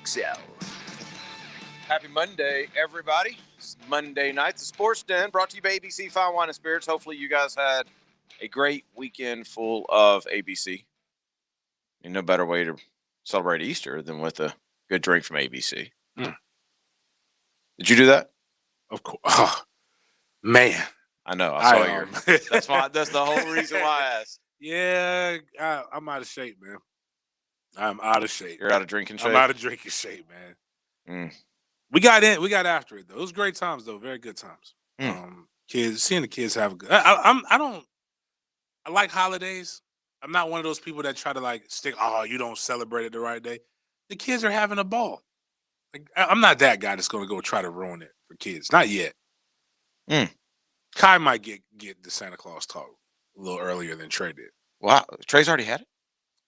XL. Happy Monday, everybody. It's Monday night. The Sports Den brought to you by ABC Fine Wine and Spirits. Hopefully you guys had a great weekend full of ABC. No better way to celebrate Easter than with a good drink from ABC. Did you do that? Of course. Oh, man. I know. I saw your. That's why. That's the whole reason why I asked. Yeah, I'm out of shape, man. I'm out of shape. You're out of drinking shape? I'm out of drinking shape, man. We got after it, though. It was great times, though. Very good times. Seeing the kids have a good. I like holidays. I'm not one of those people that try to like stick. Oh, you don't celebrate it the right day. The kids are having a ball. Like, I'm not that guy that's going to go try to ruin it for kids. Not yet. Kai might get the Santa Claus talk a little earlier than Trey did. Wow, Trey's already had it.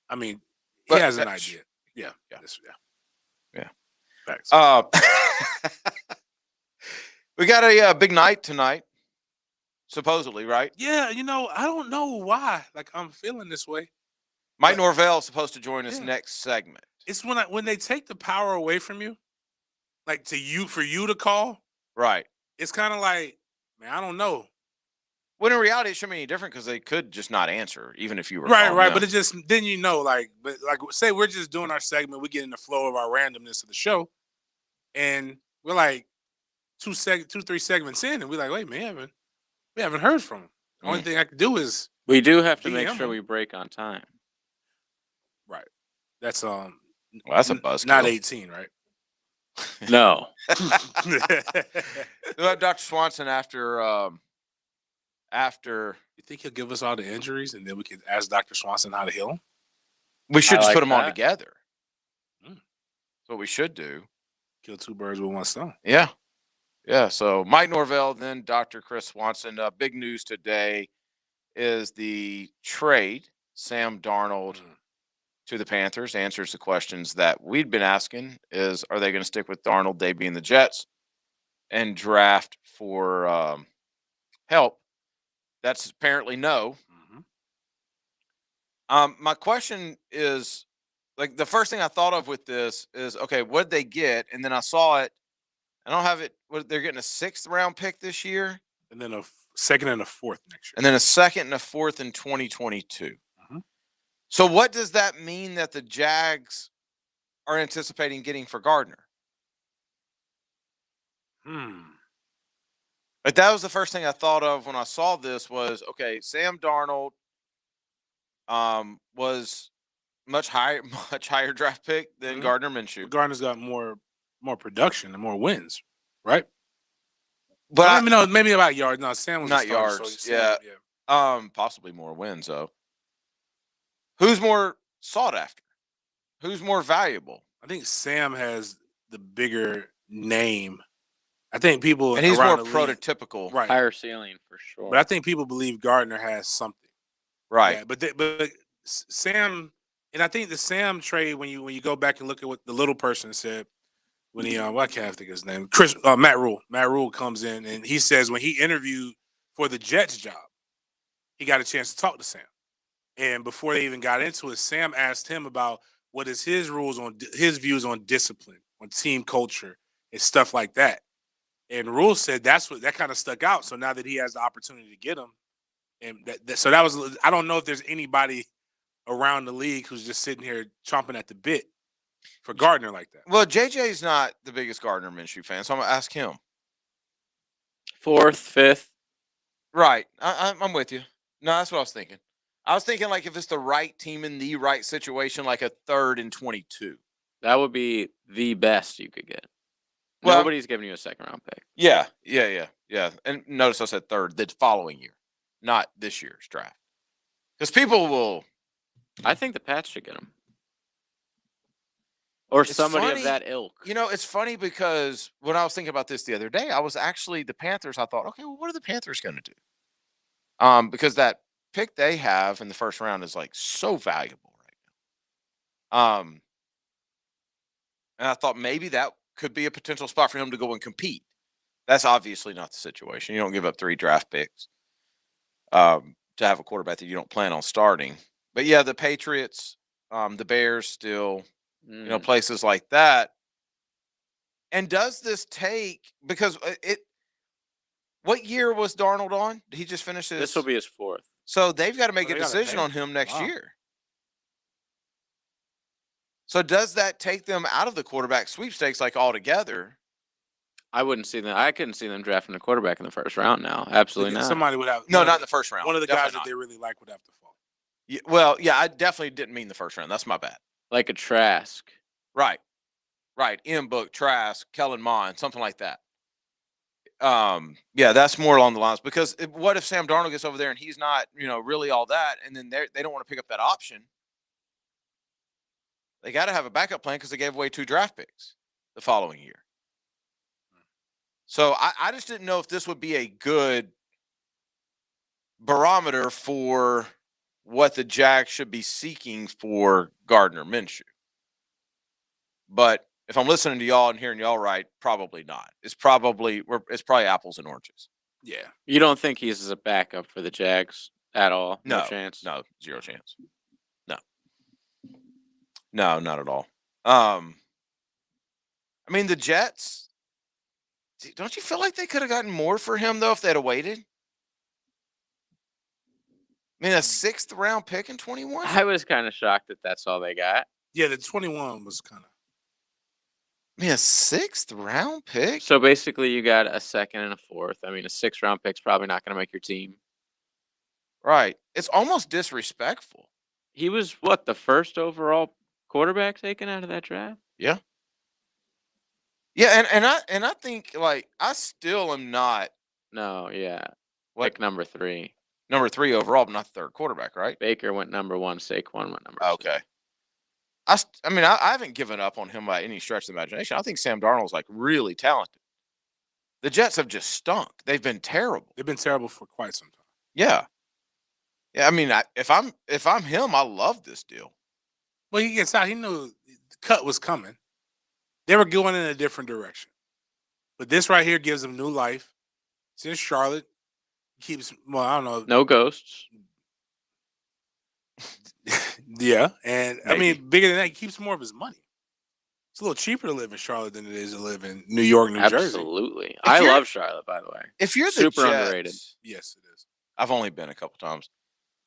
I mean, he has an idea. Yeah. Thanks. We got a big night tonight, supposedly, right? Yeah, I don't know why. Like, I'm feeling this way. Mike Norvell is supposed to join us next segment. It's when they take the power away from you, like for you to call. Right. It's kind of like, man, I don't know. When in reality, it shouldn't be any different because they could just not answer, even if you were right. Them. But it just then say we're just doing our segment, we get in the flow of our randomness of the show, and we're like 2-3 segments in, and we're like, wait, man, we haven't heard from him. The only thing I can do is we do have to make sure we break on time. Right. That's that's a buzz. Not 18, right? No. We'll have Dr. Swanson after. You think he'll give us all the injuries, and then we can ask Dr. Swanson how to heal them? We should just put them all together. That's what we should do. Kill two birds with one stone. Yeah. So Mike Norvell, then Dr. Chris Swanson. Big news today is the trade. Sam Darnold to the Panthers answers the questions that we'd been asking: are they going to stick with Darnold, they being the Jets, and draft for help? That's apparently no. My question is, like, the first thing I thought of with this is, okay, what'd they get? And then I saw it. I don't have it. They're getting a 6th round pick this year, and then a 2nd and a 4th next year, and then a 2nd and a 4th in 2022. So what does that mean that the Jags are anticipating getting for Gardner? Like, that was the first thing I thought of when I saw this was, okay, Sam Darnold was much higher draft pick than Gardner Minshew. Gardner's got more production and more wins, right? But maybe about yards. No, Sam was not yards. So possibly more wins though. Who's more sought after? Who's more valuable? I think Sam has the bigger name. I think people, and he's more prototypical, right? Higher ceiling for sure. But I think people believe Gardner has something, right? Yeah, but Sam, and I think the Sam trade, when you go back and look at what the little person said when he I can't think of his name, Matt Rule. Matt Rule comes in and he says when he interviewed for the Jets job, he got a chance to talk to Sam. And before they even got into it, Sam asked him about what is his views on discipline, on team culture, and stuff like that. And Rule said that kind of stuck out. So now that he has the opportunity to get him, and so that was, I don't know if there's anybody around the league who's just sitting here chomping at the bit for Gardner like that. Well, JJ's not the biggest Gardner Minshew fan, so I'm gonna ask him. 4th, 5th, right? I'm with you. No, that's what I was thinking. I was thinking, like, if it's the right team in the right situation, like a 3rd and 22. That would be the best you could get. Well, nobody's giving you a 2nd round pick. Yeah. And notice I said 3rd the following year, not this year's draft. Because people will. I think the Pats should get him. Or somebody of that ilk. It's funny because when I was thinking about this the other day, I was actually the Panthers. I thought, okay, well, what are the Panthers going to do? Because that pick they have in the 1st round is like so valuable right now. And I thought maybe that could be a potential spot for him to go and compete. That's obviously not the situation. You don't give up 3 draft picks to have a quarterback that you don't plan on starting. But yeah, the Patriots, the Bears still, places like that. And does this take because it? What year was Darnold on? Did he just finish his? This will be his 4th. So they've got to make Oh, a they gotta decision pay on him. him next Wow. year. So does that take them out of the quarterback sweepstakes like altogether? I wouldn't see them. I couldn't see them drafting a quarterback in the first round now. Absolutely not. Somebody would have. No, one not of in the first round. One of the Definitely guys that not. they really like would have to fall. Yeah, well, yeah, I definitely didn't mean the first round. That's my bad. Like a Trask. Right. M. Book, Trask, Kellen Mond, something like that. Yeah, that's more along the lines because what if Sam Darnold gets over there and he's not, really all that, and then they don't want to pick up that option? They got to have a backup plan because they gave away 2 draft picks the following year. So I just didn't know if this would be a good barometer for what the Jags should be seeking for Gardner Minshew. But if I'm listening to y'all and hearing y'all right, probably not. It's probably apples and oranges. Yeah. You don't think he's a backup for the Jags at all? No chance. No, 0 chance. No, not at all. I mean, the Jets. Don't you feel like they could have gotten more for him though if they'd have waited? I mean, a 6th round pick in 21. I was kind of shocked that that's all they got. Yeah, the 21 was kind of. I mean, a 6th round pick. So basically, you got a 2nd and a 4th. I mean, a 6th round pick's probably not going to make your team. Right. It's almost disrespectful. He was what, the 1st overall quarterback taken out of that draft? Yeah. Yeah, and I think like I still am not No, yeah. What? Pick number 3. number 3 overall, but not the 3rd quarterback, right? Baker went number 1. Saquon went number 2. Okay. I mean, I haven't given up on him by any stretch of the imagination. I think Sam Darnold's like really talented. The Jets have just stunk. They've been terrible. They've been terrible for quite some time. Yeah. Yeah. I mean, if I'm him, I love this deal. Well, he gets out. He knew the cut was coming. They were going in a different direction. But this right here gives them new life. It's in Charlotte. Keeps, well, I don't know. No ghosts. Yeah. And, Maybe. I mean, bigger than that, he keeps more of his money. It's a little cheaper to live in Charlotte than it is to live in New York, New Jersey. Absolutely. I love Charlotte, by the way. If you're the Super Jets, underrated. Yes, it is. I've only been a couple times.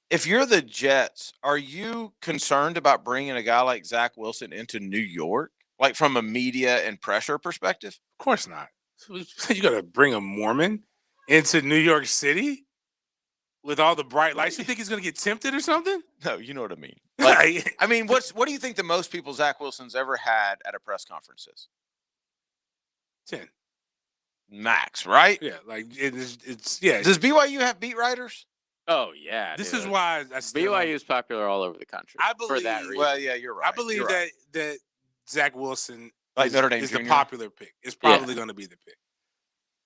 If you're the Jets, are you concerned about bringing a guy like Zach Wilson into New York, like from a media and pressure perspective? Of course not. You got to bring a Mormon into New York City with all the bright lights. You think he's going to get tempted or something? No, you know what I mean. Like, I mean, what do you think the most people Zach Wilson's ever had at a press conference is? 10. Max, right? Yeah, like it's yeah. Does BYU have beat writers? Oh, yeah. This dude. is why I still BYU is popular all over the country. I for that believe- reason. Well, yeah, you're right. I believe You're right. that Zach Wilson Like is, Notre Dame is the Jr.? popular pick. It's probably going to be the pick.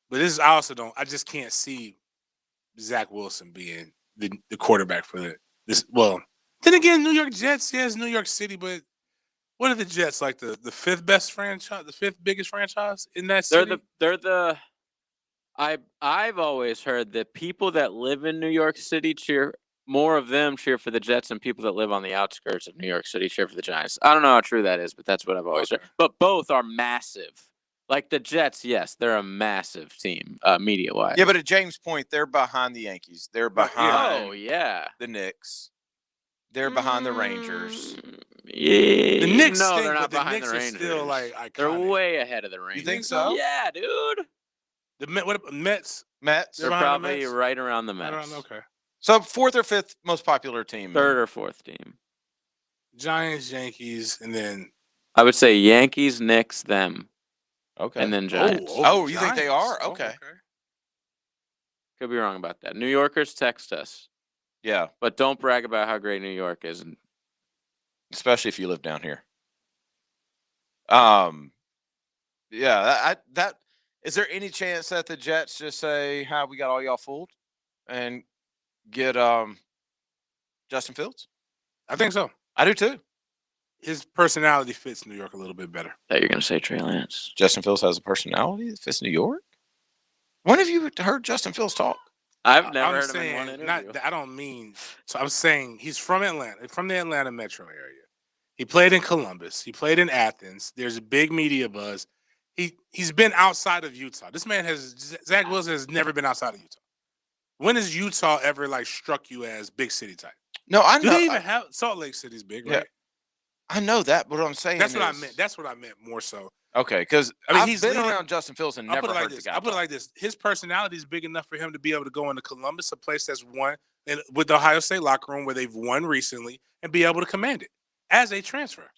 But this is I just can't see Zach Wilson being the quarterback for this. Well, then again, New York Jets, yes, New York City, but what are the Jets like the 5th best franchise, the 5th biggest franchise in that city? I've always heard that people that live in New York City cheer for the Jets, and people that live on the outskirts of New York City cheer for the Giants. I don't know how true that is, but that's what I've always heard. But both are massive. Like the Jets, yes, they're a massive team, media-wise. Yeah, but at James' point, they're behind the Yankees. They're behind the Knicks. They're behind the Rangers. Yeah. The Knicks No, stink, they're not but the behind Knicks the are Rangers. still like iconic. They're way ahead of the Rangers. You think so? Yeah, dude. What Mets? Mets. They're behind the probably Mets? right around the Mets. Okay. So 4th or 5th most popular team. 3rd or 4th team. Giants, Yankees, and then I would say Yankees, Knicks, them, Okay. and then Giants. Oh, you think they Giants. are? Okay. Could be wrong about that. New Yorkers, text us. Yeah, But don't brag about how great New York is. especially if you live down here. Yeah, that is there any chance that the Jets just say, "How we got all y'all fooled," and get Justin Fields? I think so. I do too. His personality fits New York a little bit better. That you're going to say Trey Lance. Justin Fields has a personality that fits New York. When have you heard Justin Fields talk? I've never I'm heard him in saying, one interview. I don't mean. So I'm saying he's from Atlanta, from the Atlanta metro area. He played in Columbus. He played in Athens. There's a big media buzz. he's been outside of Utah. This man Zach Wilson has never been outside of Utah. When has Utah ever like struck you as big city type? No, I know. Do they even have Salt Lake City's big, right? I know that, but what I'm saying That's what I meant. That's what I meant more so. Okay, because I've been around Justin Fields and never heard the guy. I'll put it like this: his personality is big enough for him to be able to go into Columbus, a place that's won, and with the Ohio State locker room where they've won recently, and be able to command it as a transfer.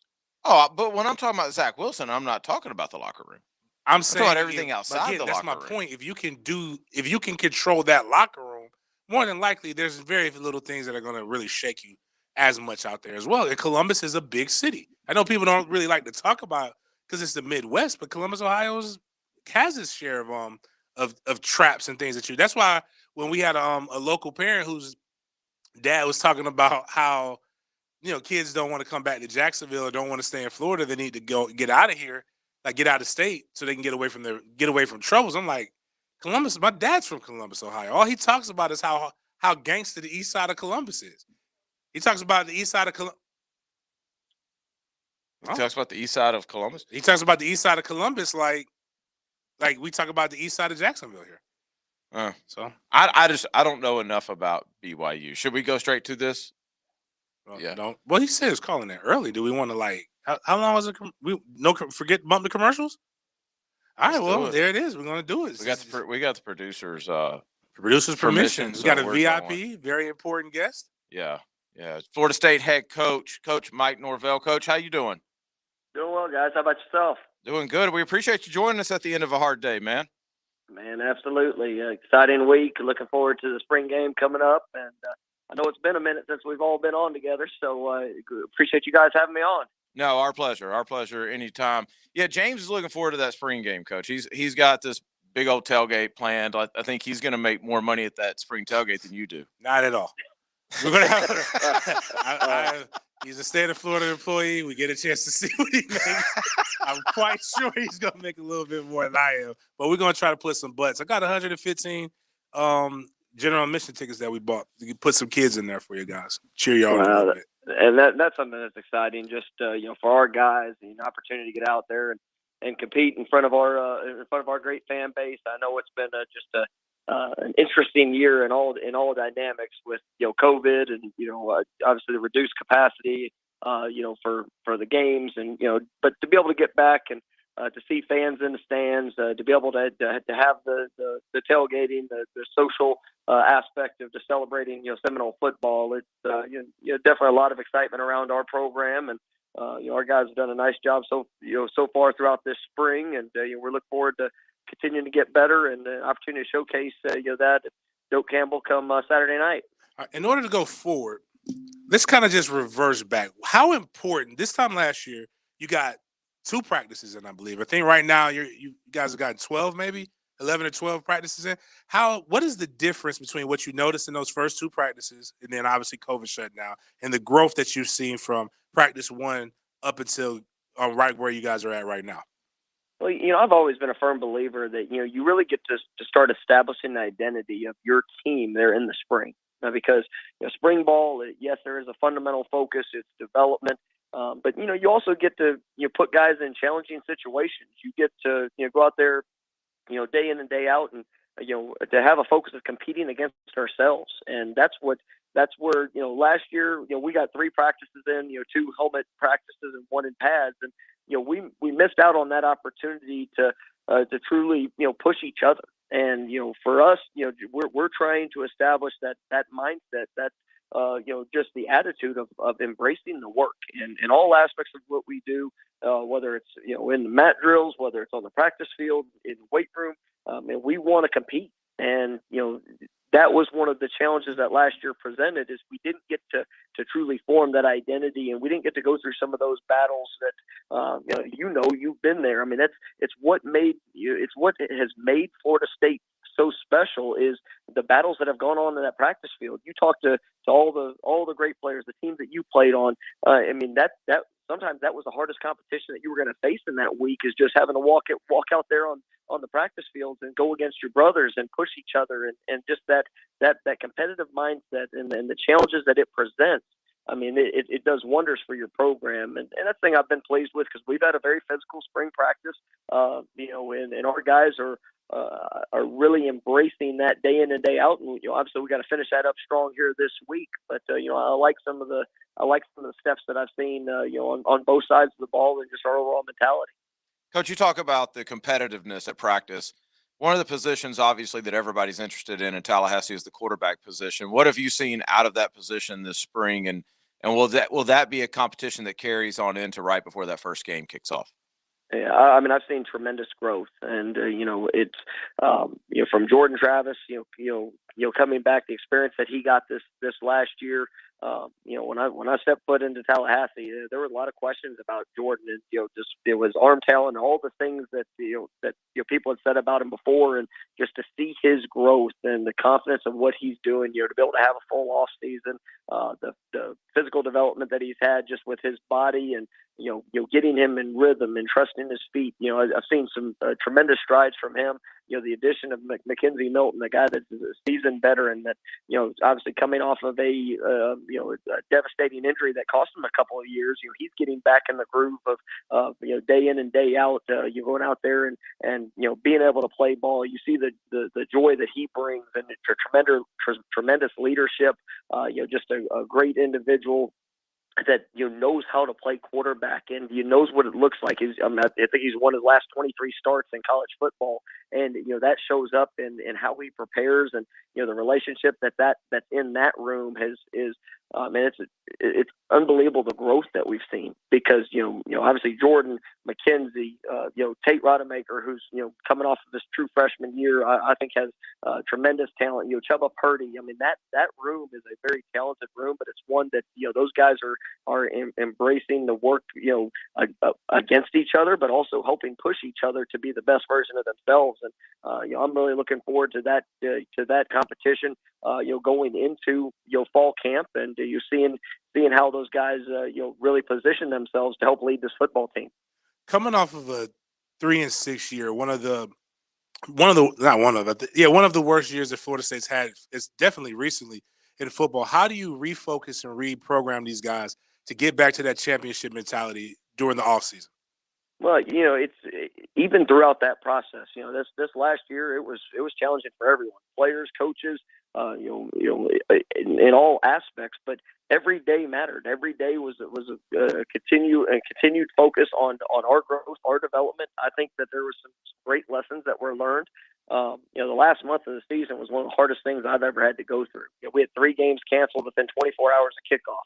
Oh, but when I'm talking about Zach Wilson, I'm not talking about the locker room. I'm saying talking about everything outside the locker room. That's my point. If you can control that locker room, more than likely, there's very little things that are going to really shake you as much out there as well. And Columbus is a big city. I know people don't really like to talk about because it's the Midwest, but Columbus, Ohio has its share of traps and things that you. That's why when we had a local parent whose dad was talking about how kids don't want to come back to Jacksonville or don't want to stay in Florida, they need to get out of here, like get out of state so they can get away from troubles. I'm like, Columbus. My dad's from Columbus, Ohio. All he talks about is how gangster the east side of Columbus is. He talks about the east side of Columbus. He talks about the east side of Columbus. He talks about the east side of Columbus like we talk about the east side of Jacksonville here. So I don't know enough about BYU. Should we go straight to this? Well, yeah. Well, he said he was calling it early. Do we want to how long was it? Bump the commercials. All right. Well, there it is. We're gonna do it. We got the producers. Producer's permission. We got a VIP, very important guest. Yeah. Florida State head coach, Coach Mike Norvell. Coach, how you doing? Doing well, guys. How about yourself? Doing good. We appreciate you joining us at the end of a hard day, man. Man, absolutely. Exciting week. Looking forward to the spring game coming up. And I know it's been a minute since we've all been on together, so appreciate you guys having me on. No, our pleasure. Our pleasure anytime. Yeah, James is looking forward to that spring game, Coach. He's got this big old tailgate planned. I think he's going to make more money at that spring tailgate than you do. Not at all. We're gonna have. He's a state of Florida employee. We get a chance to see what he makes. I'm quite sure he's gonna make a little bit more than I am, but we're gonna try to put some butts. I got 115 general admission tickets that we bought. You can put some kids in there for you guys. Cheer y'all on a little bit. And that's something that's exciting. Just for our guys, the opportunity to get out there and compete in front of our great fan base. I know it's been just an interesting year in all dynamics with COVID and obviously the reduced capacity for the games and but to be able to get back and to see fans in the stands, to be able to have the tailgating, the social aspect of just celebrating Seminole football. It's definitely a lot of excitement around our program, and our guys have done a nice job so far throughout this spring, and we're looking forward to continuing to get better and the opportunity to showcase that Doak Campbell come Saturday night. In order to go forward, let's kind of just reverse back. How important this time last year you got 2 practices in, I believe. I think right now you guys have gotten 12, maybe 11 or 12 practices in. What is the difference between what you noticed in those first 2 practices and then obviously COVID shutdown and the growth that you've seen from practice 1 up until right where you guys are at right now? Well, I've always been a firm believer that, you really get to start establishing the identity of your team there in the spring. Because, spring ball, yes, there is a fundamental focus. It's development. But, you also get to put guys in challenging situations. You get to go out there, day in and day out and, to have a focus of competing against ourselves. And that's where, last year, we got 3 practices in, 2 helmet practices and 1 in pads. And, we missed out on that opportunity to truly, push each other. And, for us, we're trying to establish that mindset, that, just the attitude of embracing the work in all aspects of what we do, whether it's, in the mat drills, whether it's on the practice field, in the weight room, and we want to compete. And, that was one of the challenges that last year presented is we didn't get to truly form that identity, and we didn't get to go through some of those battles that you've been there. I mean, it's what has made Florida State so special is the battles that have gone on in that practice field. You talk to all the great players, the teams that you played on. I mean, that sometimes that was the hardest competition that you were going to face in that week, is just having to walk out there on the practice fields and go against your brothers and push each other and just that competitive mindset and the challenges that it presents. I mean, it does wonders for your program, and that's the thing I've been pleased with because we've had a very physical spring practice, and our guys are really embracing that day in and day out, and obviously we got to finish that up strong here this week. But I like some of the steps that I've seen, on both sides of the ball and just our overall mentality. Coach, you talk about the competitiveness at practice. One of the positions, obviously, that everybody's interested in Tallahassee is the quarterback position. What have you seen out of that position this spring, and will that be a competition that carries on into right before that first game kicks off? Yeah, I mean, I've seen tremendous growth, and it's from Jordan Travis, coming back, the experience that he got this last year. When I stepped foot into Tallahassee, there were a lot of questions about Jordan, and just it was arm talent, all the things that people had said about him before, and just to see his growth and the confidence of what he's doing, to be able to have a full off season, the physical development that he's had just with his body, and getting him in rhythm and trusting his feet. I've seen some tremendous strides from him. The addition of Mackenzie Milton, the guy that's a seasoned veteran that, obviously coming off of a devastating injury that cost him a couple of years. He's getting back in the groove of day in and day out. You're going out there and being able to play ball. You see the joy that he brings, and it's tremendous leadership. Just a great individual that knows how to play quarterback, and knows what it looks like. I think he's won his last 23 starts in college football, and that shows up in how he prepares, and the relationship that's in that room is it's unbelievable, the growth that we've seen, because obviously Jordan, Mackenzie, Tate Rodemaker, who's coming off of this true freshman year, I think has tremendous talent. Chuba Purdy. I mean, that room is a very talented room, but it's one that those guys are embracing the work against each other, but also helping push each other to be the best version of themselves. And I'm really looking forward to that competition. Going into fall camp, and you're seeing how those guys really position themselves to help lead this football team. Coming off of a 3-6 year, one of the worst years that Florida State's had is definitely recently in football. How do you refocus and reprogram these guys to get back to that championship mentality during the offseason? Well, it's even throughout that process. This last year it was challenging for everyone, players, coaches, in all aspects. But every day mattered. Every day was a continued focus on our growth, our development. I think that there were some great lessons that were learned. The last month of the season was one of the hardest things I've ever had to go through. We had 3 games canceled within 24 hours of kickoff.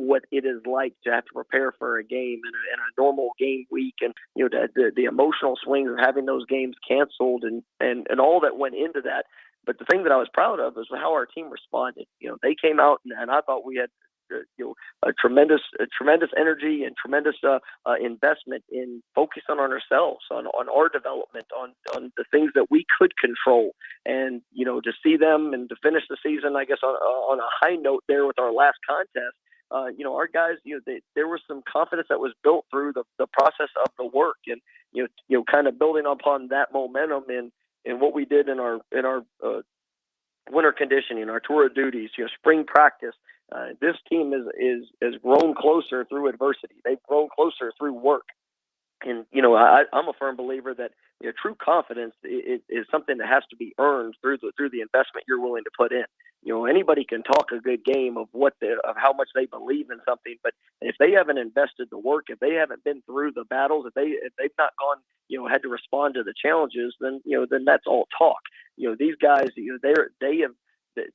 What it is like to have to prepare for a game in a normal game week, and the emotional swings of having those games canceled, and all that went into that. But the thing that I was proud of is how our team responded. They came out, and I thought we had a tremendous energy and tremendous investment in focusing on ourselves, on our development, on the things that we could control, and to see them and to finish the season, I guess on a high note there with our last contest. Our guys, there was some confidence that was built through the process of the work, and kind of building upon that momentum in what we did in our winter conditioning, our tour of duties, spring practice. This team has grown closer through adversity. They've grown closer through work. And, I'm a firm believer that true confidence is something that has to be earned through the investment you're willing to put in. Anybody can talk a good game of of how much they believe in something, but if they haven't invested the work, if they haven't been through the battles, if they've not gone, had to respond to the challenges, then that's all talk. These guys,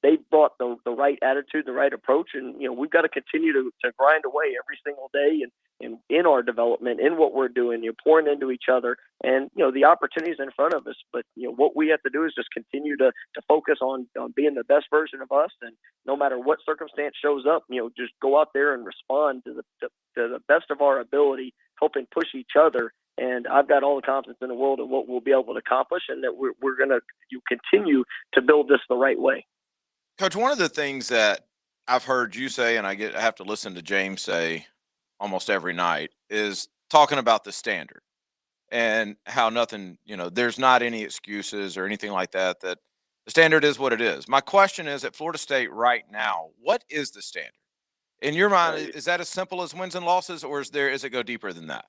they've brought the right attitude, the right approach, and we've got to continue to grind away every single day and in our development, in what we're doing, pouring into each other, and the opportunities in front of us. But what we have to do is just continue to focus on being the best version of us, and no matter what circumstance shows up, just go out there and respond to the best of our ability, helping push each other. And I've got all the confidence in the world in what we'll be able to accomplish, and that we're going to continue to build this the right way. Coach, one of the things that I've heard you say, and I have to listen to James say almost every night, is talking about the standard and how nothing, there's not any excuses or anything like that, that the standard is what it is. My question is, at Florida State right now, what is the standard? In your mind, is that as simple as wins and losses, or is it go deeper than that?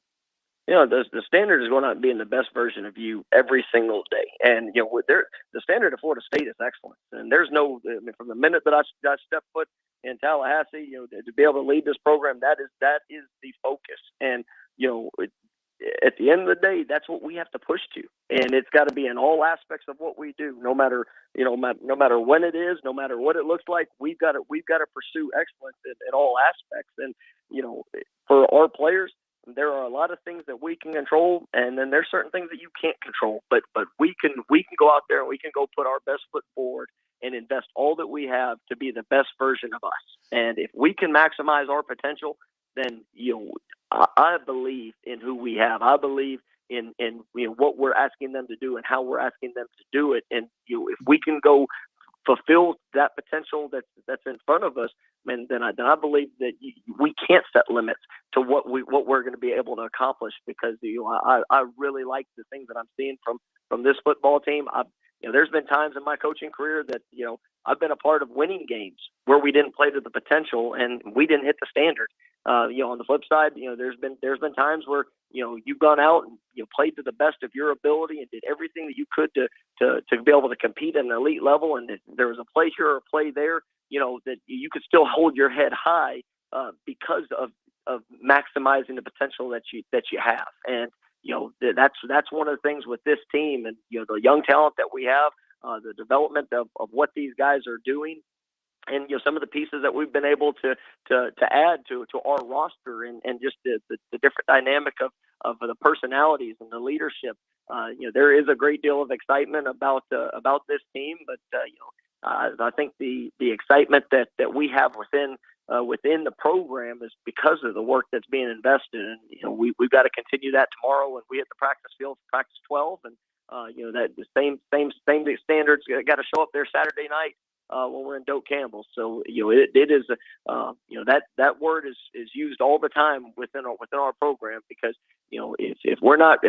The standard is going to be in the best version of you every single day. And, the standard of Florida State is excellent. And there's from the minute that I stepped foot in Tallahassee, to be able to lead this program, that is the focus. And, at the end of the day, that's what we have to push to. And it's got to be in all aspects of what we do, no matter when it is, no matter what it looks like, we've got to pursue excellence in all aspects. And, for our players, there are a lot of things that we can control, and then there's certain things that you can't control. But we can go out there and we can go put our best foot forward and invest all that we have to be the best version of us. And if we can maximize our potential, then I believe in who we have. I believe in what we're asking them to do and how we're asking them to do it. And if we can go fulfill that potential that's in front of us, then I believe that we can't set limits to what we're going to be able to accomplish, because I really like the things that I'm seeing from this football team. There's been times in my coaching career that I've been a part of winning games where we didn't play to the potential and we didn't hit the standard. On the flip side, there's been times where you've gone out and played to the best of your ability and did everything that you could to be able to compete at an elite level, and there was a play here or a play there, that you could still hold your head high because of maximizing the potential that you have. And that's one of the things with this team, and the young talent that we have, the development of what these guys are doing, and some of the pieces that we've been able to add to our roster, and just the different dynamic of the personalities and the leadership. There is a great deal of excitement about this team, but I think the excitement that we have within the program is because of the work that's being invested. And we've got to continue that tomorrow when we hit the practice field for practice 12, and that the same standards got to show up there Saturday night when we're in Doak Campbell. So it is that word is used all the time within our program, because if we're not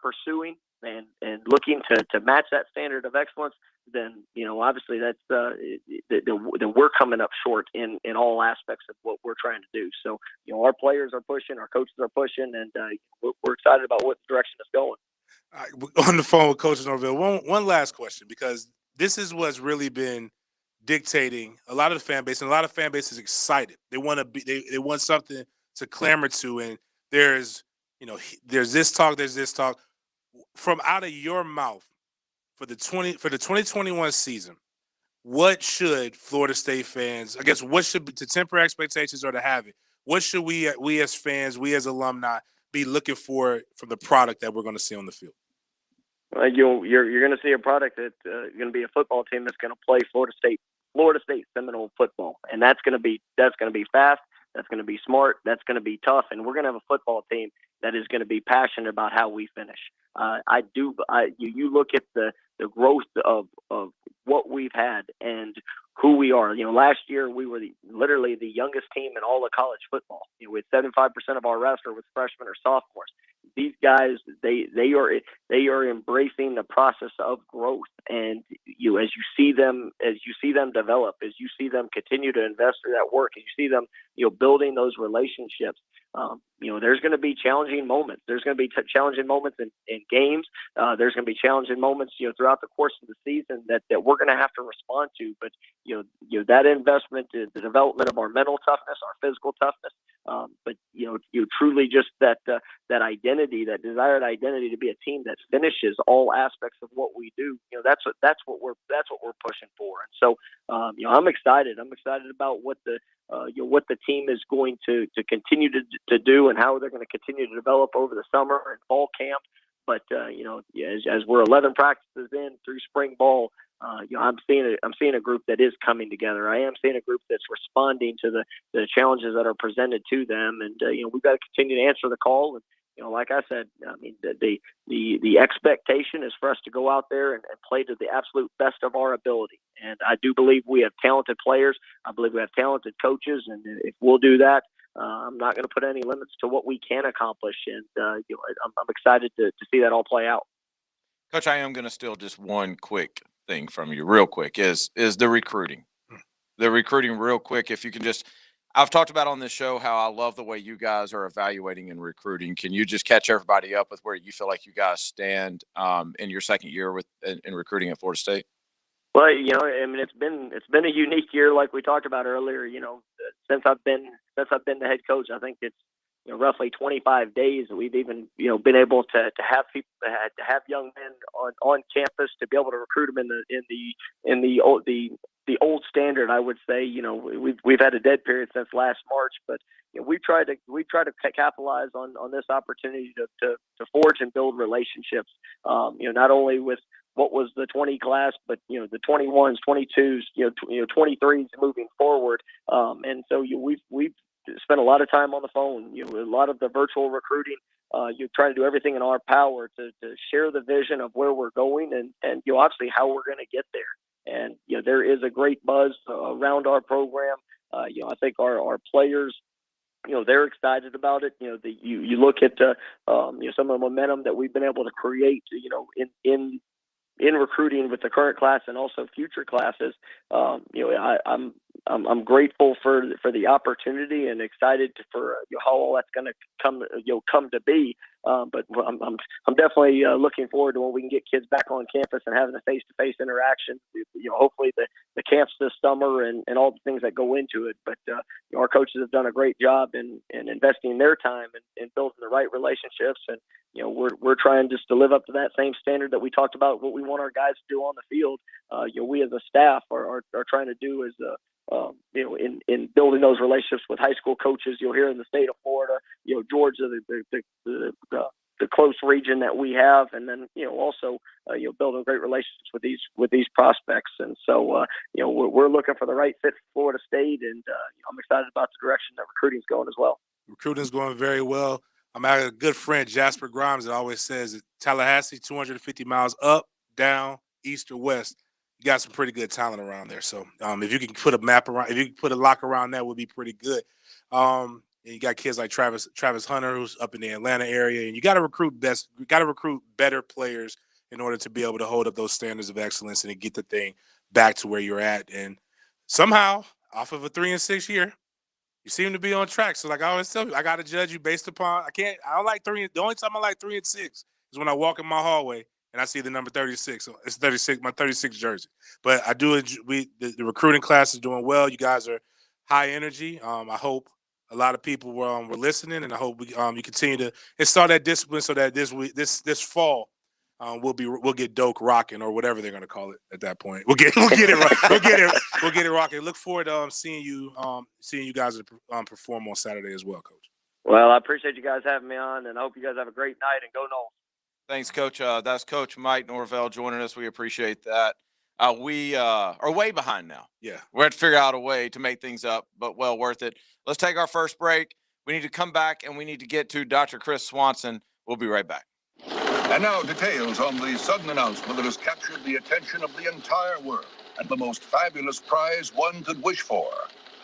pursuing and looking to match that standard of excellence, then obviously that's then we're coming up short in all aspects of what we're trying to do. So our players are pushing, our coaches are pushing, and we're excited about what direction it's going. On the phone with Coach Norvell, one last question, because this is what's really been dictating a lot of the fan base, and a lot of fan base is excited. They want to be, they want something to clamor to, and there's this talk, there's this talk from out of your mouth for the 2021 season. What should Florida State fans, I guess, what should, to temper expectations or to have it, what should we as fans, we as alumni, be looking for from the product that we're going to see on the field? You're going to see a product that's going to be a football team that's going to play Florida State Seminole football, and that's going to be fast, that's going to be smart, that's going to be tough, and we're going to have a football team that is going to be passionate about how we finish. You look at the growth of what we've had and who we are. Last year we were literally the youngest team in all of college football. With 75% of our roster was freshmen or sophomores. These guys, they are embracing the process of growth, and as you see them develop, as you see them continue to invest in that work, as you see them building those relationships. There's going to be challenging moments. There's going to be challenging moments in games. There's going to be challenging moments, throughout the course of the season that we're going to have to respond to. But that investment, the development of our mental toughness, our physical toughness, but truly just that identity, that desired identity to be a team that finishes all aspects of what we do. That's what we're pushing for. And so I'm excited. I'm excited about what the team is going to continue to do, and how they're going to continue to develop over the summer and fall camp. But as we're 11 practices in through spring ball, I'm seeing a group that is coming together. I am seeing a group that's responding to the challenges that are presented to them, and we've got to continue to answer the call. And like I said, I mean, the expectation is for us to go out there and play to the absolute best of our ability. And I do believe we have talented players. I believe we have talented coaches, and if we'll do that, I'm not going to put any limits to what we can accomplish. And I'm excited to see that all play out. Coach, I am going to steal just one quick thing from you real quick is the recruiting. The recruiting real quick, if you can just, I've talked about on this show how I love the way you guys are evaluating and recruiting. Can you just catch everybody up with where you feel like you guys stand in your second year in recruiting at Florida State? Well, I mean, it's been a unique year, like we talked about earlier. Since I've been the head coach, I think it's roughly 25 days that we've even been able to have people to have young men on campus, to be able to recruit them in the old standard. I would say we've had a dead period since last March, but we try to capitalize on this opportunity to forge and build relationships. Not only with what was the 20 class, but the 21s, 22s, 23s moving forward. And so we've spent a lot of time on the phone, a lot of the virtual recruiting. You try to do everything in our power to share the vision of where we're going and obviously how we're going to get there. And there is a great buzz around our program. I think our players, they're excited about it. You look at some of the momentum that we've been able to create, in recruiting with the current class and also future classes. I'm grateful for the opportunity and excited for how all that's going to come to be. But I'm definitely looking forward to when we can get kids back on campus and having a face-to-face interaction. Hopefully the camps this summer and all the things that go into it. But our coaches have done a great job in investing their time and building the right relationships. And we're trying just to live up to that same standard that we talked about, what we want our guys to do on the field. We as a staff are trying to do is in building those relationships with high school coaches. Here in the state of Florida, Georgia, the close region that we have, and then also building great relationships with these prospects. And so we're looking for the right fit for Florida State, and I'm excited about the direction that recruiting's going as well. Recruiting's going very well. I have a good friend, Jasper Grimes, that always says that Tallahassee, 250 miles up, down, east, or west. You got some pretty good talent around there. So if you can put a map around, if you can put a lock around that, would be pretty good. And you got kids like Travis Hunter, who's up in the Atlanta area, and you got to recruit better players in order to be able to hold up those standards of excellence and to get the thing back to where you're at. And somehow, off of a 3-6 year, you seem to be on track. So like I always tell you, I got to judge you based upon, I don't like 3. The only time I like 3-6 is when I walk in my hallway and I see the number 36. So it's 36, my 36 jersey. But I do, the recruiting class is doing well. You guys are high energy. I hope a lot of people were listening, and I hope you continue to install that discipline so that this fall we'll get Doak rocking, or whatever they're gonna call it at that point. We'll get it rocking. Look forward to seeing you guys perform on Saturday as well, Coach. Well, I appreciate you guys having me on, and I hope you guys have a great night, and go Noles. Thanks, Coach. That's Coach Mike Norvell joining us. We appreciate that. We are way behind now. Yeah. We're going to figure out a way to make things up, but well worth it. Let's take our first break. We need to come back, and we need to get to Dr. Chris Swanson. We'll be right back. And now details on the sudden announcement that has captured the attention of the entire world, and the most fabulous prize one could wish for.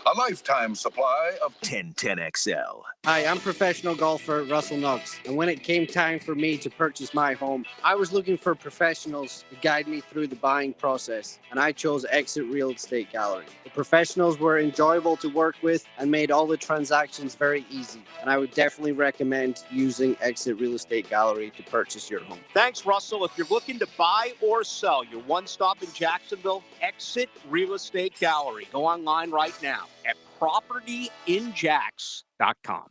A lifetime supply of 1010XL. Hi, I'm professional golfer Russell Knox, and when it came time for me to purchase my home, I was looking for professionals to guide me through the buying process, and I chose Exit Real Estate Gallery. The professionals were enjoyable to work with and made all the transactions very easy, and I would definitely recommend using Exit Real Estate Gallery to purchase your home. Thanks, Russell. If you're looking to buy or sell your one stop in Jacksonville, Exit Real Estate Gallery. Go online right now at propertyinjax.com.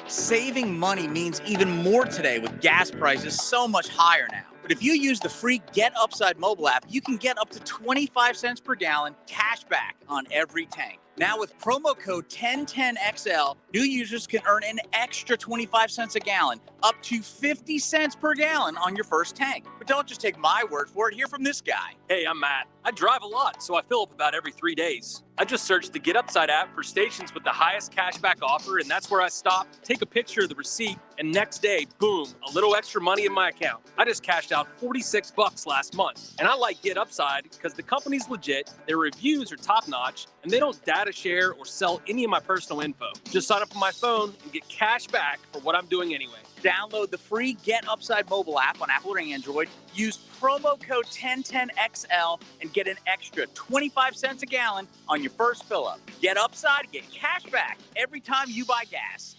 Saving money means even more today with gas prices so much higher now. But if you use the free Get Upside mobile app, you can get up to 25 cents per gallon cash back on every tank. Now with promo code 1010XL, new users can earn an extra 25 cents a gallon, up to 50 cents per gallon on your first tank. But don't just take my word for it. Hear from this guy. Hey, I'm Matt. I drive a lot, so I fill up about every 3 days. I just searched the Get Upside app for stations with the highest cashback offer, and that's where I stop, take a picture of the receipt, and next day, boom, a little extra money in my account. I just cashed out $46 last month. And I like Get Upside because the company's legit, their reviews are top-notch, and they don't data share or sell any of my personal info. Just sign up on my phone and get cash back for what I'm doing anyway. Download the free Get Upside mobile app on Apple or Android. Use promo code 1010XL and get an extra 25 cents a gallon on your first fill-up. Get Upside and get cash back every time you buy gas.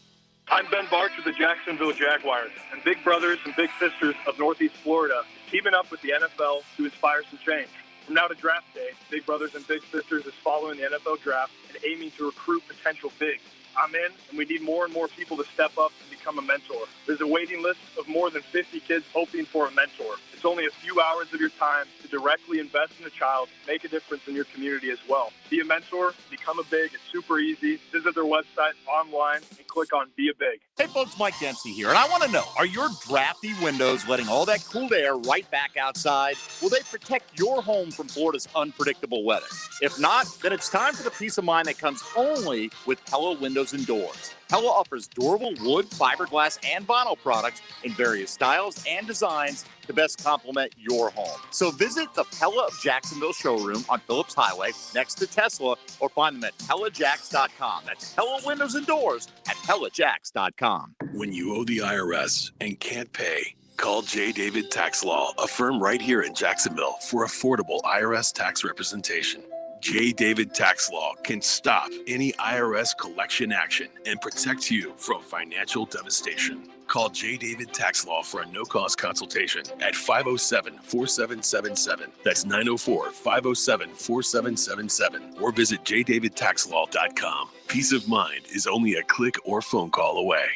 I'm Ben Barch with the Jacksonville Jaguars, and big brothers and big sisters of Northeast Florida teaming up with the NFL to inspire some change. From now to draft day, Big Brothers and Big Sisters is following the NFL draft and aiming to recruit potential bigs. I'm in, and we need more and more people to step up and become a mentor. There's a waiting list of more than 50 kids hoping for a mentor. It's only a few hours of your time to directly invest in a child, make a difference in your community as well. Be a mentor, become a big. It's super easy. Visit their website online and click on Be a Big. Hey folks, Mike Dempsey here, and I want to know, are your drafty windows letting all that cool air right back outside? Will they protect your home from Florida's unpredictable weather? If not, then it's time for the peace of mind that comes only with Pella Windows and Doors. Pella offers durable wood, fiberglass, and vinyl products in various styles and designs to best complement your home. So visit the Pella of Jacksonville showroom on Phillips Highway next to Tesla, or find them at PellaJacks.com. That's Pella Windows and Doors at PellaJacks.com. When you owe the IRS and can't pay, call J. David Tax Law, a firm right here in Jacksonville, for affordable IRS tax representation. J. David Tax Law can stop any IRS collection action and protect you from financial devastation. Call J. David Tax Law for a no-cost consultation at 507-4777. That's 904-507-4777. Or visit jdavidtaxlaw.com. Peace of mind is only a click or phone call away.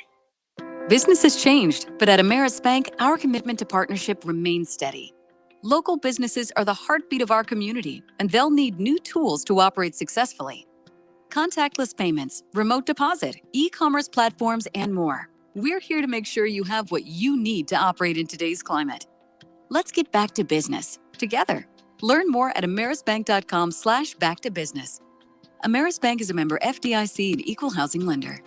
Business has changed, but at Ameris Bank, our commitment to partnership remains steady. Local businesses are the heartbeat of our community, and they'll need new tools to operate successfully. Contactless payments, remote deposit, e-commerce platforms, and more. We're here to make sure you have what you need to operate in today's climate. Let's get back to business together. Learn more at amerisbank.com/back-to-business. Ameris Bank is a member FDIC and equal housing lender.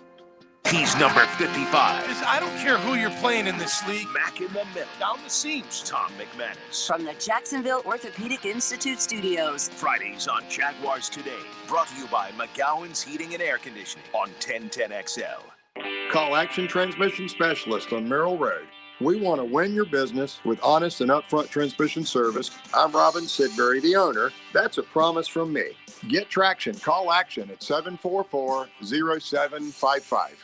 He's number 55. I don't care who you're playing in this league. Mac in the middle. Down the seams, Tom McManus. From the Jacksonville Orthopedic Institute studios. Fridays on Jaguars Today. Brought to you by McGowan's Heating and Air Conditioning on 1010XL. Call Action Transmission Specialist on Merrill Road. We want to win your business with honest and upfront transmission service. I'm Robin Sidbury, the owner. That's a promise from me. Get traction. Call Action at 744-0755.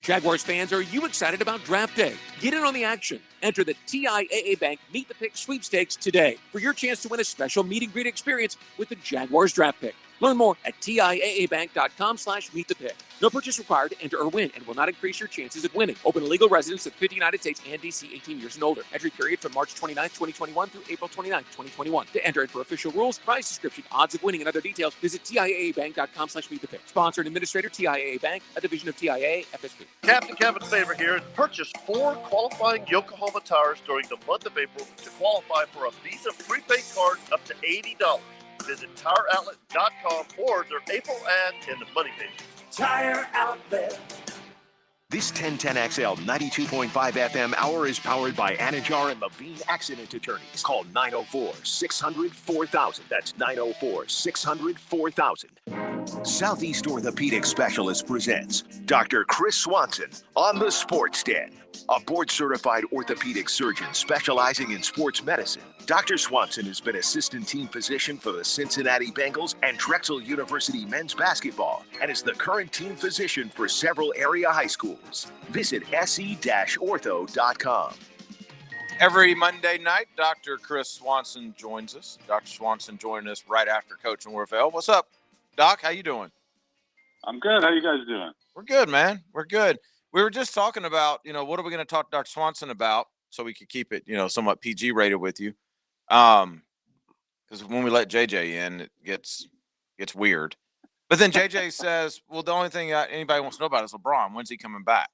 Jaguars fans, are you excited about draft day? Get in on the action. Enter the TIAA Bank Meet the Pick sweepstakes today for your chance to win a special meet and greet experience with the Jaguars draft pick. Learn more at TIAABank.com/meetthepick. No purchase required to enter or win and will not increase your chances of winning. Open to legal residents of 50 United States and DC 18 years and older. Entry period from March 29, 2021 through April 29, 2021. To enter and for official rules, prize description, odds of winning, and other details, visit TIAABank.com/meetthepick. Sponsor and administrator, TIAA Bank, a division of TIAA FSB. Captain Kevin Favor here. Purchase 4 qualifying Yokohama tires during the month of April to qualify for a Visa prepaid card up to $80. Visit TireOutlet.com or their April ad in the money page. Tire Outlet. This 1010XL 92.5 FM hour is powered by Anajar and Levine Accident Attorneys. Call 904-600-4000. That's 904-600-4000. Southeast Orthopedic Specialist presents Dr. Chris Swanson on the Sports Den. A board-certified orthopedic surgeon specializing in sports medicine, Dr. Swanson has been assistant team physician for the Cincinnati Bengals and Drexel University men's basketball and is the current team physician for several area high schools. Visit se-ortho.com. Every Monday night, Dr. Chris Swanson joins us. Dr. Swanson joining us right after Coach Norvell. What's up, Doc? How you doing? I'm good. How you guys doing? We're good, man. We're good. We were just talking about, what are we going to talk to Dr. Swanson about so we could keep it, somewhat PG rated with you. Because when we let JJ in, it gets weird. But then JJ says, well, the only thing anybody wants to know about is LeBron. When's he coming back?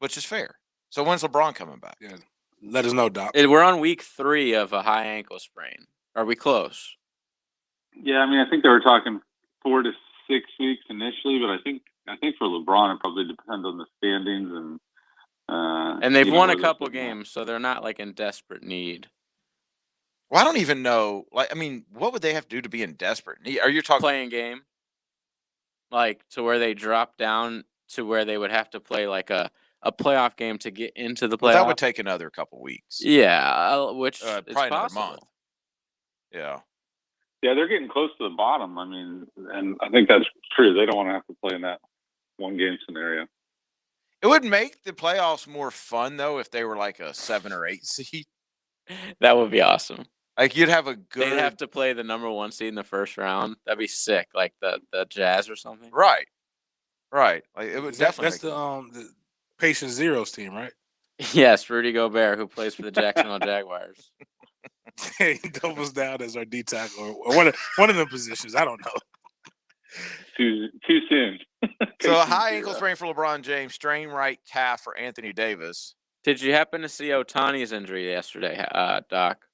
Which is fair. So when's LeBron coming back? Yeah. Let us know, Doc. We're on week 3 of a high ankle sprain. Are we close? Yeah, I mean, I think they were talking 4 to 6 weeks initially, but I think for LeBron, it probably depends on the standings and they've won a couple games, so they're not like in desperate need. Well, I don't even know. What would they have to do to be in desperate need? Are you talking playing game? Like to where they drop down to where they would have to play like a a playoff game to get into the playoff. But that would take another couple weeks. Yeah, which is probably another possible. month. Yeah. Yeah, they're getting close to the bottom. I mean, and I think that's true. They don't want to have to play in that one game scenario. It would make the playoffs more fun though if they were like a 7 or 8 seed. That would be awesome. Like you'd have a good. They'd have to play the number 1 seed in the first round. That'd be sick, like the Jazz or something. Right. Like it would definitely. That's the Patient Zero's team, right? Yes, Rudy Gobert, who plays for the Jacksonville Jaguars. He doubles down as our D tackle or one of the positions. I don't know. Too soon. So a high ankle sprain for LeBron James, strain right calf for Anthony Davis. Did you happen to see Ohtani's injury yesterday, Doc?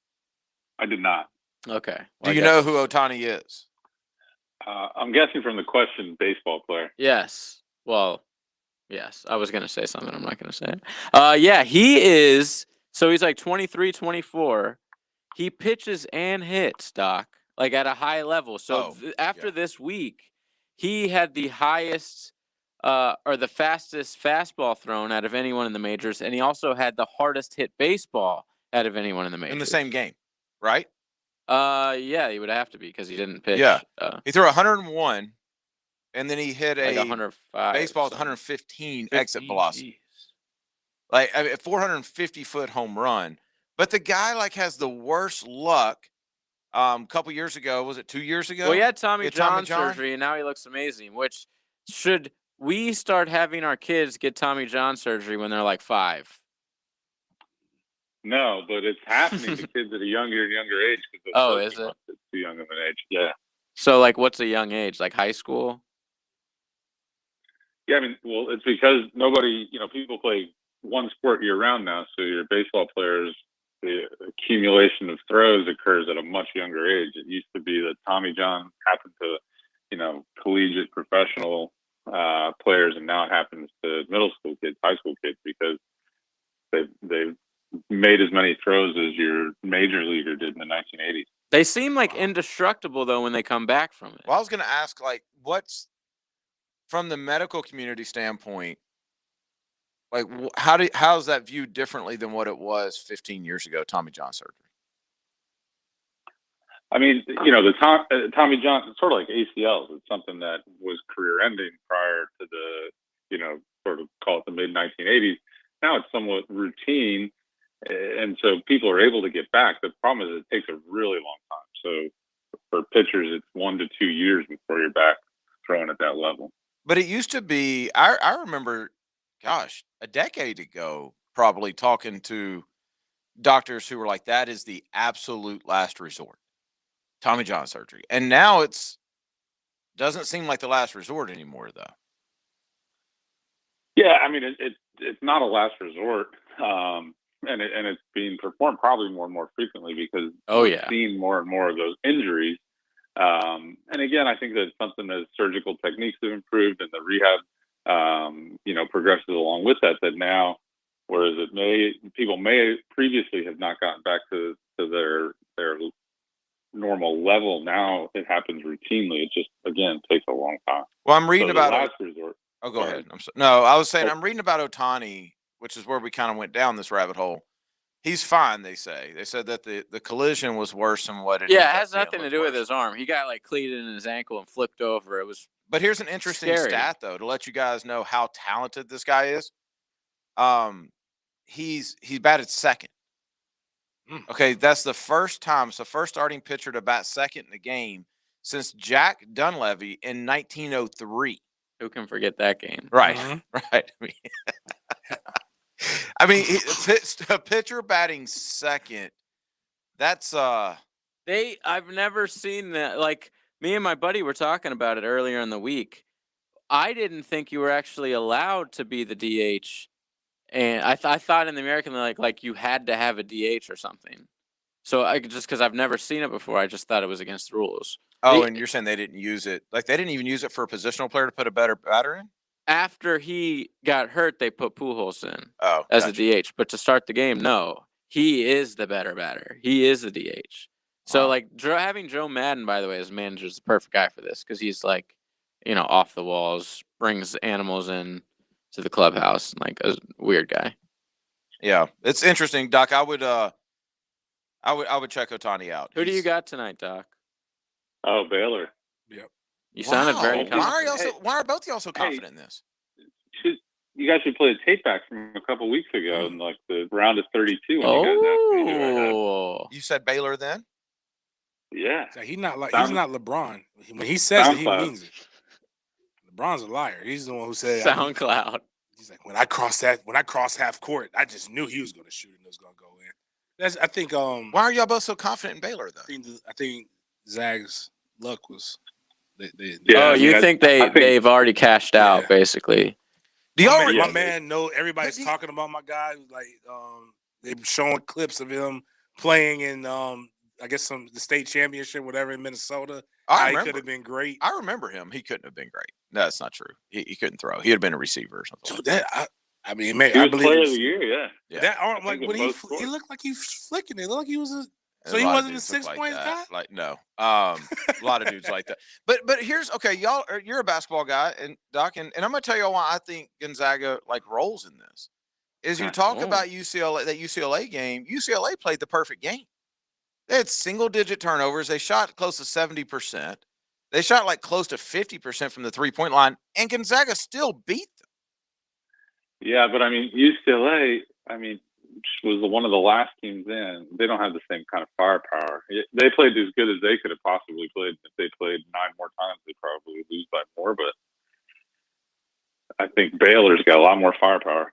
I did not. Okay. Do you know who Ohtani is? I'm guessing from the question, baseball player. Yes. Well, yes. I was going to say something. I'm not going to say it. Yeah, he is. So he's like 23, 24. He pitches and hits, Doc, like at a high level. So after this week, he had the highest or the fastest fastball thrown out of anyone in the majors. And he also had the hardest hit baseball out of anyone in the majors. In the same game, right? Yeah, he would have to be because he didn't pitch. Yeah. He threw 101, and then he hit like a 105 baseball with 115 exit velocity. Like a 450-foot home run. But the guy like has the worst luck. A couple years ago, was it 2 years ago? Well, he had Tommy John surgery, and now he looks amazing. Which should we start having our kids get Tommy John surgery when they're like 5? No, but it's happening to kids at a younger and younger age. Oh, is it? It's too young of an age. Yeah. So, like, what's a young age? Like high school? Yeah, I mean, well, it's because people play one sport year round now. So your baseball players, the accumulation of throws occurs at a much younger age. It used to be that Tommy John happened to, collegiate professional players, and now it happens to middle school kids, high school kids, because they've made as many throws as your major leaguer did in the 1980s. They seem like indestructible though when they come back from it. Well, I was going to ask, like, what's from the medical community standpoint, like, how's that viewed differently than what it was 15 years ago, Tommy John surgery? I mean, the Tommy John, it's sort of like ACLs. It's something that was career-ending prior to the, sort of call it the mid-1980s. Now it's somewhat routine, and so people are able to get back. The problem is it takes a really long time. So for pitchers, it's 1 to 2 years before you're back throwing at that level. But it used to be, I remember, gosh, a decade ago, probably talking to doctors who were like, that is the absolute last resort, Tommy John surgery. And now doesn't seem like the last resort anymore, though. Yeah, I mean, it's not a last resort, and it's being performed probably more and more frequently because we're seeing more and more of those injuries. And again, I think that something as surgical techniques have improved and the rehab, progresses along with that now, whereas people may previously have not gotten back to their normal level. Now it happens routinely. It just, again, takes a long time. Well, I'm reading about last resort. Oh, go ahead. No, I was saying I'm reading about Ohtani, which is where we kind of went down this rabbit hole. He's fine, they say. They said that the collision was worse than what it Yeah, it has nothing to do with his arm. He got like cleated in his ankle and flipped over. It was But here's an interesting scary stat, though, to let you guys know how talented this guy is. He's batted second. Okay, that's the first time. It's the first starting pitcher to bat second in the game since Jack Dunleavy in 1903. Who can forget that game? Right, right. I mean, a pitcher batting second. That's I've never seen that. Like, me and my buddy were talking about it earlier in the week. I didn't think you were actually allowed to be the DH, and I thought in the American League, like you had to have a DH or something. So just because I've never seen it before, I just thought it was against the rules. Oh, and you're saying they didn't use it? Like they didn't even use it for a positional player to put a better batter in? After he got hurt, they put Pujols in as a DH. But to start the game, no, he is the better batter. He is the DH. So like having Joe Madden, by the way, as manager is the perfect guy for this because he's like, off the walls, brings animals in, to the clubhouse, like a weird guy. Yeah, it's interesting, Doc. I would check Ohtani out. Who do you got tonight, Doc? Oh, Baylor. Yep. You sounded very confident. Why are both y'all so confident in this? You guys should play a tape back from a couple weeks ago in like the round of 32. Oh, you said Baylor then? Yeah. He's not LeBron. When he says it, he means it. LeBron's a liar. He's the one who said SoundCloud. He's like, when I crossed half court, I just knew he was going to shoot and it was going to go in. I think. Why are y'all both so confident in Baylor though? I think Zag's luck was. You think they've already cashed out basically? My man know everybody's talking about my guy. Like they're showing clips of him playing in I guess the state championship, whatever, in Minnesota. He could have been great. I remember him. He couldn't have been great. No, that's not true. He couldn't throw. He'd have been a receiver or something. Dude, I believe player of the year. Yeah. That arm, like when he looked like he was flicking it. Looked like he was he wasn't a 6 points guy. Like no, a lot of dudes like that. But here's y'all. You're a basketball guy, and Doc, and I'm gonna tell you why I think Gonzaga rolls in this. Is you talk about UCLA, that UCLA game. UCLA played the perfect game. They had single-digit turnovers. They shot close to 70%. They shot like close to 50% from the three-point line, and Gonzaga still beat them. Yeah, but I mean, UCLA, was one of the last teams in. They don't have the same kind of firepower. They played as good as they could have possibly played. If they played 9 more times, they probably lose by more. But I think Baylor's got a lot more firepower.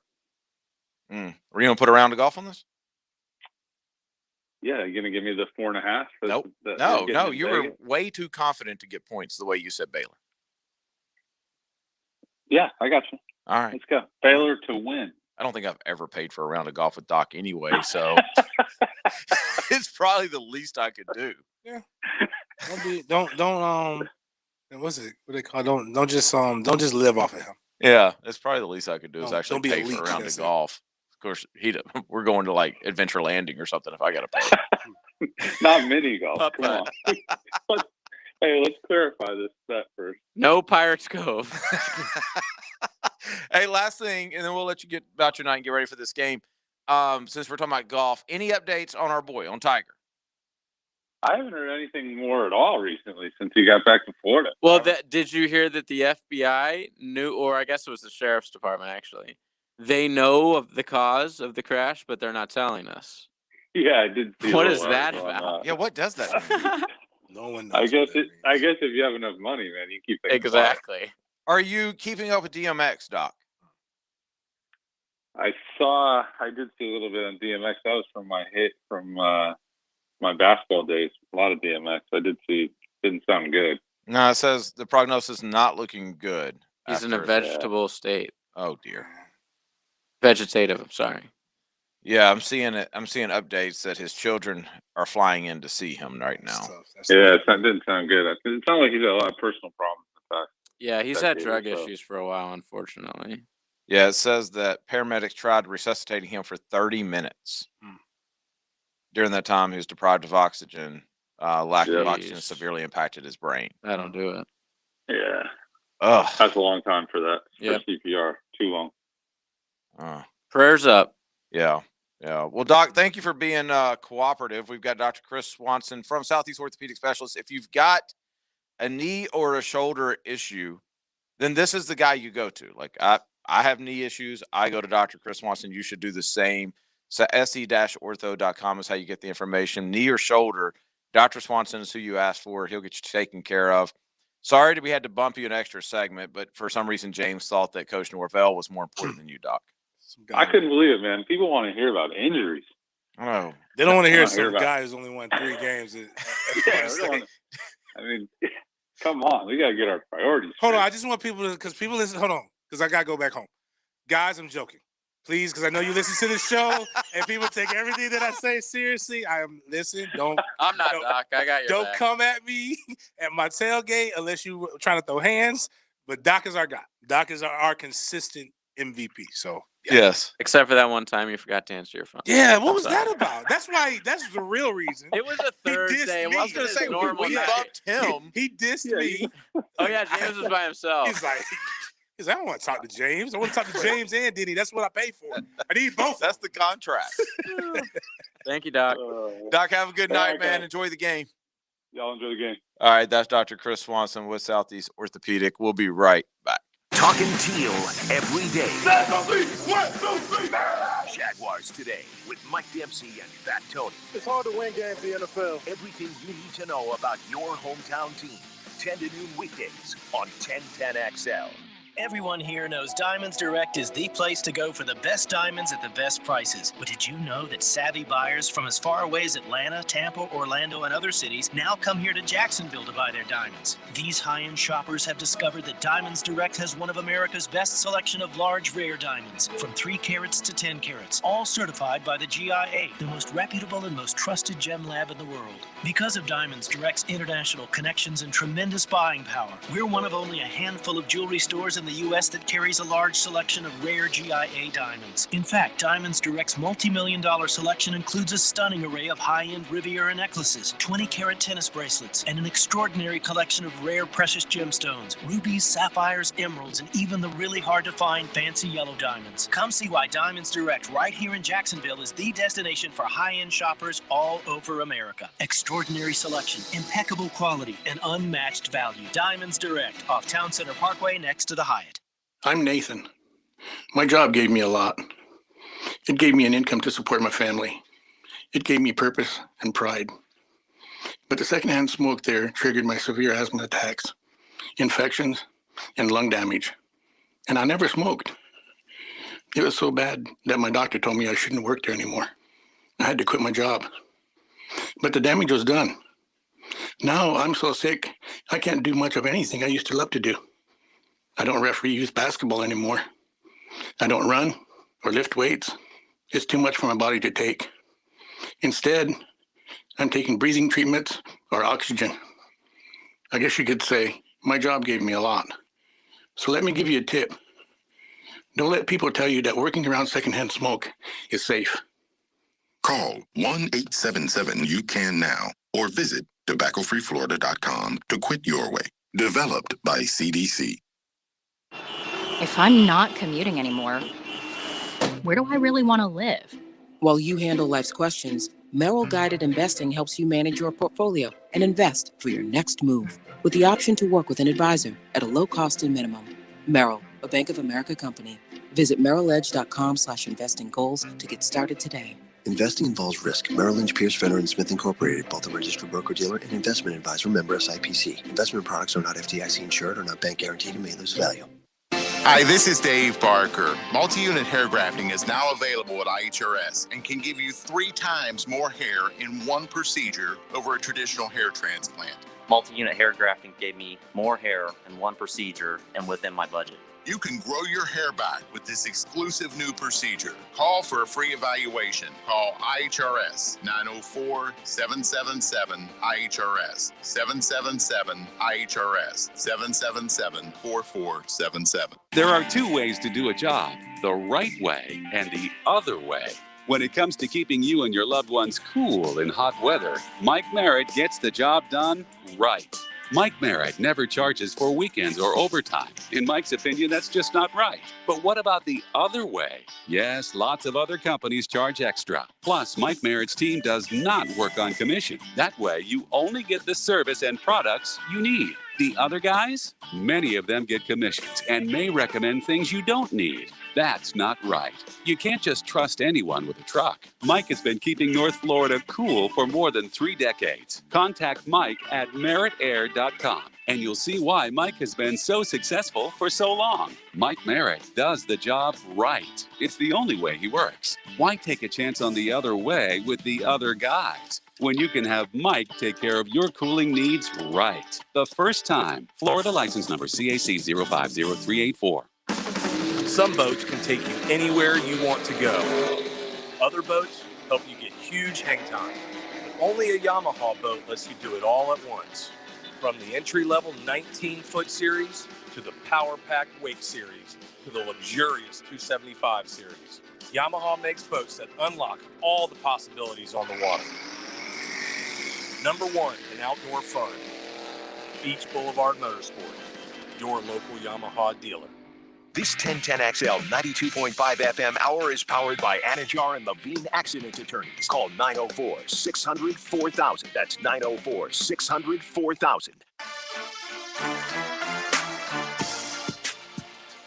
Are you going to put a round of golf on this? Yeah, you're going to give me the 4.5? Nope. No. You were way too confident to get points the way you said Baylor. Yeah, I got you. All right. Let's go. Baylor to win. I don't think I've ever paid for a round of golf with Doc anyway, so it's probably the least I could do. Yeah. Don't what's it? What they call? Don't just live off of him. Yeah, that's probably the least I could do is actually be pay for a round of golf. Of course, we're going to like Adventure Landing or something if I got to pay. Not mini golf. Come on. Hey, let's clarify this bet first. No Pirates Cove. Hey, last thing, and then we'll let you get about your night and get ready for this game. Since we're talking about golf, any updates on our boy, on Tiger? I haven't heard anything more at all recently since he got back to Florida. Well, did you hear that the FBI knew, or I guess it was the sheriff's department actually, they know of the cause of the crash, but they're not telling us. Yeah, I did see. What is that about? Yeah, what does that mean? No one knows. I guess if you have enough money, man, you keep it. Exactly. Are you keeping up with DMX, Doc? I did see a little bit on DMX. That was from my hit from my basketball days. A lot of DMX. I did see. Didn't sound good. No, it says the prognosis is not looking good. He's in a vegetable state. Oh dear. Vegetative. I'm sorry. Yeah, I'm seeing it. I'm seeing updates that his children are flying in to see him right now. That didn't sound good. It sounded like he's had a lot of personal problems. Yeah, he's had drug issues for a while, unfortunately. Yeah, it says that paramedics tried resuscitating him for 30 minutes. During that time, he was deprived of oxygen. Lack of oxygen severely impacted his brain. That'll do it. Yeah. Ugh. That's a long time for that. For CPR. Too long. Prayers up. Yeah. Well, Doc, thank you for being cooperative. We've got Dr. Chris Swanson from Southeast Orthopedic Specialist. If you've got a knee or a shoulder issue, then this is the guy you go to. Like I have knee issues. I go to Dr. Chris Swanson. You should do the same. So se-ortho.com is how you get the information. Knee or shoulder, Dr. Swanson is who you asked for. He'll get you taken care of. Sorry that we had to bump you an extra segment, but for some reason, James thought that Coach Norvell was more important than you, Doc. I couldn't believe it, man. People want to hear about injuries. Oh, they don't want to hear some guy who's only won 3 games. I mean, come on. We got to get our priorities. Hold on. I just want people to, because people listen. Hold on. Because I got to go back home. Guys, I'm joking. Please, because I know you listen to the show and people take everything that I say seriously. Don't. I'm not, Doc. I got your Don't back. come at me at my tailgate unless you trying to throw hands. But Doc is our guy. Doc is our consistent MVP. So, yes. Except for that one time you forgot to answer your phone. Yeah, what was that about? That's the real reason. It was a Thursday. I was going to say, we bumped him. He dissed me. Oh, yeah, James was by himself. He's like, He said, I don't want to talk to James. I want to talk to James and Denny. That's what I pay for. I need both. That's the contract. Thank you, Doc. Doc, have a good night, right, man. guys. Enjoy the game. Y'all enjoy the game. All right, that's Dr. Chris Swanson with Southeast Orthopedic. We'll be right back. Talking teal every day. Jaguars Today with Mike Dempsey and Fat Tony. It's hard to win games in the NFL. Everything you need to know about your hometown team. 10 to noon weekdays on 1010XL. Everyone here knows Diamonds Direct is the place to go for the best diamonds at the best prices. But did you know that savvy buyers from as far away as Atlanta, Tampa, Orlando, and other cities now come here to Jacksonville to buy their diamonds? These high-end shoppers have discovered that Diamonds Direct has one of America's best selection of large, rare diamonds, from 3 carats to 10 carats, all certified by the GIA, the most reputable and most trusted gem lab in the world. Because of Diamonds Direct's international connections and tremendous buying power, we're one of only a handful of jewelry stores in the U.S. that carries a large selection of rare GIA diamonds. In fact, Diamonds Direct's multi-million-dollar selection includes a stunning array of high-end Riviera necklaces, 20-carat tennis bracelets, and an extraordinary collection of rare precious gemstones, rubies, sapphires, emeralds, and even the really hard-to-find fancy yellow diamonds. Come see why Diamonds Direct right here in Jacksonville is the destination for high-end shoppers all over America. Extraordinary selection, impeccable quality, and unmatched value. Diamonds Direct, off Town Center Parkway next to the Hyatt. I'm Nathan. My job gave me a lot. It gave me an income to support my family. It gave me purpose and pride. But the secondhand smoke there triggered my severe asthma attacks, infections, and lung damage. And I never smoked. It was so bad that my doctor told me I shouldn't work there anymore. I had to quit my job. But the damage was done. Now I'm so sick, I can't do much of anything I used to love to do. I don't referee youth basketball anymore. I don't run or lift weights. It's too much for my body to take. Instead, I'm taking breathing treatments or oxygen. I guess you could say my job gave me a lot. So let me give you a tip. Don't let people tell you that working around secondhand smoke is safe. Call 1-877-YOU-CAN now or visit tobaccofreeflorida.com to quit your way. Developed by CDC. If I'm not commuting anymore, where do I really want to live? While you handle life's questions, Merrill Guided Investing helps you manage your portfolio and invest for your next move with the option to work with an advisor at a low cost and minimum. Merrill, a Bank of America company. Visit merrilledge.com/investing goals to get started today. Investing involves risk. Merrill Lynch, Pierce, Fenner & Smith Incorporated, both a registered broker-dealer and investment advisor, member SIPC. Investment products are not FDIC insured or not bank guaranteed and may lose value. Hi, this is Dave Barker. Multi-unit hair grafting is now available at IHRS and can give you 3 times more hair in one procedure over a traditional hair transplant. Multi-unit hair grafting gave me more hair in one procedure and within my budget. You can grow your hair back with this exclusive new procedure. Call for a free evaluation. Call IHRS 904-777-IHRS 777-IHRS 777-4477. There are 2 ways to do a job, the right way and the other way. When it comes to keeping you and your loved ones cool in hot weather, Mike Merritt gets the job done right. Mike Merritt never charges for weekends or overtime. In Mike's opinion, that's just not right. But what about the other way? Yes, lots of other companies charge extra. Plus, Mike Merritt's team does not work on commission. That way, you only get the service and products you need. The other guys? Many of them get commissions and may recommend things you don't need. That's not right. You can't just trust anyone with a truck. Mike has been keeping North Florida cool for more than 3 decades. Contact Mike at merrittair.com and you'll see why Mike has been so successful for so long. Mike Merritt does the job right. It's the only way he works. Why take a chance on the other way with the other guys when you can have Mike take care of your cooling needs right the first time? Florida license number CAC 050384. Some boats can take you anywhere you want to go. Other boats help you get huge hang time. But only a Yamaha boat lets you do it all at once. From the entry-level 19-foot series to the power-packed Wake series to the luxurious 275 series, Yamaha makes boats that unlock all the possibilities on the water. Number 1 in outdoor fun, Beach Boulevard Motorsport, your local Yamaha dealer. This 1010XL 92.5 FM hour is powered by Anajar and Levine Accident Attorneys. Call 904-600-4000. That's 904-600-4000.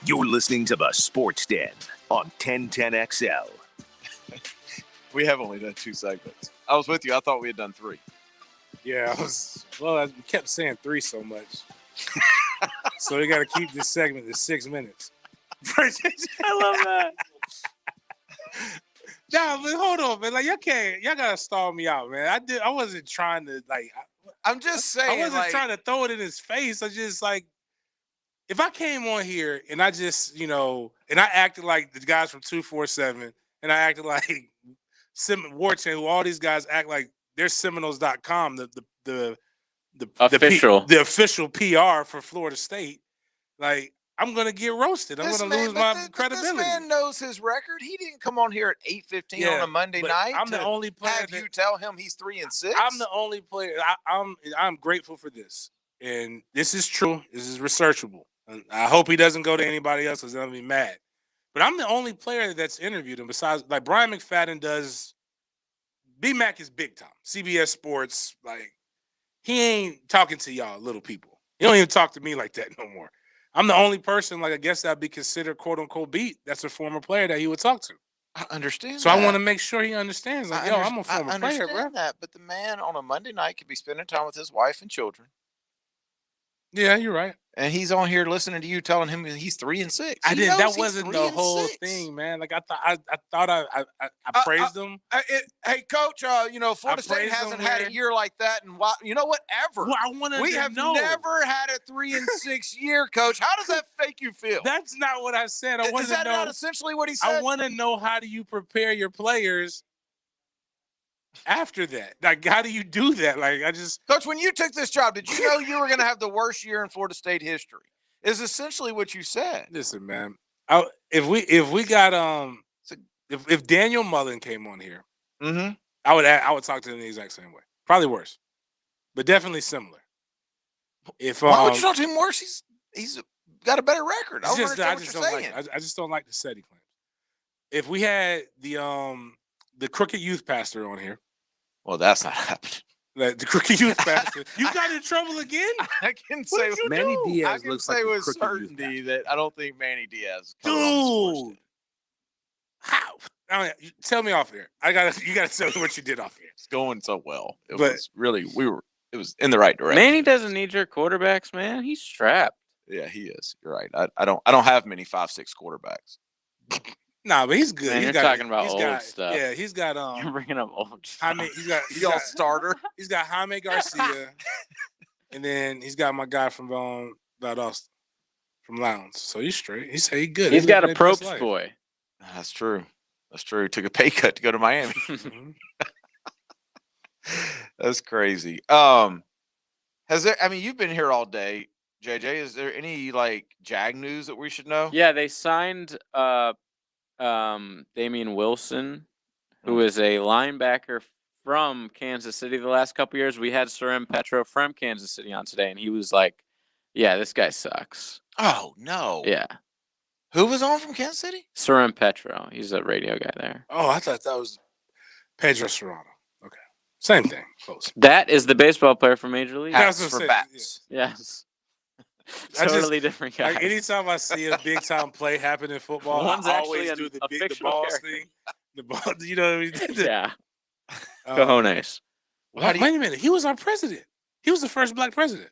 You're listening to the Sports Den on 1010XL. We have only done 2 segments. I was with you. I thought we had done 3. Yeah, I kept saying 3 so much. So we got to keep this segment to 6 minutes. I love that. Nah, but hold on, man. Like y'all gotta stall me out, man. I wasn't trying to I'm just saying. I wasn't trying to throw it in his face. I just if I came on here and I just, and I acted like the guys from 247 and I acted like Warchan, who all these guys act like they're Seminoles.com, the official PR for Florida State. Like, I'm gonna get roasted. I'm gonna lose my credibility. This man knows his record. He didn't come on here at 8:15 on a Monday night. I'm the only player. Have you tell him he's 3-6? I'm the only player. I'm grateful for this, and this is true. This is researchable. And I hope he doesn't go to anybody else because they'll be mad. But I'm the only player that's interviewed him besides Brian McFadden does. B-Mac is big time. CBS Sports, he ain't talking to y'all little people. He don't even talk to me like that no more. I'm the only person, I guess that'd be considered quote unquote beat. That's a former player that he would talk to. I understand. So I want to make sure he understands. I'm a former player, bro. That, but the man on a Monday night could be spending time with his wife and children. Yeah, you're right. And he's on here listening to you telling him he's 3-6. I didn't. That wasn't the whole thing, man. I thought I praised him. Hey, Coach. Florida State hasn't had a year like that, and whatever. Well, we have never had a 3-6 year, Coach. How does that make you feel? That's not what I said. Is that not essentially what he said? I want to know, how do you prepare your players after that? How do you do that? Coach, when you took this job, did you know you were going to have the worst year in Florida State history? Is essentially what you said. Listen, man. If Daniel Mullen came on here, I would talk to him the exact same way. Probably worse, but definitely similar. Why would you talk to him worse? He's got a better record. I just don't like the set he claims. If we had the crooked youth pastor on here. Well, that's not happening. The crooked youth pastor. You got in trouble again? I can say Manny Diaz I can looks say like with certainty that I don't think Manny Diaz. Dude, how? Tell me off here. You gotta tell me what you did off here. It's going so well. It was in the right direction. Manny doesn't need your quarterbacks, man. He's strapped. Yeah, he is. You're right. I don't have many 5'6" quarterbacks. Nah, but he's good. Man, talking about old stuff. Yeah, he's got You're bringing up old stuff. He's got starter. He's got Jaime Garcia, and then he's got my guy from Austin, from Lowndes. So he's straight. He's good. He's got a Probst boy. That's true. He took a pay cut to go to Miami. That's crazy. You've been here all day, JJ. Is there any Jag news that we should know? Yeah, they signed Damian Wilson, who is a linebacker from Kansas City. The last couple years, we had Surem Petro from Kansas City on today, and he was like, "Yeah, this guy sucks." Oh no! Yeah, who was on from Kansas City? Surem Petro. He's a radio guy there. Oh, I thought that was Pedro Serrano. Okay, same thing. Close. That is the baseball player from Major League. Hats for bats. Yeah. Yes. Totally different guy. Anytime I see a big time play happen in football, One's I always actually do the balls thing. The ball, you know what I mean? Yeah. Cojones. Wait a minute. He was our president. He was the first black president.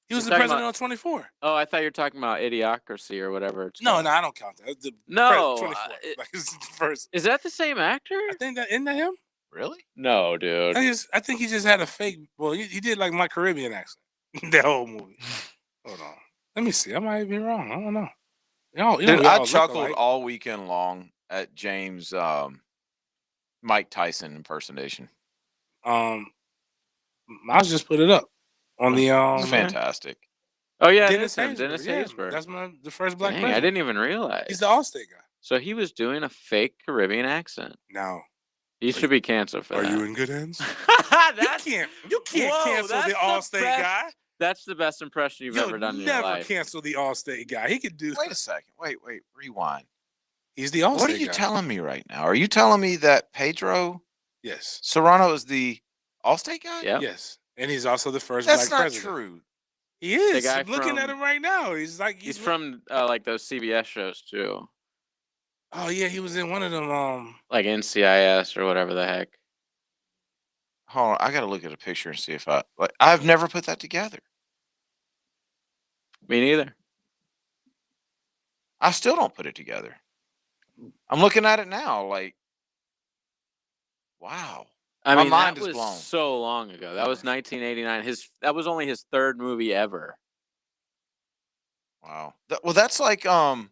He was the president on 24. Oh, I thought you were talking about Idiocracy or whatever. No, I don't count that. No. 24. It's the first. Is that the same actor? I think isn't that him? Really? No, dude. I think he just had a fake. Well, he did like my Caribbean accent. That whole movie. Hold on. Let me see. I might be wrong. I don't know. Dude, I chuckled all weekend long at James Mike Tyson impersonation. I'll just put it up on the It's fantastic. Oh yeah, Dennis Haysbert. Yeah, that's the first black president. I didn't even realize. He's the Allstate guy. So he was doing a fake Caribbean accent. No. He should be canceled for that. Are you in good hands? You can't cancel the Allstate guy. That's the best impression you've ever done in your never life. cancel the All-State guy. He could do. Wait a second. Wait. Rewind. He's the All-State What are you guy. telling me right now? Are you telling me that Pedro Yes. Serrano is the All-State guy? Yeah. Yes. And he's also the first That's black not president. true. He is. The guy I'm looking at him right now. He's He's from like those CBS shows too. Oh yeah, he was in one of them. Like NCIS or whatever the heck. Hold on, I gotta look at a picture and see if I've never put that together. Me neither. I still don't put it together. I'm looking at it now, like, wow. I My mean, mind that is was blown. so long ago. That was 1989. That was only his third movie ever. Wow. Well, that's like the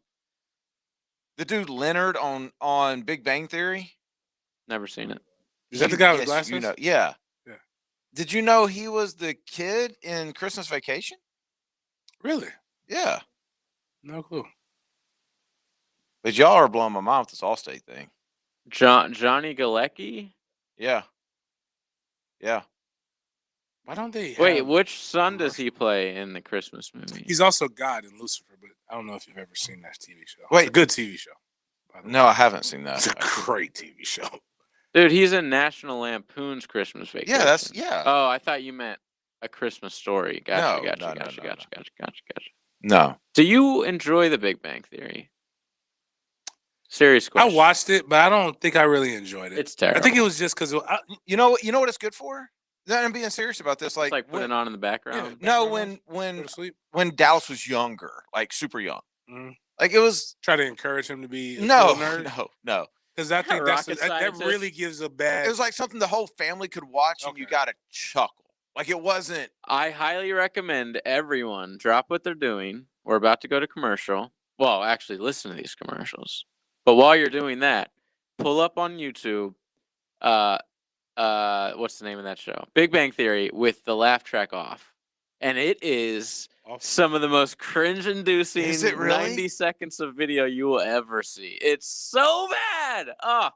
dude Leonard on Big Bang Theory. Never seen it. Is that the guy with Yes, glasses? you know, yeah. Yeah. Did you know he was the kid in Christmas Vacation? Really? Yeah. No clue. But y'all are blowing my mind with this All-State thing. Johnny Galecki? Yeah. Yeah. Why don't they? Wait, have- which son does he play in the Christmas movie? He's also God in Lucifer, but I don't know if you've ever seen that TV show. Wait. It's a good TV show. No, I haven't seen that. It's a great TV show. Dude, he's in National Lampoon's Christmas Vacation. Yeah. Oh, I thought you meant A Christmas Story. Gotcha, No, gotcha. No. Do you enjoy The Big Bang Theory? Serious I question. watched it, but I don't think I really enjoyed it. It's terrible. I think it was just because You know what it's good for? I'm being serious about this. It's like putting it on in the background. No, Go when to sleep. Dallas was younger, like super young, Mhm. like it was. Try to encourage him to be a No, cool nerd. no. Because I think Rocket that scientist. really gives a bad. It was like something the whole family could watch and you got to chuckle. Like it wasn't. I highly recommend everyone drop what they're doing. We're about to go to commercial. Well, actually, listen to these commercials. But while you're doing that, pull up on YouTube. What's the name of that show? Big Bang Theory with the laugh track off, and it is some of the most cringe-inducing Is it really? 90 seconds of video you will ever see. It's so bad. Oh,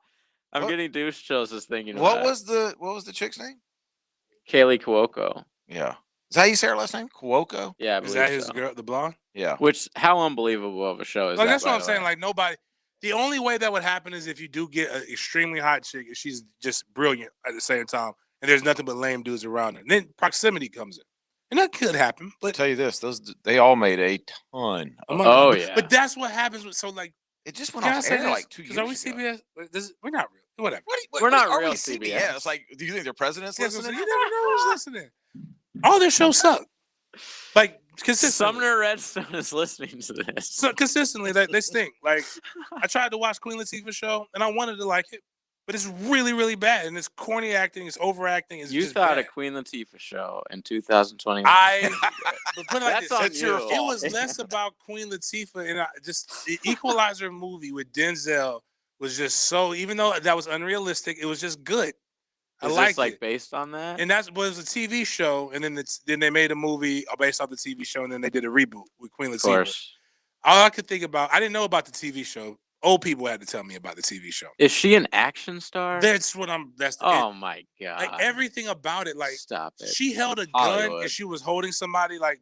I'm What- getting douche chills just thinking What about was the chick's name? it. Kaylee Cuoco. Yeah. Is that how you say her last name? Cuoco? Yeah, I Is believe that his so. girl, the blonde? Yeah. Which, how unbelievable of a show is Like that? that's what by I'm the saying. way? Like nobody. The only way that would happen is if you do get an extremely hot chick and she's just brilliant at the same time, and there's nothing but lame dudes around her. And then proximity comes in, and that could happen. But tell you this, they all made a ton. Oh, yeah. But that's what happens with like. It just went Can I off say air this? like 2 years Are we ago. CBS? Like, we're not real. Whatever. We're not are real we CBS. Like, do you think their president's Yeah, so listening? you never know who's listening. All their shows suck. Like consistently. Sumner Redstone is listening to this. So consistently, they stink. Like I tried to watch Queen Latifah's show, and I wanted to like it, but it's really, really bad, and it's corny acting, it's overacting. It's You just thought bad. a Queen Latifah show in 2021. But put it like That's this, on it's you. It was less about Queen Latifah, and just the Equalizer movie with Denzel was just so. Even though that was unrealistic, it was just good. I Is liked this like it. based on that? And that was a TV show, and then they made a movie based off the TV show, and then they did a reboot with Queen Of Latifah. course. All I could think about, I didn't know about the TV show. Old people had to tell me about the TV show. Is she an action star? That's what I'm. That's Oh my god! like everything about it. Like Stop it. she held a gun Hollywood. and she was holding somebody like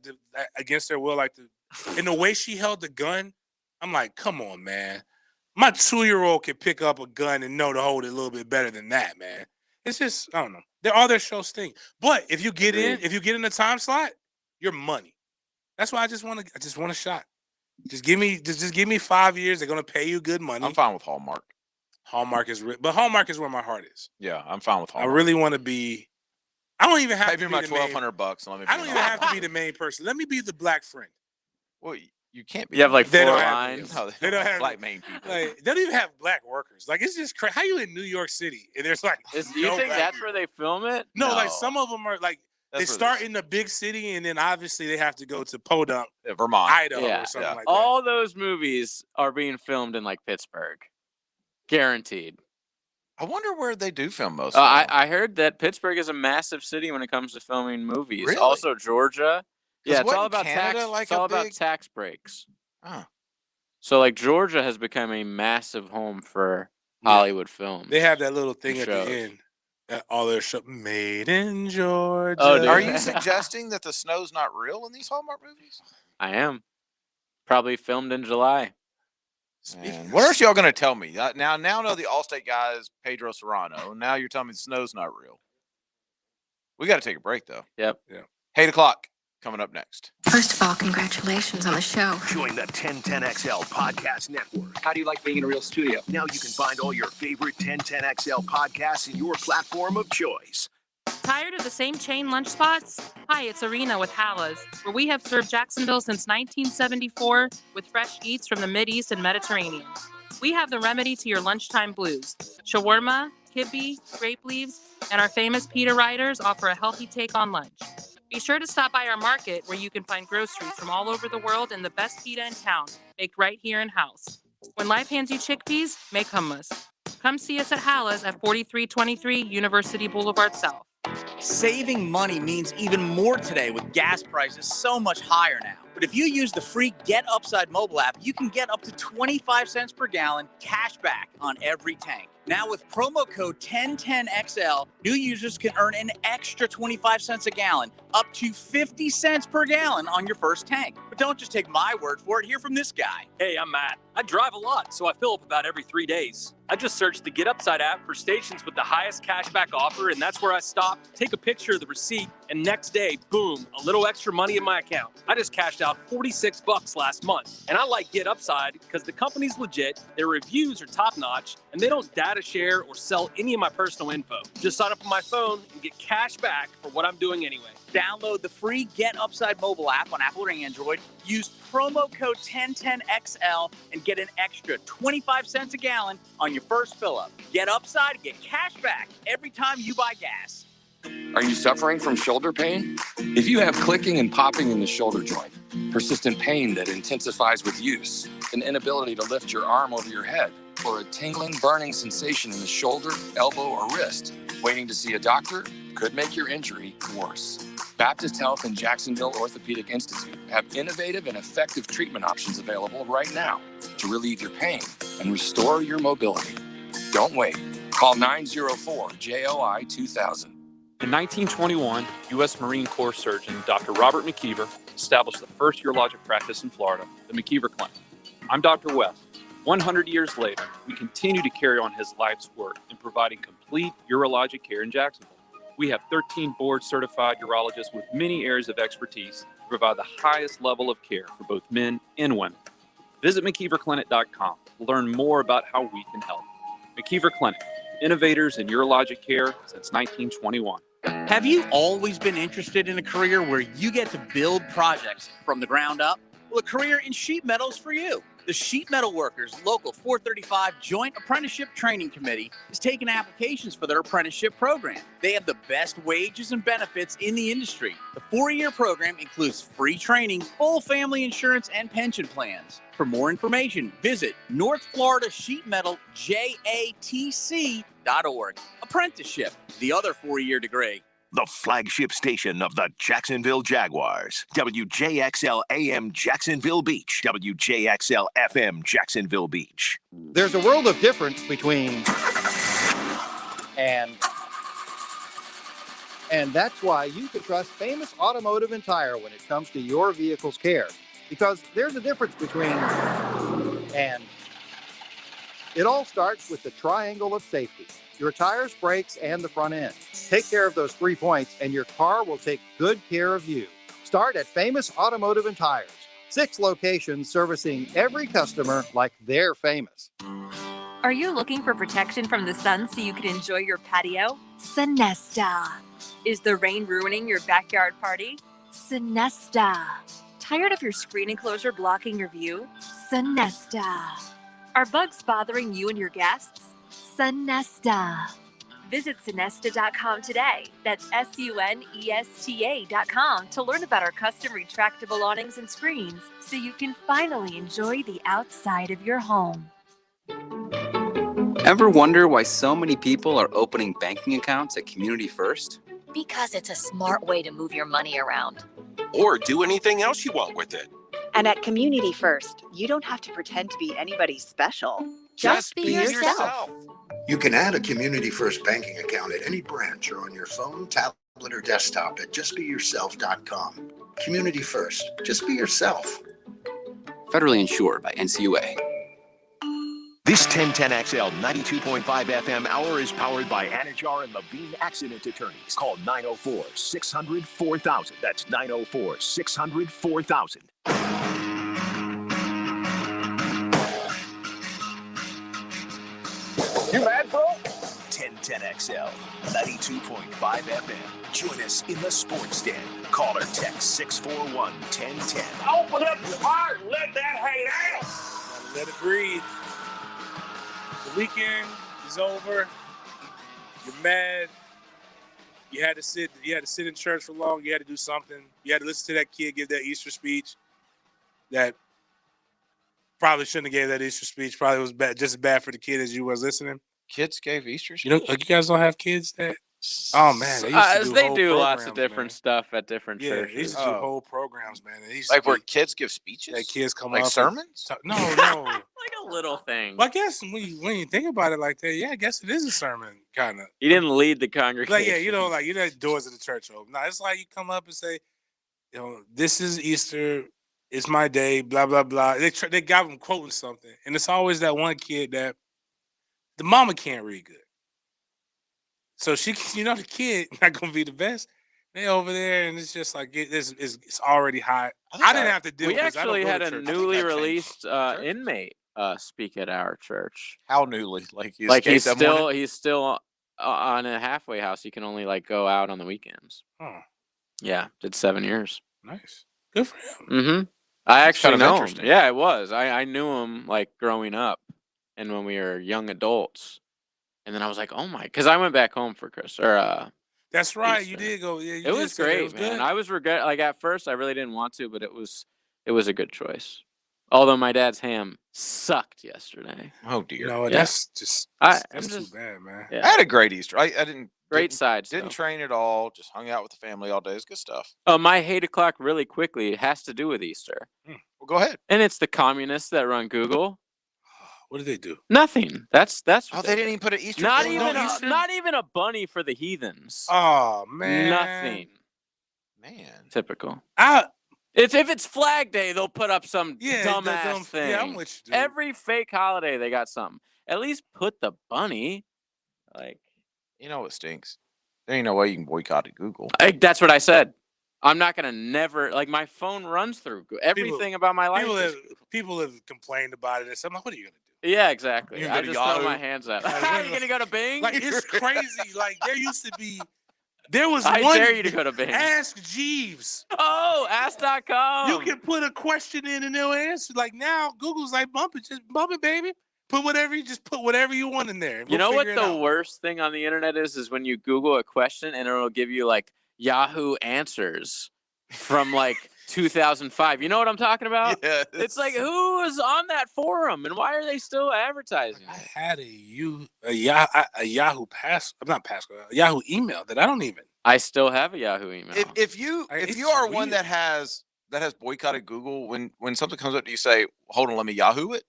against their will, and the way she held the gun, I'm like, come on, man. My 2-year-old can pick up a gun and know to hold it a little bit better than that, man. It's just I don't know. All their shows stink. But if you get in the time slot, you're money. That's why I just want a shot. Just give me 5 years. They're gonna pay you good money. I'm fine with Hallmark. Hallmark is but Hallmark is where my heart is. Yeah, I'm fine with Hallmark. I really want to be. I don't even have Pay to me be my the main. $1,200 and let me. I don't even have to be the main person. Let me be the black friend. Well, you can't be. You have like They 4 don't have- lines. No, They don't have black main people. Like they don't even have black workers. Like it's just crazy. How you in New York City and there's like Do you no think black that's people? where they film it? No, like some of them are like That's they where start this- in the big city and then obviously they have to go to Podunk, Vermont, Idaho, Yeah. or something like that. All those movies are being filmed in like Pittsburgh, guaranteed. I wonder where they do film most. of them. I heard that Pittsburgh is a massive city when it comes to filming movies. Really? Also Georgia. Yeah, it's all wasn't about Canada tax. like it's all a about big- tax breaks. Oh. So like Georgia has become a massive home for Yeah. Hollywood films. They have that little thing at shows. the end. All their show made in Georgia. Oh, dude. Are you suggesting that the snow's not real in these Hallmark movies? I am. Probably filmed in July. Man, what else y'all gonna tell me? Now know the Allstate guy is Pedro Serrano. Now you're telling me the snow's not real. We got to take a break though. Yep. Yeah. 8 o'clock coming up next. First of all, congratulations on the show. Join the 1010XL Podcast Network. How do you like being in a real studio? Now you can find all your favorite 1010XL podcasts in your platform of choice. Tired of the same chain lunch spots? Hi, it's Arena with Halas, where we have served Jacksonville since 1974 with fresh eats from the Mideast and Mediterranean. We have the remedy to your lunchtime blues. Shawarma, kibbe, grape leaves, and our famous pita riders offer a healthy take on lunch. Be sure to stop by our market where you can find groceries from all over the world and the best pita in town, baked right here in-house. When life hands you chickpeas, make hummus. Come see us at Halas at 4323 University Boulevard South. Saving money means even more today with gas prices so much higher now. But if you use the free Get Upside mobile app, you can get up to 25 cents per gallon cash back on every tank. Now with promo code 1010XL, new users can earn an extra 25 cents a gallon, up to 50 cents per gallon on your first tank. But don't just take my word for it. Hear from this guy. Hey, I'm Matt. I drive a lot, so I fill up about every 3 days. I just searched the Get Upside app for stations with the highest cashback offer, and that's where I stop, take a picture of the receipt, and next day, boom, a little extra money in my account. I just cashed out $46 last month. And I like Get Upside because the company's legit, their reviews are top-notch, and they don't data share or sell any of my personal info. Just sign up on my phone and get cash back for what I'm doing anyway. Download the free Get Upside mobile app on Apple or Android. Use promo code 1010XL and get an extra 25 cents a gallon on your first fill-up. Get Upside, get cash back every time you buy gas. Are you suffering from shoulder pain? If you have clicking and popping in the shoulder joint, persistent pain that intensifies with use, an inability to lift your arm over your head, or a tingling, burning sensation in the shoulder, elbow, or wrist, waiting to see a doctor could make your injury worse. Baptist Health and Jacksonville Orthopedic Institute have innovative and effective treatment options available right now to relieve your pain and restore your mobility. Don't wait. Call 904-JOI-2000. In 1921, U.S. Marine Corps surgeon Dr. Robert McKeever established the first urologic practice in Florida, the McKeever Clinic. I'm Dr. West. 100 years later, we continue to carry on his life's work in providing complete urologic care in Jacksonville. We have 13 board-certified urologists with many areas of expertise to provide the highest level of care for both men and women. Visit McKeeverClinic.com to learn more about how we can help. McKeever Clinic, innovators in urologic care since 1921. Have you always been interested in a career where you get to build projects from the ground up? Well, a career in sheet metal is for you. The Sheet Metal Workers Local 435 Joint Apprenticeship Training Committee is taking applications for their apprenticeship program. They have the best wages and benefits in the industry. The 4-year program includes free training, full family insurance, and pension plans. For more information, visit North Florida Sheet Metal JATC.org. Apprenticeship, the other 4-year degree. The flagship station of the Jacksonville Jaguars. WJXL AM Jacksonville Beach. WJXL FM Jacksonville Beach. There's a world of difference between and that's why you can trust Famous Automotive and Tire when it comes to your vehicle's care. Because there's a difference between and. It all starts with the triangle of safety. Your tires, brakes, and the front end. Take care of those 3 points and your car will take good care of you. Start at Famous Automotive and Tires. 6 locations servicing every customer like they're famous. Are you looking for protection from the sun so you can enjoy your patio? Sonesta. Is the rain ruining your backyard party? Sonesta. Tired of your screen enclosure blocking your view? Sonesta. Are bugs bothering you and your guests? Sonesta. Visit Sonesta.com today. That's SUNESTA.com to learn about our custom retractable awnings and screens so you can finally enjoy the outside of your home. Ever wonder why so many people are opening banking accounts at Community First? Because it's a smart way to move your money around. Or do anything else you want with it. And at Community First, you don't have to pretend to be anybody special. Just be yourself. You can add a Community First banking account at any branch or on your phone, tablet, or desktop at justbeyourself.com. Community First. Just be yourself. Federally insured by NCUA. This 1010XL 92.5 FM hour is powered by Anajar and Levine Accident Attorneys. Call 904-600-4000. That's 904-600-4000. You mad, bro? 1010XL 92.5 FM. Join us in the Sports Den. Call or text 641-1010. Open up your heart and let that hate out. Gotta let it breathe. The weekend is over. You're mad. You had to sit in church for long. You had to do something. You had to listen to that kid give that Easter speech that probably shouldn't have gave that Easter speech. Probably was bad, just as bad for the kid as you was listening. Kids gave Easter speech? You know, like you guys don't have kids that. Oh man, They do lots of different stuff at different Yeah, churches. they used to do whole programs, man. They used Like to where kids give speeches? Like kids come like up. sermons? No. Like a little thing. Well, I guess when you think about it like that, yeah, I guess it is a sermon, kind of. He didn't lead the congregation. Like, yeah, the doors of the church open. No, it's like you come up and say, this is Easter. It's my day. Blah blah blah. They got them quoting something, and it's always that one kid that the mama can't read good. So she, the kid not gonna be the best. They over there, and it's just like it's already hot. I didn't have to deal with this. We actually had a newly released inmate speak at our church. How newly? Like he's still on a halfway house. He can only go out on the weekends. Oh, yeah, did 7 years. Nice, good for him. Mm-hmm. I actually kind of know him. interesting. Yeah, it was. I knew him growing up, and when we were young adults. And then I was like, oh my, because I went back home for That's right, Easter. you did go. Yeah, It was great, it was man. good. I was at first I really didn't want to, but it was a good choice. Although my dad's ham sucked yesterday. Oh dear. That's just that's too bad, man. Yeah. I had a great Easter. I didn't sides. Didn't train at all. Just hung out with the family all day. It's good stuff. Oh, my hate o'clock really quickly. It has to do with Easter. Well, go ahead. And it's the communists that run Google. What did they do? Nothing. That's. Oh, they didn't even put an Easter. Not thing even. on Easter? Not even a bunny for the heathens. Oh man. Nothing. Man. Typical. If it's Flag Day, they'll put up some dumbass thing. Yeah, I'm with you, dude. Every fake holiday, they got something. At least put the bunny. You know what stinks? There ain't no way you can boycott Google. That's what I said. I'm not gonna never my phone runs through everything about my life. People have complained about it. I'm like, what are you gonna do? Yeah, exactly. You I gonna just Yahoo? throw my hands up. Are you gonna go to Bing? It's crazy. There used to be. There was I one. dare you to go to Bing. Ask Jeeves. Oh, ask.com. You can put a question in and they'll answer. Now Google's like, bump it, baby. Put whatever you want in there. You know what the worst thing on the internet is when you Google a question and it'll give you Yahoo answers from 2005. You know what I'm talking about? Yes. It's who is on that forum and why are they still advertising? I had a Yahoo Yahoo email that I don't even. I still have a Yahoo email. If you are one that has boycotted Google, when something comes up, do you say, "Hold on, let me Yahoo it"?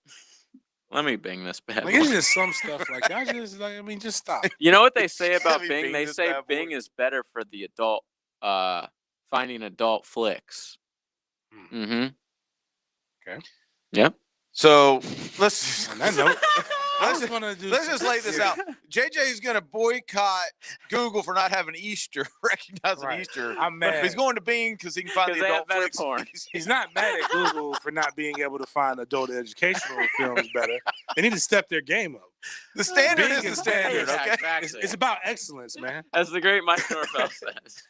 Let me Bing this bad boy. It's just some stuff just stop. You know what they say about me Bing? Bing They this say bad boy. Bing is better for the adult, finding adult flicks. Mm-hmm. Okay. Yep. So let's On that note, let's just lay this out. JJ is going to boycott Google for not having Easter, recognizing Right. Easter. I'm But mad. he's going to Bing because he can find 'Cause the they adult have better flicks. porn. He's not mad at Google for not being able to find adult educational films better. They need to step their game up. The standard Bing is the is standard, Yeah, okay? exactly. It's about excellence, man. As the great Mike Norvell says.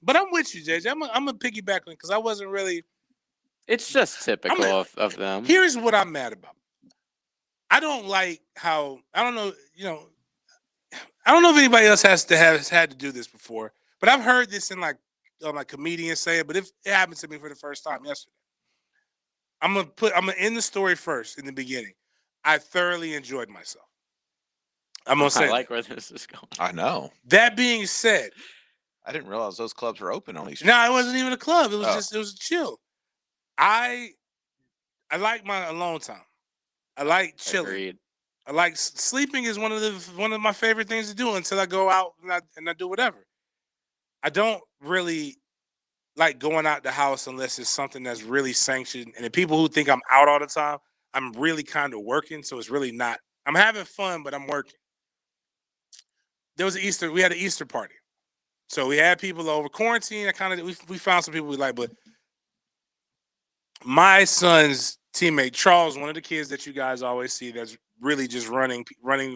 But I'm with you, JJ. I'm gonna piggyback on because I wasn't really. It's just typical of them. Here's what I'm mad about. I don't like how I don't know if anybody else has had to do this before, but I've heard this in comedians say it. But if it happened to me for the first time yesterday, I'm gonna end the story first in the beginning. I thoroughly enjoyed myself. I'm gonna say I like where this is going. I know. that being said, I didn't realize those clubs were open on Easter. no, it wasn't even a club. It was Oh. it was chill. I like my alone time. I like chilling. Agreed. I like sleeping is one of my favorite things to do until I go out and I do whatever. I don't really like going out the house unless it's something that's really sanctioned. And the people who think I'm out all the time, I'm really kind of working, so it's really not. I'm having fun, but I'm working. There was we had an Easter party. So we had people over quarantine. We found some people we like, but my son's teammate Charles, one of the kids that you guys always see, that's really just running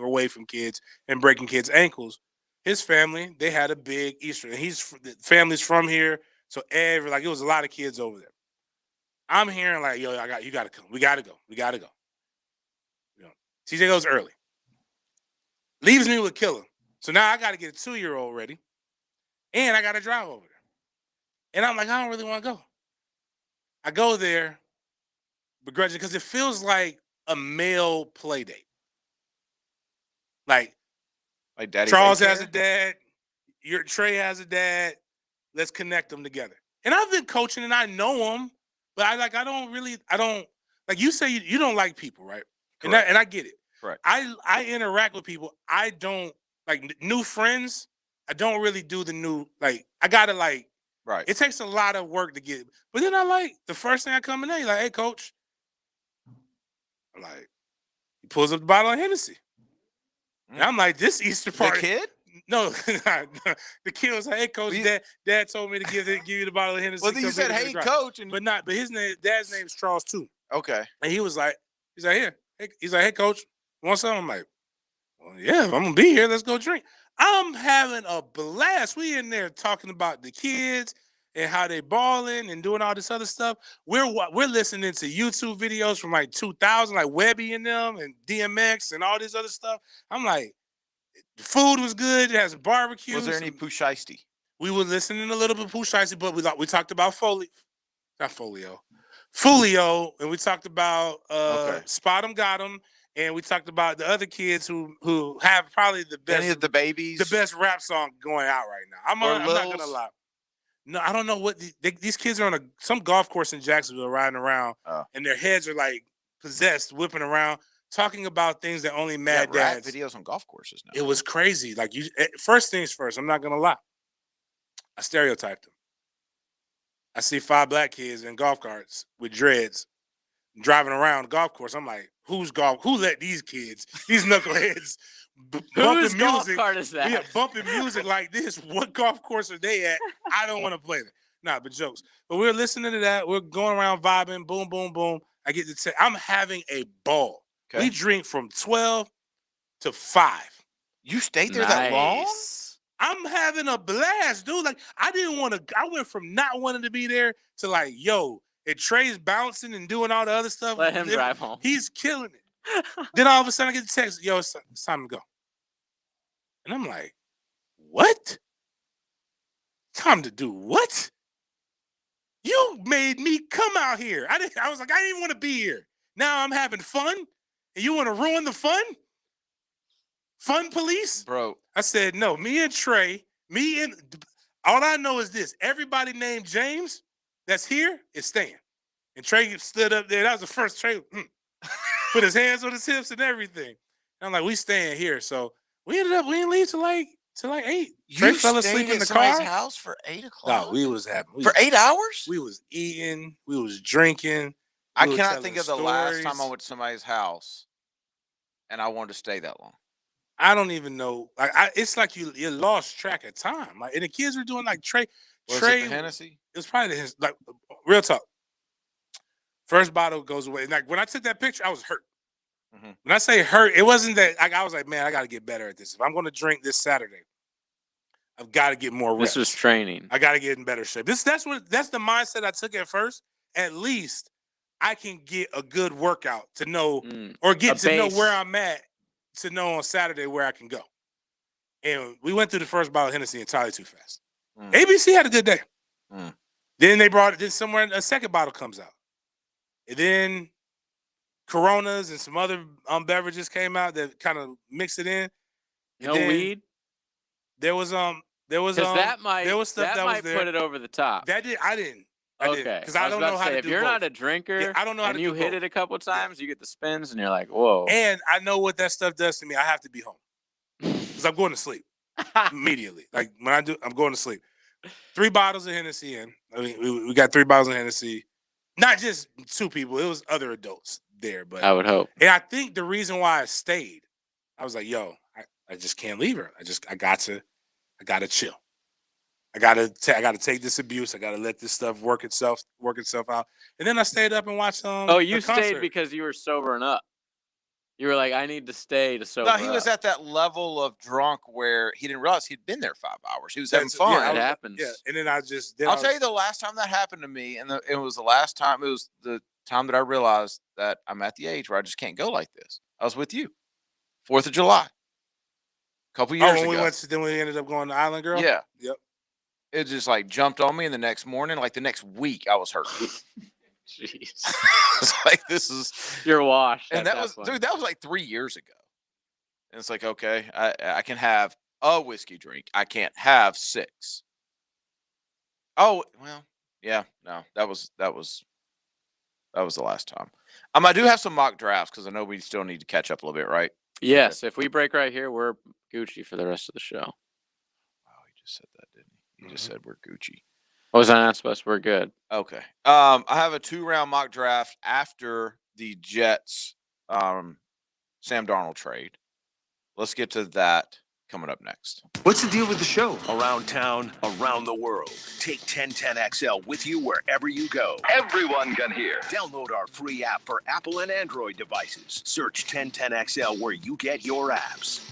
away from kids and breaking kids' ankles. His family, they had a big Easter, and the family's from here, so it was a lot of kids over there. I'm hearing like, yo, you gotta come, we gotta go. You know, TJ goes early, leaves me with Killer. So now I gotta get a 2-year-old ready, and I gotta drive over there. And I'm like, I don't really want to go. I go there begrudgingly because it feels like a male play date. Like Daddy Charles daycare? has a dad, Trey has a dad. Let's connect them together. And I've been coaching and I know them, but I don't like you say you don't like people, right? And I get it. Right. I interact with people. I don't like new friends. I don't really do the new, like, I gotta like, right. It takes a lot of work to get, but then I like the first thing I come in there, like, hey coach. I'm like, he pulls up the bottle of Hennessy. And I'm like, this Easter party. The kid? No, the kid was like, hey coach, dad told me to give you the bottle of Hennessy. Well, then you said, hey coach. But dad's name is Charles too. Okay. And he's like, here. He's like, hey coach, want something? I'm like, well, yeah, if I'm gonna be here, let's go drink. I'm having a blast. We in there talking about the kids and how they balling and doing all this other stuff. We're listening to YouTube videos from like 2000, like Webby and them and DMX and all this other stuff. I'm like, the food was good. It has barbecue. Was there any Pooh Shiesty? We were listening a little bit of Pooh Shiesty, but we talked about Folio, and we talked about Spot 'em Got 'em. And we talked about the other kids who have probably the best. Any of the babies? The best rap song going out right now. I'm not going to lie. No, I don't know what. These kids are on some golf course in Jacksonville riding around. And their heads are like possessed, whipping around, talking about things that only mad dads. Rap videos on golf courses now. It was crazy. Like, first things first, I'm not going to lie. I stereotyped them. I see 5 black kids in golf carts with dreads driving around the golf course. I'm like, who let these kids, these knuckleheads, whose bumping golf music? cart is that? Yeah, bumping music like this. What golf course are they at? I don't want to play there. Nah, but jokes. But we're listening to that. We're going around vibing. Boom, boom, boom. I get to I'm having a ball. Okay. We drink from 12 to 5. You stayed there that long? I'm having a blast, dude. Like, I went from not wanting to be there to like, yo, and Trey's bouncing and doing all the other stuff. Let him drive home. He's killing it. Then all of a sudden I get the text, yo, it's time to go. And I'm like, what? Time to do what? You made me come out here. I was like, I didn't even want to be here. Now I'm having fun, and you want to ruin the fun? Fun police? Bro. I said, no, me and Trey, all I know is this. Everybody named James that's here is staying. And Trey stood up there. That was the first Trey. Put his hands on his hips and everything. And I'm like, we staying here. So we didn't leave till like 8. Trey fell asleep in the car. House for 8 o'clock. No, we was having for 8 hours. We was eating. We was drinking. I cannot think of the last time I went to somebody's house, and I wanted to stay that long. I don't even know. Like, it's like you lost track of time. Like, and the kids were doing like Trey. Was it the Hennessy? It was probably the Hennessy. Like, real talk. First bottle goes away. Like, when I took that picture, I was hurt. Mm-hmm. When I say hurt, it wasn't that. I was like, man, I got to get better at this. If I'm going to drink this Saturday, I've got to get more reps. This was training. I got to get in better shape. That's the mindset I took at first. At least I can get a good workout to know, or get to know where I'm at, to know on Saturday where I can go. And we went through the first bottle of Hennessy entirely too fast. ABC had a good day. Then they brought it. Then somewhere a second bottle comes out, and then Coronas and some other beverages came out that kind of mix it in. No weed. There was that might there was stuff that might was there. put it over the top. I didn't. I did. Okay. Because I don't was about know how say, to if do you're both. not a drinker I don't know how and to you do hit both. it a couple times, you get the spins and you're like, whoa. And I know what that stuff does to me. I have to be home because I'm going to sleep immediately. Like when I'm going to sleep. 3 bottles of Hennessy in. I mean, we got 3 bottles of Hennessy. Not just 2 people. It was other adults there. But I would hope. And I think the reason why I stayed, I was like, yo, I just can't leave her. I gotta chill. I gotta take this abuse. I gotta let this stuff work itself out. And then I stayed up and watched Oh, you the stayed concert. because you were sobering up. You were like, I need to stay to sober No, he was up. at that level of drunk where he didn't realize he'd been there 5 hours. He was having fun. Yeah, It happens. Yeah, and then I'll tell you the last time that happened to me, and it was the last time. It was the time that I realized that I'm at the age where I just can't go like this. I was with you, 4th of July, a couple years ago. Then we ended up going to Island Girl. Yeah. Yep. It just like jumped on me, and the next morning, like the next week, I was hurt. Jeez. It's like this is You're washed. and at that was point. dude. That was like 3 years ago. And it's like, okay, I can have a whiskey drink. I can't have 6. Oh well, yeah, no, that was the last time. I do have some mock drafts because I know we still need to catch up a little bit, right? Yes, if we break right here, we're Gucci for the rest of the show. Oh, he just said that, didn't he? He just said we're Gucci. Was I not supposed to? We're good. Okay. I have a 2-round mock draft after the Jets Sam Darnold trade. Let's get to that coming up next. What's the deal with the show? Around town, around the world. Take 1010XL with you wherever you go. Everyone can hear. Download our free app for Apple and Android devices. Search 1010XL where you get your apps.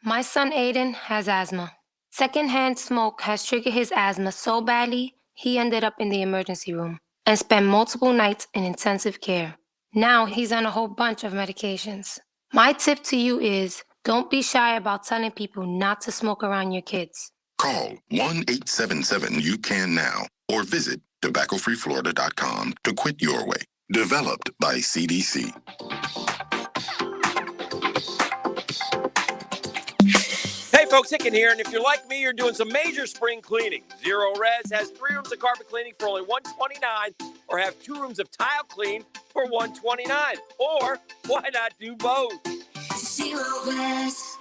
My son Aiden has asthma. Secondhand smoke has triggered his asthma so badly, he ended up in the emergency room and spent multiple nights in intensive care. Now he's on a whole bunch of medications. My tip to you is don't be shy about telling people not to smoke around your kids. Call 1-877-YOU-CAN now or visit tobaccofreeflorida.com to quit your way. Developed by CDC. Hey folks, Hicken here, and if you're like me, you're doing some major spring cleaning. Zero Res has 3 rooms of carpet cleaning for only $129, or have 2 rooms of tile clean for $129. Or why not do both? Zero Res.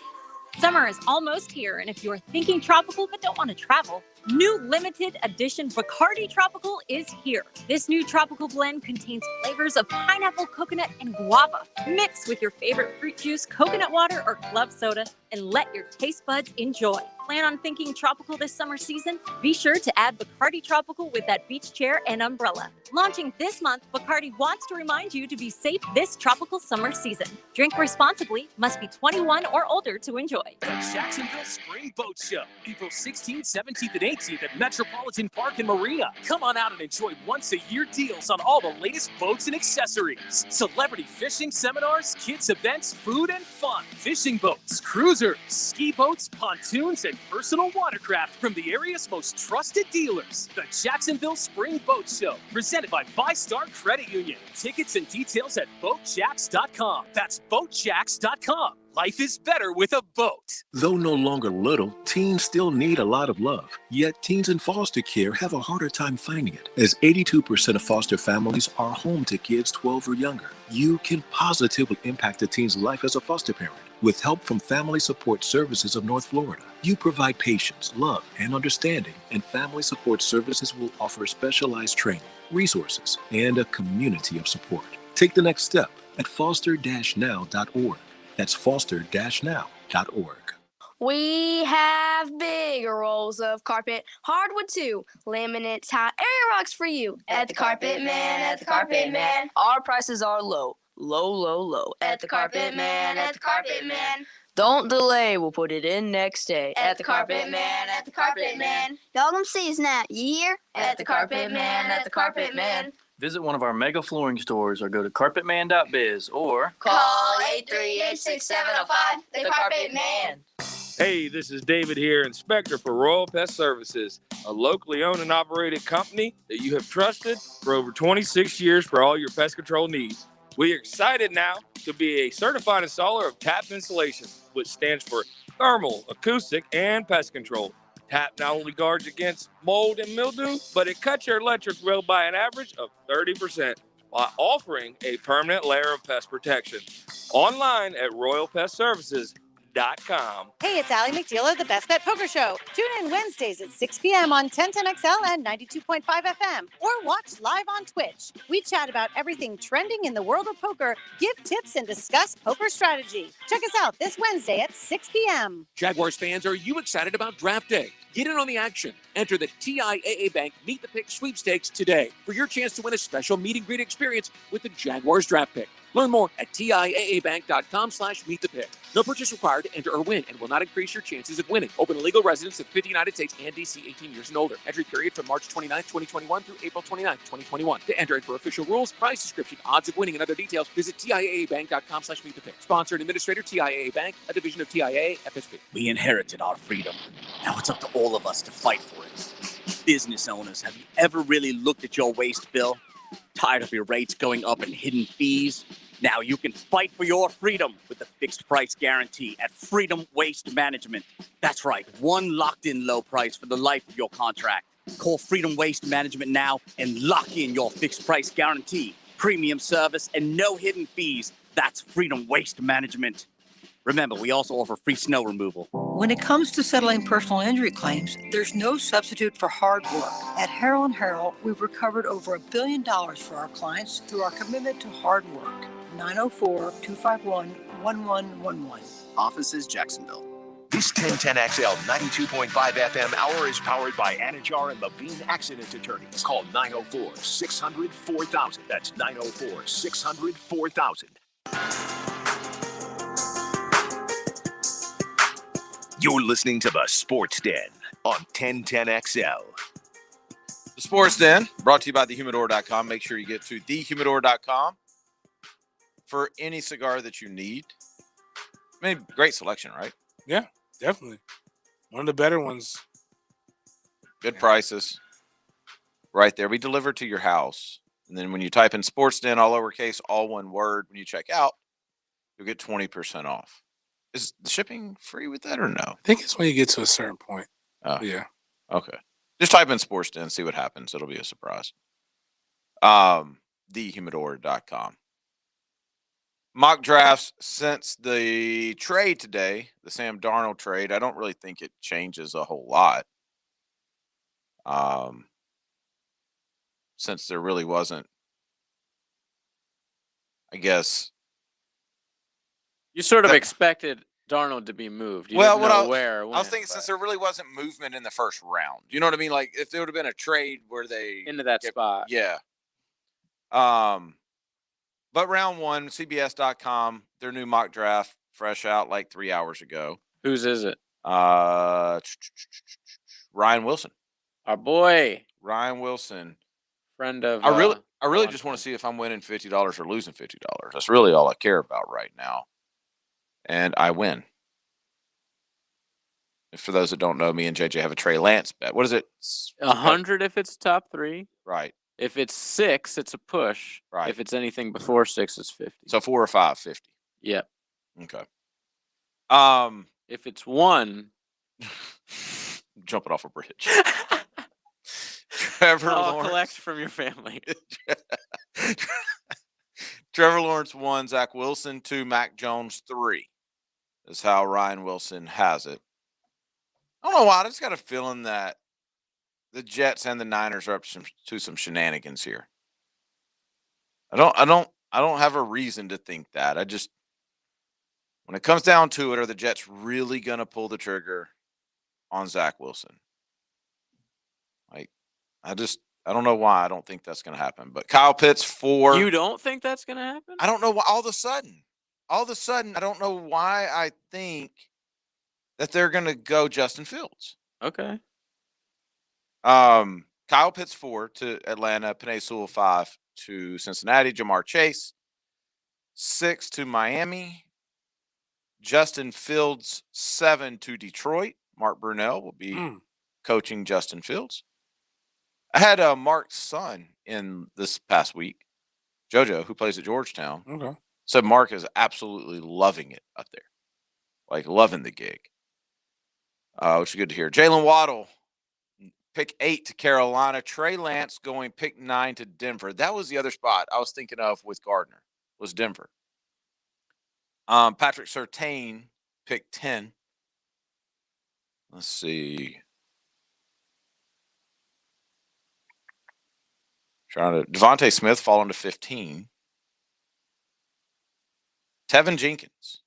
Summer is almost here, and if you're thinking tropical but don't want to travel, new limited edition Bacardi Tropical is here. This new tropical blend contains flavors of pineapple, coconut, and guava. Mix with your favorite fruit juice, coconut water, or club soda, and let your taste buds enjoy. Plan on thinking tropical this summer season? Be sure to add Bacardi Tropical with that beach chair and umbrella. Launching this month, Bacardi wants to remind you to be safe this tropical summer season. Drink responsibly, must be 21 or older to enjoy. The Jacksonville Spring Boat Show, April 16th, 17th, and 18th at Metropolitan Park and Marina. Come on out and enjoy once-a-year deals on all the latest boats and accessories. Celebrity fishing seminars, kids events, food and fun. Fishing boats, cruisers, ski boats, pontoons, and personal watercraft from the area's most trusted dealers. The Jacksonville Spring Boat Show, presented by VyStar Credit Union. Tickets and details at boatjacks.com. That's boatjacks.com. Life is better with a boat. Though no longer little, teens still need a lot of love. Yet teens in foster care have a harder time finding it, as 82% of foster families are home to kids 12 or younger. You can positively impact a teen's life as a foster parent. With help from Family Support Services of North Florida, you provide patience, love, and understanding, and Family Support Services will offer specialized training, resources, and a community of support. Take the next step at foster-now.org. That's foster-now.org. We have big rolls of carpet, hardwood too, laminate, tile, area rugs for you. At the Carpet Man, at the Carpet Man. Our prices are low, low, low, low. At the Carpet Man, at the Carpet Man. Don't delay, we'll put it in next day. At the Carpet Man, at the Carpet Man. Y'all come see us now, you hear? At the Carpet Man, at the Carpet Man. Visit one of our mega flooring stores or go to carpetman.biz or call 838-6705, the Carpet Man. Hey, this is David here, Inspector for Royal Pest Services, a locally owned and operated company that you have trusted for over 26 years for all your pest control needs. We are excited now to be a certified installer of TAP insulation, which stands for Thermal, Acoustic, and Pest Control. Tap not only guards against mold and mildew, but it cuts your electric bill by an average of 30% while offering a permanent layer of pest protection. Online at royalpestservices.com. Hey, it's Allie McDeal of the Best Bet Poker Show. Tune in Wednesdays at 6 p.m. on 1010XL and 92.5 FM, or watch live on Twitch. We chat about everything trending in the world of poker, give tips, and discuss poker strategy. Check us out this Wednesday at 6 p.m. Jaguars fans, are you excited about Draft Day? Get in on the action. Enter the TIAA Bank Meet the Pick sweepstakes today for your chance to win a special meet and greet experience with the Jaguars Draft Pick. Learn more at TIAABank.com/meetthepick. No purchase required to enter or win and will not increase your chances of winning. Open to legal residents of 50 United States and DC 18 years and older. Entry period from March 29, 2021 through April 29, 2021. To enter and for official rules, price description, odds of winning, and other details, visit TIAABank.com/meetthepick. Sponsor and administrator, TIAA Bank, a division of TIAA FSB. We inherited our freedom. Now it's up to all of us to fight for it. Business owners, have you ever really looked at your waste bill? Tired of your rates going up and hidden fees? Now you can fight for your freedom with the fixed price guarantee at Freedom Waste Management. That's right, one locked-in low price for the life of your contract. Call Freedom Waste Management now and lock in your fixed price guarantee. Premium service and no hidden fees. That's Freedom Waste Management. Remember, we also offer free snow removal. When it comes to settling personal injury claims, there's no substitute for hard work. At Harrell & Harrell, we've recovered over $1 billion for our clients through our commitment to hard work. 904-251-1111. Offices, Jacksonville. This 1010XL 92.5 FM hour is powered by Anajar and Levine Accident Attorneys. Call 904-600-4000. That's 904-600-4000. You're listening to the Sports Den on 1010XL. The Sports Den, brought to you by thehumidor.com. Make sure you get to thehumidor.com for any cigar that you need. I mean, great selection, right? Yeah, definitely. One of the better ones. Good prices. Right there. We deliver to your house. And then when you type in Sports Den, all lowercase, all one word, when you check out, you'll get 20% off. Is the shipping free with that or no? I think it's when you get to a certain point. Oh, yeah. Okay. Just type in Sports Den and see what happens. It'll be a surprise. Thehumidor.com. Mock drafts since the trade today, the Sam Darnold trade. I don't really think it changes a whole lot. Since there really wasn't, I guess. You sort of expected Darnold to be moved. You Well, didn't what know where. Or I was when, thinking, since there really wasn't movement in the first round, you know what I mean? Like if there would have been a trade where they into that spot. yeah. But round one, CBS.com, their new mock draft, fresh out like 3 hours ago. Whose is it? Ryan Wilson. Our boy. Ryan Wilson. Friend of. I really just want to see if I'm winning $50 or losing $50. That's really all I care about right now. And I win. For those that don't know, me and JJ have a Trey Lance bet. What is it? 100 if it's top 3. Right. If it's 6, it's a push. Right. If it's anything before 6, it's 50. So 4 or 5, 50. Yep. Okay. If it's 1, jumping off a bridge. Trevor Lawrence. Collect from your family. Trevor Lawrence 1, Zach Wilson 2, Mac Jones 3 is how Ryan Wilson has it. I don't know why. I just got a feeling that the Jets and the Niners are up to some shenanigans here. I don't have a reason to think that. I just, when it comes down to it, are the Jets really going to pull the trigger on Zach Wilson? Like, I don't know why I don't think that's going to happen. But Kyle Pitts 4. You don't think that's going to happen? I don't know why. All of a sudden, I don't know why I think that they're going to go Justin Fields. Okay. Kyle Pitts 4 to Atlanta, Penei Sewell 5 to Cincinnati, Jamar Chase 6 to Miami, Justin Fields 7 to Detroit. Mark Brunell will be coaching Justin Fields. I had Mark's son in this past week, JoJo, who plays at Georgetown. Okay. Said Mark is absolutely loving it up there, like loving the gig. which is good to hear. Jalen Waddle, pick 8 to Carolina. Trey Lance going pick 9 to Denver. That was the other spot I was thinking of with Gardner, was Denver. Patrick Surtain, pick 10. Let's see. Devontae Smith falling to 15. Tevin Jenkins,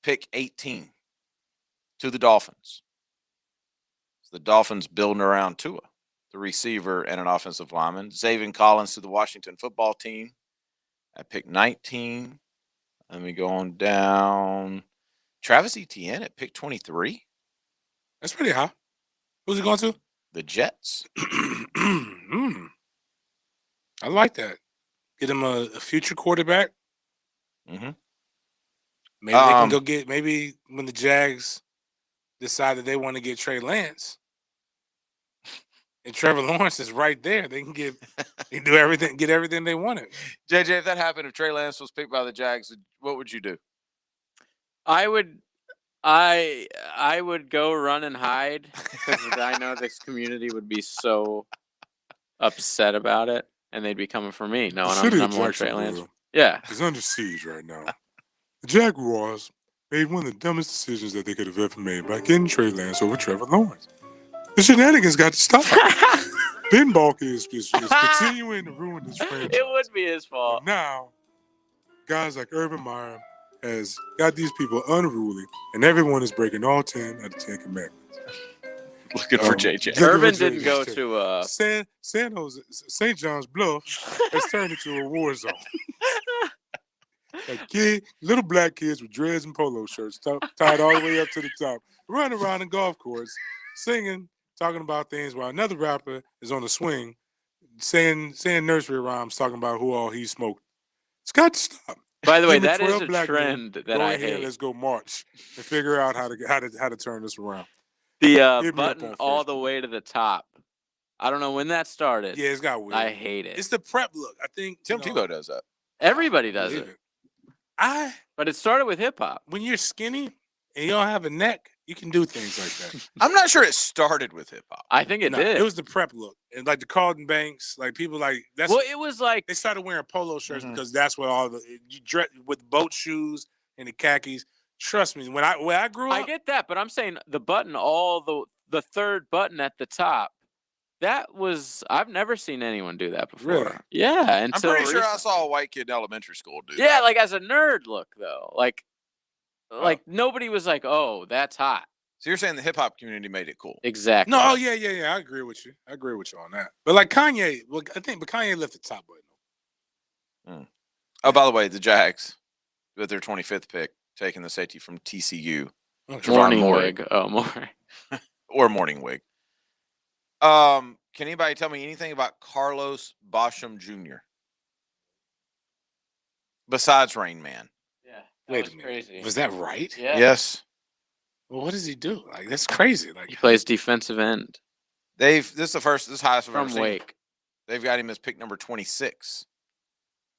pick 18 to the Dolphins. So the Dolphins building around Tua, the receiver and an offensive lineman. Zaven Collins to the Washington football team at pick 19. Let me go on down. Travis Etienne at pick 23. That's pretty high. Who's he going to? The Jets. I like that. Get him a future quarterback. Mm-hmm. Maybe they can go get. Maybe when the Jags decide that they want to get Trey Lance, and Trevor Lawrence is right there, they can get. They can do everything. Get everything they wanted. JJ, if that happened, if Trey Lance was picked by the Jags, what would you do? I would go run and hide because I know this community would be so upset about it, and they'd be coming for me. No, and I'm number one Trey Lance. Yeah, is under siege right now. The Jaguars made one of the dumbest decisions that they could have ever made by getting Trey Lance over Trevor Lawrence. The shenanigans got to stop. Ben Balky is continuing to ruin this franchise. It would be his fault. And now, guys like Urban Meyer has got these people unruly, and everyone is breaking all 10 of the 10 commandments. Looking for JJ. Urban didn't go to San Jose, St. John's Bluff has turned into a war zone. Like little black kids with dreads and polo shirts tied all the way up to the top, running around the golf course, singing, talking about things while another rapper is on the swing, saying nursery rhymes, talking about who all he smoked. It's got to stop. By the way, that is a trend that I hate. Let's go march and figure out how to turn this around. The button all the way to the top. I don't know when that started. Yeah, it's got weird. I hate it. It's the prep look. I think Tim Tebow does that. Everybody does it. But it started with hip hop. When you're skinny and you don't have a neck, you can do things like that. I'm not sure it started with hip hop. I think it did. It was the prep look, and like the Carlton Banks, like people like that's. Well, it was like they started wearing polo shirts because that's what all the you dress with boat shoes and the khakis. Trust me, when I grew up, I get that, but I'm saying the button, the third button at the top. That was I've never seen anyone do that before. Really? Yeah, I'm pretty sure I saw a white kid in elementary school do that. Yeah, like as a nerd look though. Like nobody was like, "Oh, that's hot." So you're saying the hip hop community made it cool? Exactly. No, yeah. I agree with you. On that. But like Kanye, Kanye left the top button. Oh, by the way, the Jags with their 25th pick, taking the safety from TCU. Morning Wig. Oh, more. Or Morning Wig. Can anybody tell me anything about Carlos Basham Jr. besides Rain Man? Yeah. Wait a minute. Crazy. Was that right? Yeah. Yes. Well, what does he do? Like that's crazy. Like he plays defensive end. This is the highest I've ever from seen. Wake. They've got him as pick number 26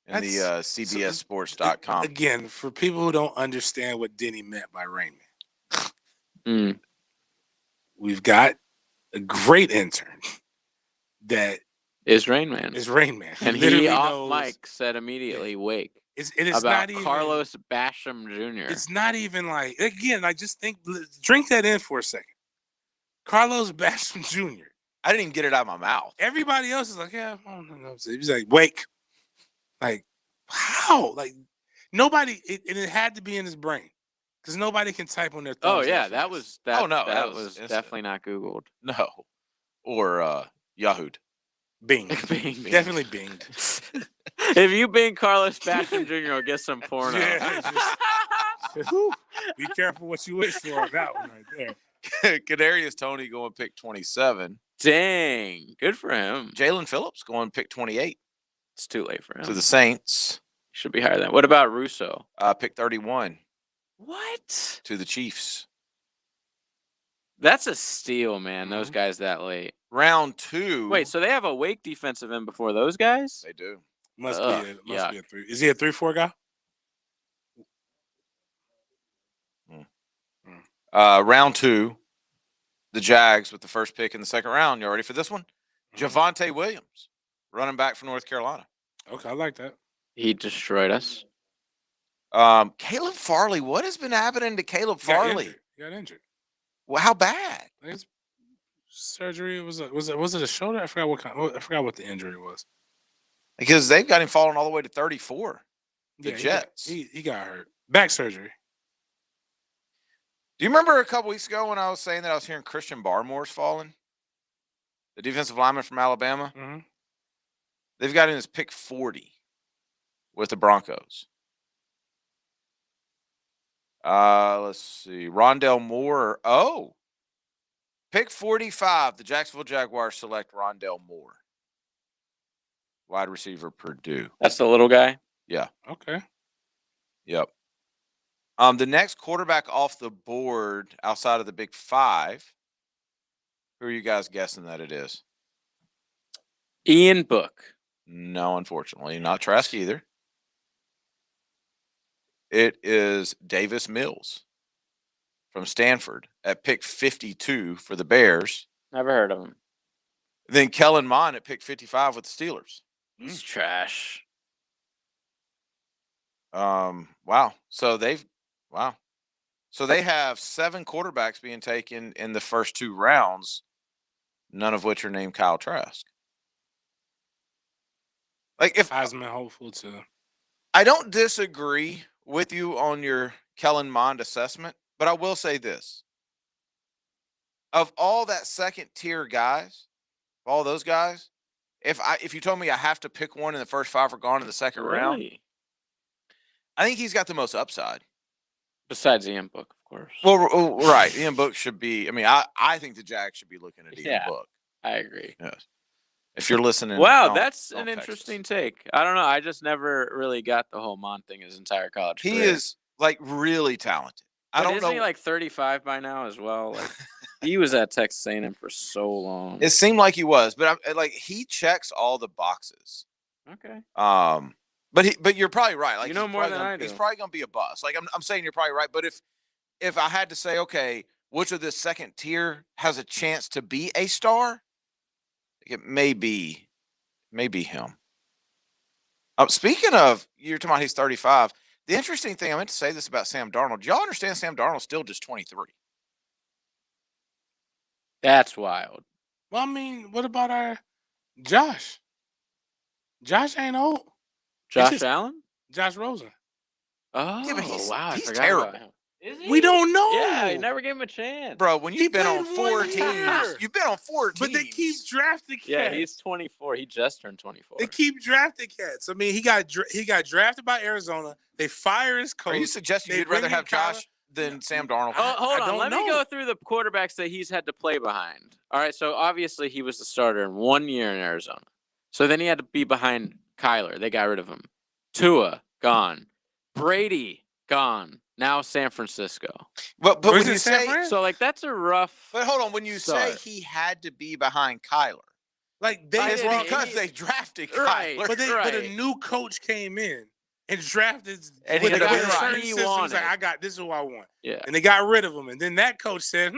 in the CBSSports.com. Again, for people who don't understand what Denny meant by Rain Man, we've got a great intern that is Rain Man. And he off mic said immediately, "Wake." It is about not even Carlos Basham Jr. It's not even like again. I just drink that in for a second. Carlos Basham Jr. I didn't even get it out of my mouth. Everybody else is like, yeah, I don't know. So he's like, Wake. Like, how? Like nobody. It had to be in his brain because nobody can type on their thumbs. Oh yeah, that was that. Oh no, that was definitely not Googled. No, or Yahoo'd. Bing. Bing. Definitely binged. If you Bing Carlos Basham Jr., you'll get some porno. Yeah, be careful what you wish for on that one right there. Kadarius Toney going pick 27. Dang, good for him. Jalen Phillips going pick 28. It's too late for him. To the Saints. Should be higher than that. What about Russo? Pick 31. What? To the Chiefs. That's a steal, man. Those guys that late. Round 2. Wait, so they have a Wake defensive end before those guys? They do. Must be a 3. Is he a 3-4 guy? Round 2, the Jags with the first pick in the second round. You ready for this one? Javonte Williams, running back from North Carolina. Okay, I like that. He destroyed us. Caleb Farley. What has been happening to Caleb Farley? He got injured. Well, how bad? His surgery was it a shoulder? I forgot what the injury was. Because they've got him falling all the way to 34. The Jets. He got hurt. Back surgery. Do you remember a couple weeks ago when I was saying that I was hearing Christian Barmore's falling? The defensive lineman from Alabama? Mm-hmm. They've got him as pick 40 with the Broncos. Let's see. Rondell Moore. Oh. Pick 45. The Jacksonville Jaguars select Rondell Moore. Wide receiver, Purdue. That's the little guy? Yeah. Okay. Yep. The next quarterback off the board outside of the Big Five, who are you guys guessing that it is? Ian Book. No, unfortunately. Not Trask either. It is Davis Mills from Stanford at pick 52 for the Bears. Never heard of him. Then Kellen Mond at pick 55 with the Steelers. He's trash. Wow. So they have 7 quarterbacks being taken in the first 2 rounds, none of which are named Kyle Trask. Like if Heisman hopeful too. I don't disagree with you on your Kellen Mond assessment, but I will say this. Of all that second tier guys, all those guys, if you told me I have to pick one in the first 5 are gone in the second round, I think he's got the most upside. Besides Ian Book, of course. Well, right. Ian Book should be. I mean, I think the Jags should be looking at Ian Book. I agree. Yes. If you're listening. Wow, that's an text interesting take. I don't know. I just never really got the whole Mond thing his entire college He career. is like really talented. I don't Isn't know. he like 35 by now as well? Like he was at Texas A&M for so long. It seemed like he was, but like he checks all the boxes. Okay. But you're probably right. Like You know he's more probably than gonna- I do. He's probably going to be a bust. Like I'm saying you're probably right. But if I had to say, okay, which of this second tier has a chance to be a star, it may be him. Speaking of, you're talking about he's 35. The interesting thing, I meant to say this about Sam Darnold. Do y'all understand Sam Darnold's still just 23? That's wild. Well, I mean, what about our Josh? Josh ain't old. Josh Allen? Josh Rosen. Oh, Yeah, but he's wow. I he's forgot terrible. about him. Is he? We don't know. Yeah, you never gave him a chance. Bro, when you've been on played 4 1 teams, year. you've been on 4 teams. But they keep drafting cats. Yeah, he's 24. He just turned 24. They keep drafting cats. I mean, he got drafted by Arizona. They fire his coach. Are you suggesting They you'd rather bring in have Josh than Sam Darnold? Oh, hold I on. don't Let me know. go through the quarterbacks that he's had to play behind. All right, so obviously he was the starter in 1 year in Arizona. So then he had to be behind Kyler. They got rid of him. Tua, gone. Brady, gone. Now San Francisco. But Where's when you it, San say, Fran? So, like, that's a rough but hold on, when you say start. he had to be behind Kyler, Like they it's brought, because they drafted Kyler. Right. but a Right. new coach came in and drafted And with he the ended up with a being certain right. He system. He's wanted. like, this is who I want. Yeah. And they got rid of him. And then that coach said,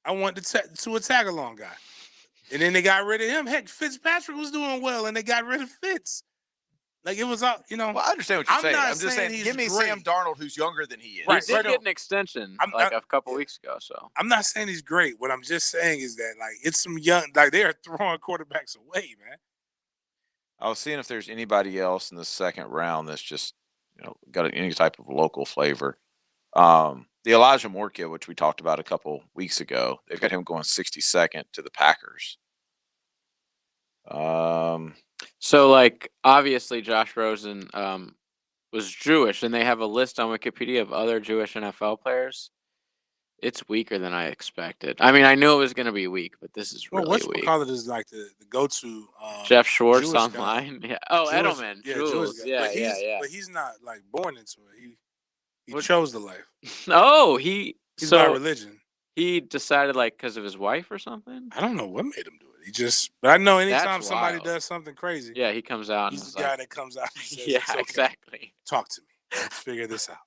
I want to tag along guy. And then they got rid of him. Heck, Fitzpatrick was doing well, and they got rid of Fitz. Like it was all, Well, I understand what you're I'm saying. not I'm just saying, saying give me he's Sam great. Darnold, who's younger than he is. He Right, did right get on. an extension I'm- like a couple weeks ago. So I'm not saying he's great. What I'm just saying is that like it's some young, like they are throwing quarterbacks away, man. I was seeing if there's anybody else in the second round that's just, got any type of local flavor. The Elijah Moore kid, which we talked about a couple weeks ago, they've got him going 62nd to the Packers. So, like, obviously, Josh Rosen was Jewish, and they have a list on Wikipedia of other Jewish NFL players. It's weaker than I expected. I mean, I knew it was going to be weak, but this is Well, really what weak. call it is like the go-to. Jeff Schwartz Jewish guy. online. Yeah. Oh, Jewish- Edelman. yeah, Jules. Jewish guy. Yeah, But yeah, he's- yeah. But he's not like born into it. He What- chose the life. Oh, He's so by religion. he decided, like, because of his wife or something? I don't know what made him do it. He just, but I know anytime That's somebody wild. does something crazy, Yeah, he comes out and he's is the guy like, that comes out and says, yeah, "It's okay. exactly. Talk to me. Let's figure this out."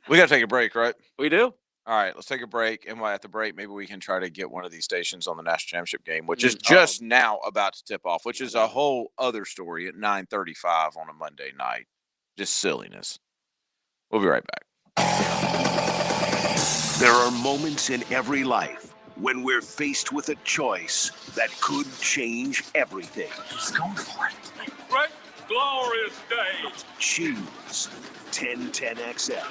We got to take a break, right? We do. All right, let's take a break. And at the break, maybe we can try to get one of these stations on the national championship game, which is just now about to tip off, which is a whole other story at 9:35 on a Monday night. Just silliness. We'll be right back. There are moments in every life when we're faced with a choice that could change everything. Just going for it. Great, glorious day. Choose 1010XL.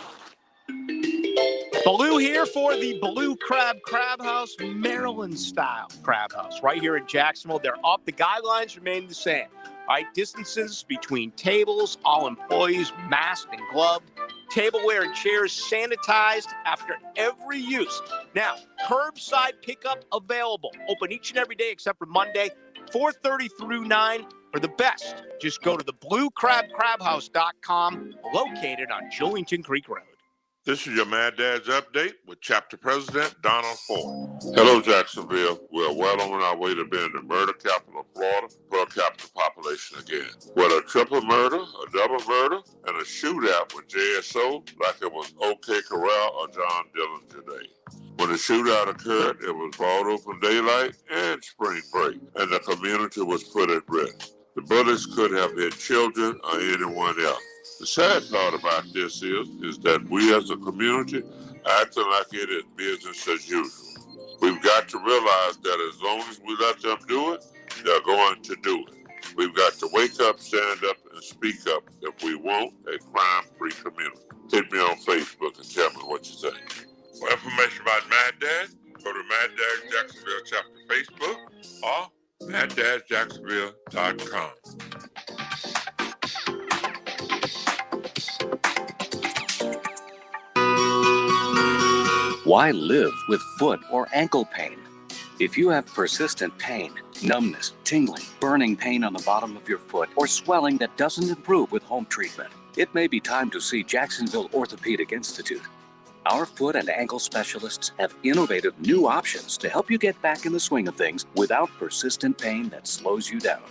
Blue here for the Blue Crab House, Maryland style crab house, right here in Jacksonville. They're up. The guidelines remain the same. Right, distances between tables, all employees masked and gloved. Tableware and chairs sanitized after every use. Now, curbside pickup available. Open each and every day except for Monday, 4:30 through 9. For the best, just go to the bluecrabcrabhouse.com, located on Julington Creek Road. This is your Mad Dad's Update with Chapter President Donald Ford. Hello, Jacksonville. We're well on our way to being the murder capital of Florida, per capita population again. With a triple murder, a double murder, and a shootout with JSO like it was OK Corral or John Dillinger Day. When the shootout occurred, it was broad open daylight and spring break, and the community was put at risk. The bullets could have hit children or anyone else. The sad part about this is that we as a community acting like it is business as usual. We've got to realize that as long as we let them do it, they're going to do it. We've got to wake up, stand up, and speak up if we want a crime-free community. Hit me on Facebook and tell me what you think. For information about Mad Dad, go to Mad Dad Jacksonville Chapter Facebook or maddadjacksonville.com. Why live with foot or ankle pain? If you have persistent pain, numbness, tingling, burning pain on the bottom of your foot, or swelling that doesn't improve with home treatment, it may be time to see Jacksonville Orthopedic Institute. Our foot and ankle specialists have innovative new options to help you get back in the swing of things without persistent pain that slows you down.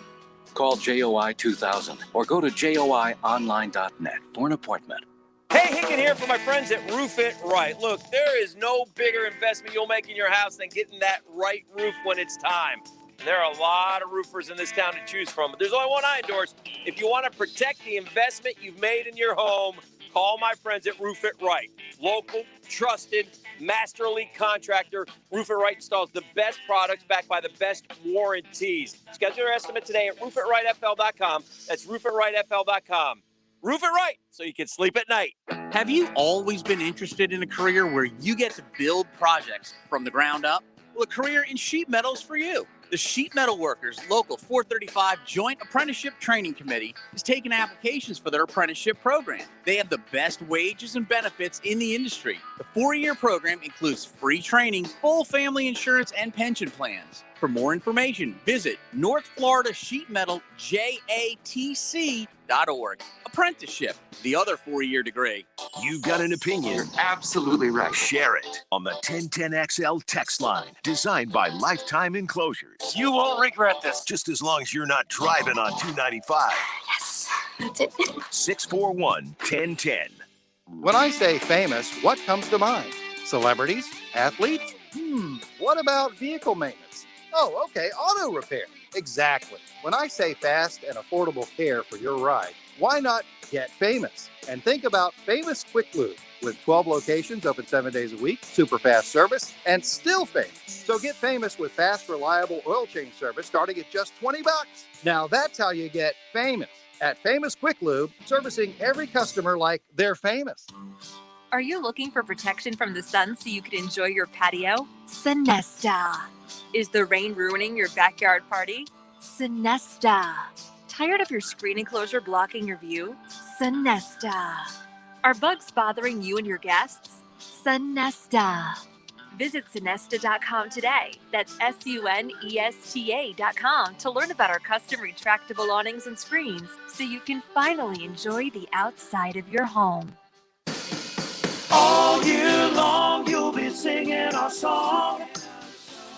Call JOI 2000 or go to joionline.net for an appointment. Hey, Hicken here for my friends at Roof It Right. Look, there is no bigger investment you'll make in your house than getting that right roof when it's time. And there are a lot of roofers in this town to choose from, but there's only one I endorse. If you want to protect the investment you've made in your home, call my friends at Roof It Right. Local, trusted, master elite contractor. Roof It Right installs the best products backed by the best warranties. Schedule your estimate today at roofitRightFL.com. That's roofitRightFL.com. Roof it right so you can sleep at night. Have you always been interested in a career where you get to build projects from the ground up? Well, a career in sheet metal is for you. The Sheet Metal Workers Local 435 Joint Apprenticeship Training Committee is taking applications for their apprenticeship program. They have the best wages and benefits in the industry. The 4-year program includes free training, full family insurance, and pension plans. For more information, visit North Florida Sheet Metal JATC.org. Apprenticeship, the other 4-year degree. You've got an opinion. You're absolutely right. Share it on the 1010XL text line, designed by Lifetime Enclosures. You won't regret this. Just as long as you're not driving on 295. Yes, that's it. 641-1010. When I say famous, what comes to mind? Celebrities? Athletes? What about vehicle maintenance? Oh, okay, auto repair. Exactly. When I say fast and affordable care for your ride, why not get famous? And think about Famous Quick Lube. With 12 locations open 7 days a week, super fast service, and still famous. So get famous with fast, reliable oil change service starting at just $20. Now that's how you get famous. At Famous Quick Lube, servicing every customer like they're famous. Are you looking for protection from the sun so you can enjoy your patio? Sonesta. Is the rain ruining your backyard party? Sonesta. Tired of your screen enclosure blocking your view? Sonesta. Are bugs bothering you and your guests? Sonesta. Visit Sonesta.com today. That's SUNESTA.com to learn about our custom retractable awnings and screens so you can finally enjoy the outside of your home. All year long, you'll be singing our song.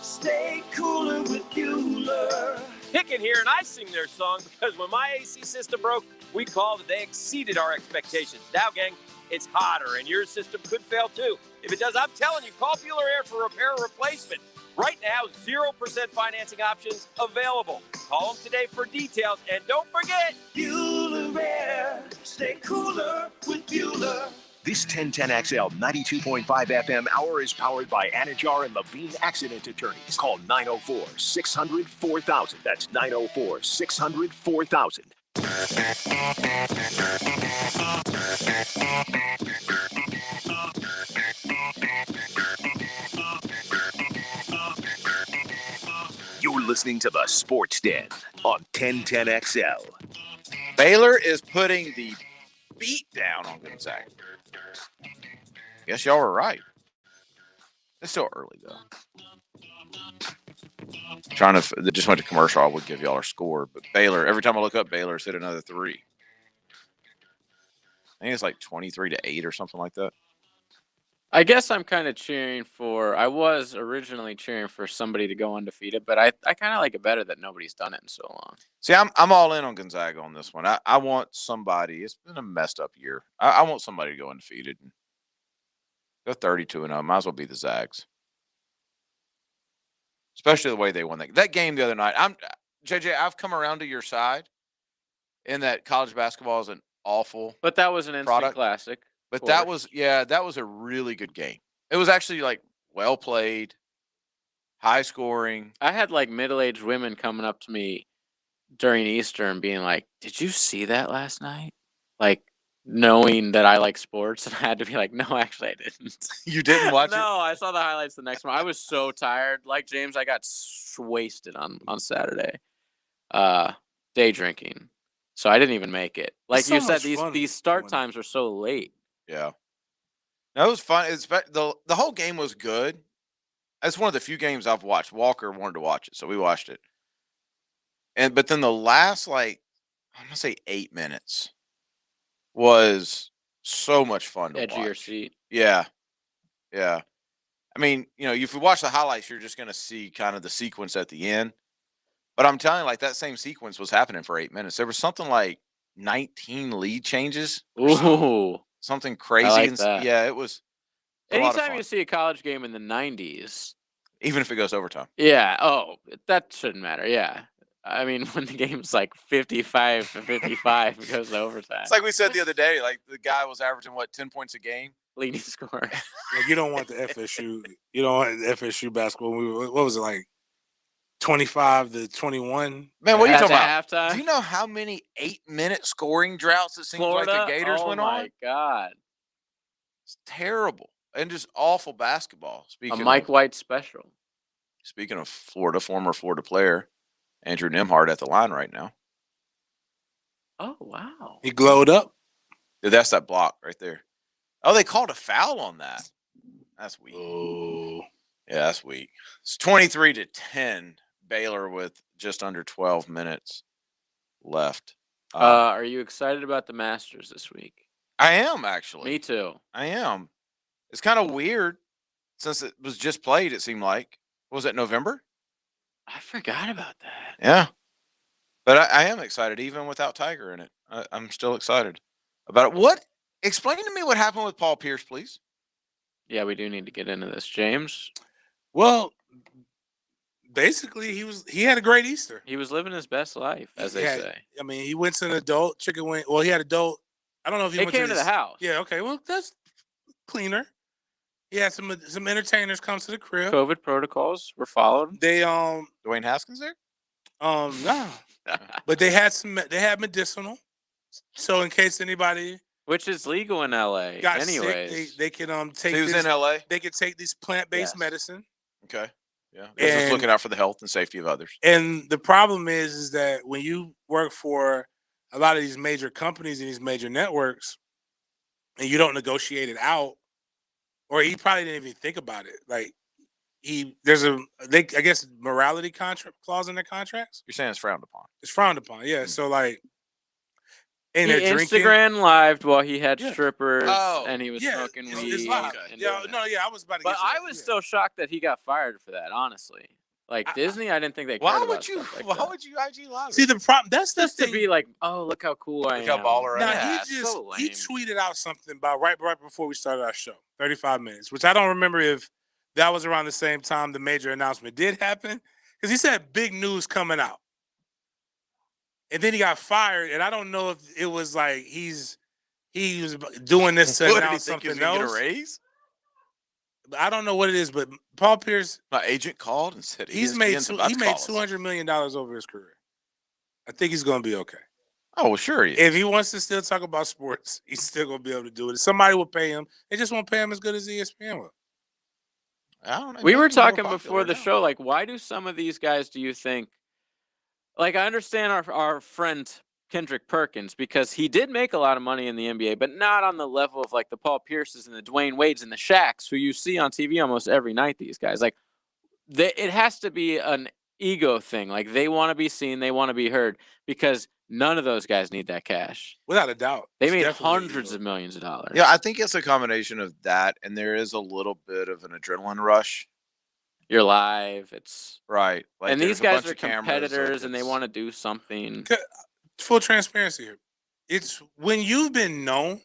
Stay cooler with Bueller. Hicken here, and I sing their song because when my AC system broke, we called and they exceeded our expectations. Now, gang, it's hotter and your system could fail too. If it does, I'm telling you, call Bueller Air for repair or replacement. Right now, 0% financing options available. Call them today for details. And don't forget, Bueller Air. Stay cooler with Bueller. This 1010XL 92.5 FM hour is powered by Anajar and Levine Accident Attorneys. Call 904-600-4000. That's 904-600-4000. You're listening to the Sports Den on 1010XL. Baylor is putting the beat down on Gonzaga. Guess y'all were right. It's still early, though. Just went to commercial. I would give y'all our score. But Baylor, every time I look up, Baylor's hit another three. I think it's like 23-8 or something like that. I guess I'm kind of I was originally cheering for somebody to go undefeated, but I kind of like it better that nobody's done it in so long. See, I'm all in on Gonzaga on this one. I want somebody. It's been a messed up year. I want somebody to go undefeated. Go 32-0. Might as well be the Zags. Especially the way they won that game the other night. JJ, I've come around to your side in that college basketball is an awful But that was an instant classic. But that was a really good game. It was actually like well played, high scoring. I had like middle-aged women coming up to me during Easter and being like, "Did you see that last night?" Like knowing that I like sports, and I had to be like, "No, actually, I didn't." You didn't watch it? No, I saw the highlights the next one. I was so tired. Like James, I got wasted on Saturday, day drinking, so I didn't even make it. Like you said, these start times are so late. Yeah. No, it was fun. The whole game was good. It's one of the few games I've watched. Walker wanted to watch it, so we watched it. But then the last, I'm gonna say 8 minutes was so much fun to Edge watch. of your seat. Yeah. Yeah. I mean, if you watch the highlights, you're just gonna see kind of the sequence at the end. But I'm telling you, that same sequence was happening for 8 minutes. There was something like 19 lead changes. Ooh. Something crazy. I like that. Yeah, it was a lot of Anytime fun. you see a college game in the 90s. Even if it goes overtime. Yeah. Oh, that shouldn't matter. Yeah. I mean, when the game's like 55-55, it goes to overtime. It's like we said the other day, the guy was averaging, 10 points a game? Leading scorer. You don't want the FSU. You don't want the FSU basketball. What was it, like 25-21? Man, what are you talking about? Halftime? Do you know how many 8-minute scoring droughts it seems like the Gators went on? Oh, my God. It's terrible. And just awful basketball. A Mike White special. Speaking of Florida, former Florida player, Andrew Nembhard at the line right now. Oh, wow. He glowed up. Dude, that's that block right there. Oh, they called a foul on that. That's weak. Oh. Yeah, that's weak. It's 23-10. Baylor with just under 12 minutes left. Are you excited about the Masters this week? I am, actually. Me too. I am. It's kind of weird since it was just played, it seemed like. Was it November? I forgot about that. Yeah. But I am excited, even without Tiger in it. I'm still excited about it. Explain to me what happened with Paul Pierce, please. Yeah, we do need to get into this. James? Well, basically, he had a great Easter. He was living his best life, as they say. I mean, he went to an adult chicken wing. Well, he had adult. I don't know if he They went came to the house. Yeah, okay. Well, that's cleaner. He had some entertainers come to the crib. COVID protocols were followed. They Dwayne Haskins there? No. But they had medicinal. So in case anybody, which is legal in LA got anyways, sick, they can take. So he was in LA. They could take these plant-based medicine. Okay. Yeah. They're just looking out for the health and safety of others. And the problem is that when you work for a lot of these major companies and these major networks, and you don't negotiate it out, or he probably didn't even think about it. Like I guess morality contract clause in their contracts. You're saying it's frowned upon. It's frowned upon, yeah. So and he they're drinking. Instagram lived while he had strippers and he was smoking weed. It's live. I was about to. But I was still shocked that he got fired for that. Honestly, Like Disney, I didn't think they cared Why about would you? stuff like Why that. would you IG live? See, the problem, that's the Just to thing. be like, oh, look how cool I Look am. how baller I Now, am. Yeah, he it's just, so he lame. tweeted out something about right before we started our show, 35 minutes, which I don't remember if that was around the same time the major announcement did happen. Because he said big news coming out. And then he got fired, and I don't know if it was like he was doing this to What, did he announce think he was something gonna else. get a raise? I don't know what it is, but Paul Pierce, My agent called and said he's made ESPN's about to call us. $200 million over his career. I think he's going to be okay. Oh, well, sure he is. If he wants to still talk about sports, he's still going to be able to do it. Somebody will pay him. They just won't pay him as good as ESPN will. I don't know. We were Maybe more talking before popular the now. show, like, why do some of these guys, do you think, like, I understand our friend Kendrick Perkins, because he did make a lot of money in the NBA, but not on the level of, like, the Paul Pierces and the Dwayne Wades and the Shaqs, who you see on TV almost every night, these guys. Like, it has to be an ego thing. Like, they want to be seen, they want to be heard, because none of those guys need that cash. Without a doubt. They It's made definitely hundreds of millions of dollars. Yeah, I think it's a combination of that, and there is a little bit of an adrenaline rush. You're live. It's right. Like, and there's these a guys bunch are of cameras, competitors, like and they it's- want to do something. Full transparency here. It's when you've been known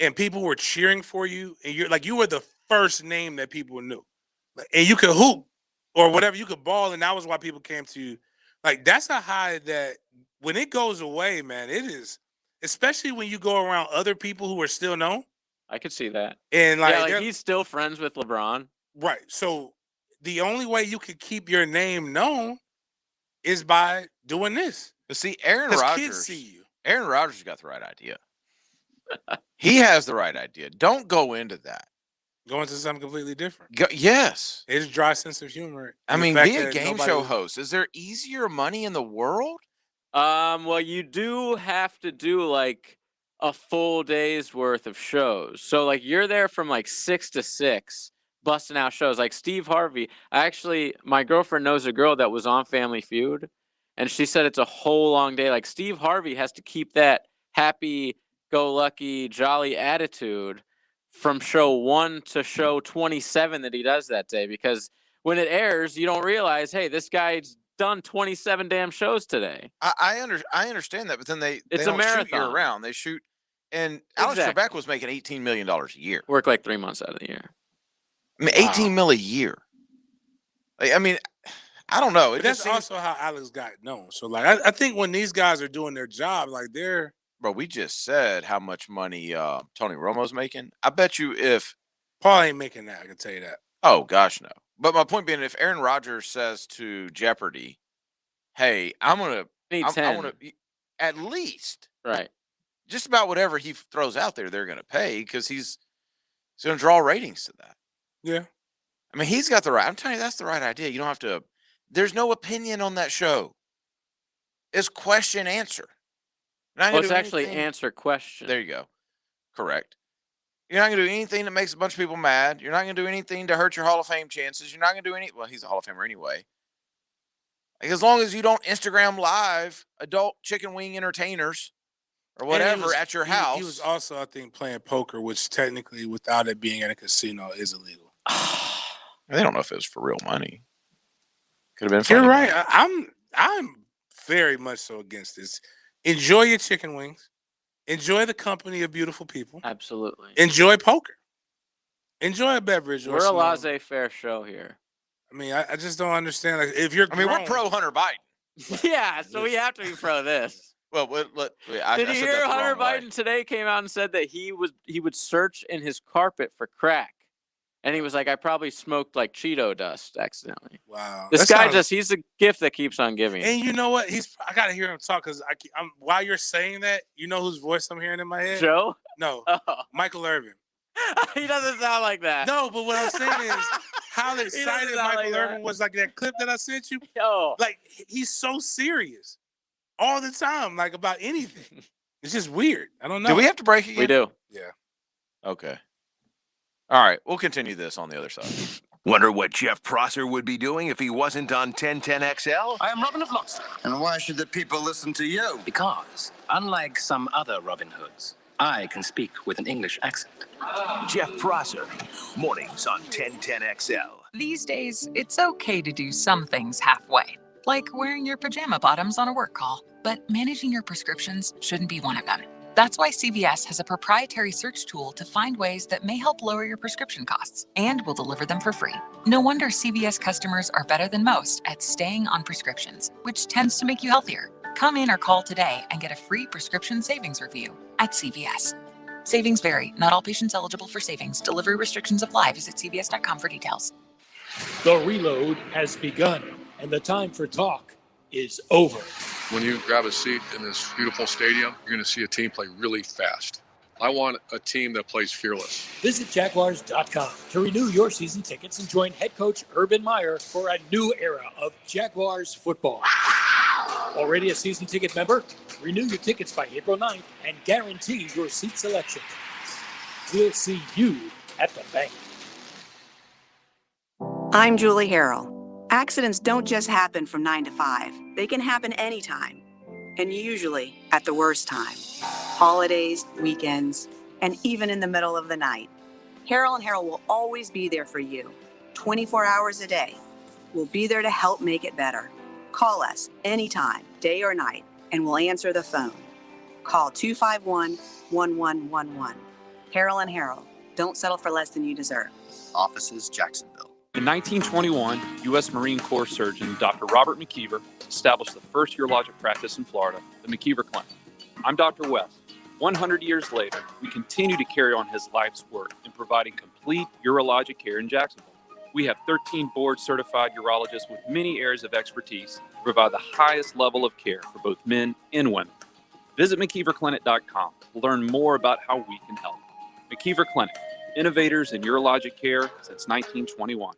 and people were cheering for you, and you're like, you were the first name that people knew. And you could hoop or whatever, you could ball, and that was why people came to you. Like, that's a high that when it goes away, man, it is, especially when you go around other people who are still known. I could see that. And like, yeah, like they're- he's still friends with LeBron. Right. So the only way you could keep your name known is by doing this. But see, Aaron 'Cause Rodgers. kids see you. Aaron Rodgers got the right idea. He has the right idea. Don't go into that. Go into something completely different. Yes. It's dry sense of humor. I and the mean, fact be a that game nobody show was- host. Is there easier money in the world? Well, you do have to do like a full day's worth of shows. So like you're there from like 6 to 6 busting out shows. Like Steve Harvey. My girlfriend knows a girl that was on Family Feud, and she said it's a whole long day. Like Steve Harvey has to keep that happy-go-lucky, jolly attitude from show 1 to show 27 that he does that day, because when it airs, you don't realize, hey, this guy's done 27 damn shows today. I understand that, but then they It's a don't shoot marathon. year round. They shoot, and Alex Exactly. Trebek was making $18 million a year. Work like 3 months out of the year. I mean, 18 mil a year. Like, I mean, I don't know. It But that's just seems, also how Alex got known. So like, I think when these guys are doing their job, like they're bro. We just said how much money Tony Romo's making. I bet you if Paul ain't making that, I can tell you that. Oh gosh, no. But my point being, if Aaron Rodgers says to Jeopardy, "Hey, I want to at least right, just about whatever he throws out there, they're going to pay because he's going to draw ratings to that." Yeah. I mean, he's got the right. I'm telling you, that's the right idea. You don't have to. There's no opinion on that show. It's question answer. Not Well, gonna it's do actually anything- answer question. There you go. Correct. You're not going to do anything that makes a bunch of people mad. You're not going to do anything to hurt your Hall of Fame chances. You're not going to do any. Well, he's a Hall of Famer anyway. Like, as long as you don't Instagram live adult chicken wing entertainers or And he whatever was- at your he- house. He was also, I think, playing poker, which technically, without it being in a casino, is illegal. They don't know if it was for real money. Could have been. You're funny right. money. I'm very much so against this. Enjoy your chicken wings. Enjoy the company of beautiful people. Absolutely. Enjoy poker. Enjoy a beverage. or We're a some- laissez-faire show here. I mean, I just don't understand. Like, if you're, I mean, we're grown- pro Hunter Biden. Yeah, so we have to be pro this. Well, Did you hear Hunter Biden today came out and said that he would search in his carpet for crack, and he was like, I probably smoked like Cheeto dust accidentally. Wow. This That guy sounds- he's a gift that keeps on giving. And you know what? I gotta hear him talk because I'm while you're saying that, you know whose voice I'm hearing in my head? Joe? No, Oh. Michael Irvin. He doesn't sound like that. No, but what I'm saying is how doesn't excited sound Michael like Irvin that. was, like that clip that I sent you. Yo. Like, he's so serious all the time, like about anything. It's just weird. I don't know. Do we have to break again? We do. Yeah. Okay. All right. We'll continue this on the other side. Wonder what Jeff Prosser would be doing if he wasn't on 1010XL? I am Robin of Locksley. And why should the people listen to you? Because, unlike some other Robin Hoods, I can speak with an English accent. Jeff Prosser, mornings on 1010XL. These days, it's okay to do some things halfway, like wearing your pajama bottoms on a work call. But managing your prescriptions shouldn't be one of them. That's why CVS has a proprietary search tool to find ways that may help lower your prescription costs, and will deliver them for free. No wonder CVS customers are better than most at staying on prescriptions, which tends to make you healthier. Come in or call today and get a free prescription savings review at CVS. Savings vary. Not all patients eligible for savings. Delivery restrictions apply. Visit cvs.com for details. The reload has begun, and the time for talk is over. When you grab a seat in this beautiful stadium, you're going to see a team play really fast. I want a team that plays fearless. Visit Jaguars.com to renew your season tickets and join head coach Urban Meyer for a new era of Jaguars football. Already a season ticket member? Renew your tickets by April 9th and guarantee your seat selection. We'll see you at the bank. I'm Julie Harrell. Accidents don't just happen from 9 to 5. They can happen anytime, and usually at the worst time. Holidays, weekends, and even in the middle of the night. Harrell & Harrell will always be there for you, 24 hours a day. We'll be there to help make it better. Call us anytime, day or night, and we'll answer the phone. Call 251-1111. Harrell & Harrell. Don't settle for less than you deserve. Offices, Jacksonville. In 1921, U.S. Marine Corps surgeon Dr. Robert McKeever established the first urologic practice in Florida, the McKeever Clinic. I'm Dr. West. 100 years later, we continue to carry on his life's work in providing complete urologic care in Jacksonville. We have 13 board-certified urologists with many areas of expertise to provide the highest level of care for both men and women. Visit McKeeverClinic.com to learn more about how we can help. McKeever Clinic, innovators in urologic care since 1921.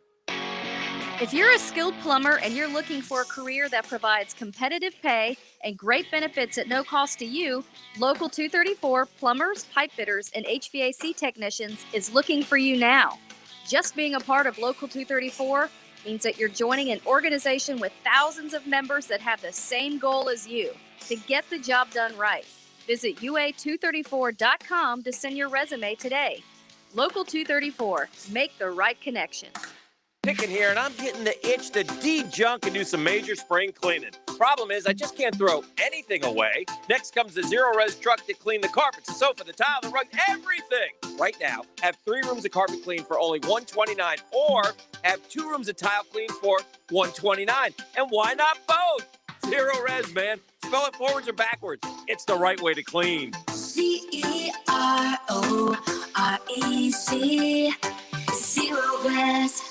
If you're a skilled plumber and you're looking for a career that provides competitive pay and great benefits at no cost to you, Local 234 Plumbers, Pipe Fitters, and HVAC Technicians is looking for you now. Just being a part of Local 234 means that you're joining an organization with thousands of members that have the same goal as you, to get the job done right. Visit UA234.com to send your resume today. Local 234, make the right connection. Picking here, and I'm getting the itch to de-junk and do some major spring cleaning. Problem is, I just can't throw anything away. Next comes the zero-res truck to clean the carpets, the sofa, the tile, the rug, everything. Right now, have 3 rooms of carpet clean for only $129, or have 2 rooms of tile clean for $129. And why not both? Zero-res, man. Spell it forwards or backwards. It's the right way to clean. CEROREC. Zero-res.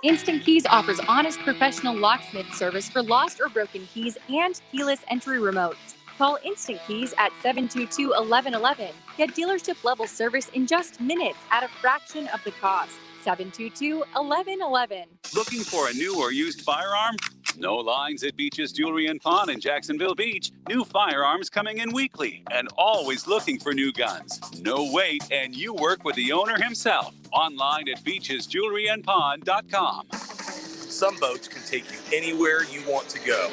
Instant Keys offers honest professional locksmith service for lost or broken keys and keyless entry remotes. Call Instant Keys at 722-1111. Get dealership level service in just minutes at a fraction of the cost. 722-1111. Looking for a new or used firearm? No lines at Beach's Jewelry and Pawn in Jacksonville Beach. New firearms coming in weekly and always looking for new guns. No wait, and you work with the owner himself. Online at beachesjewelryandpawn.com. Some boats can take you anywhere you want to go.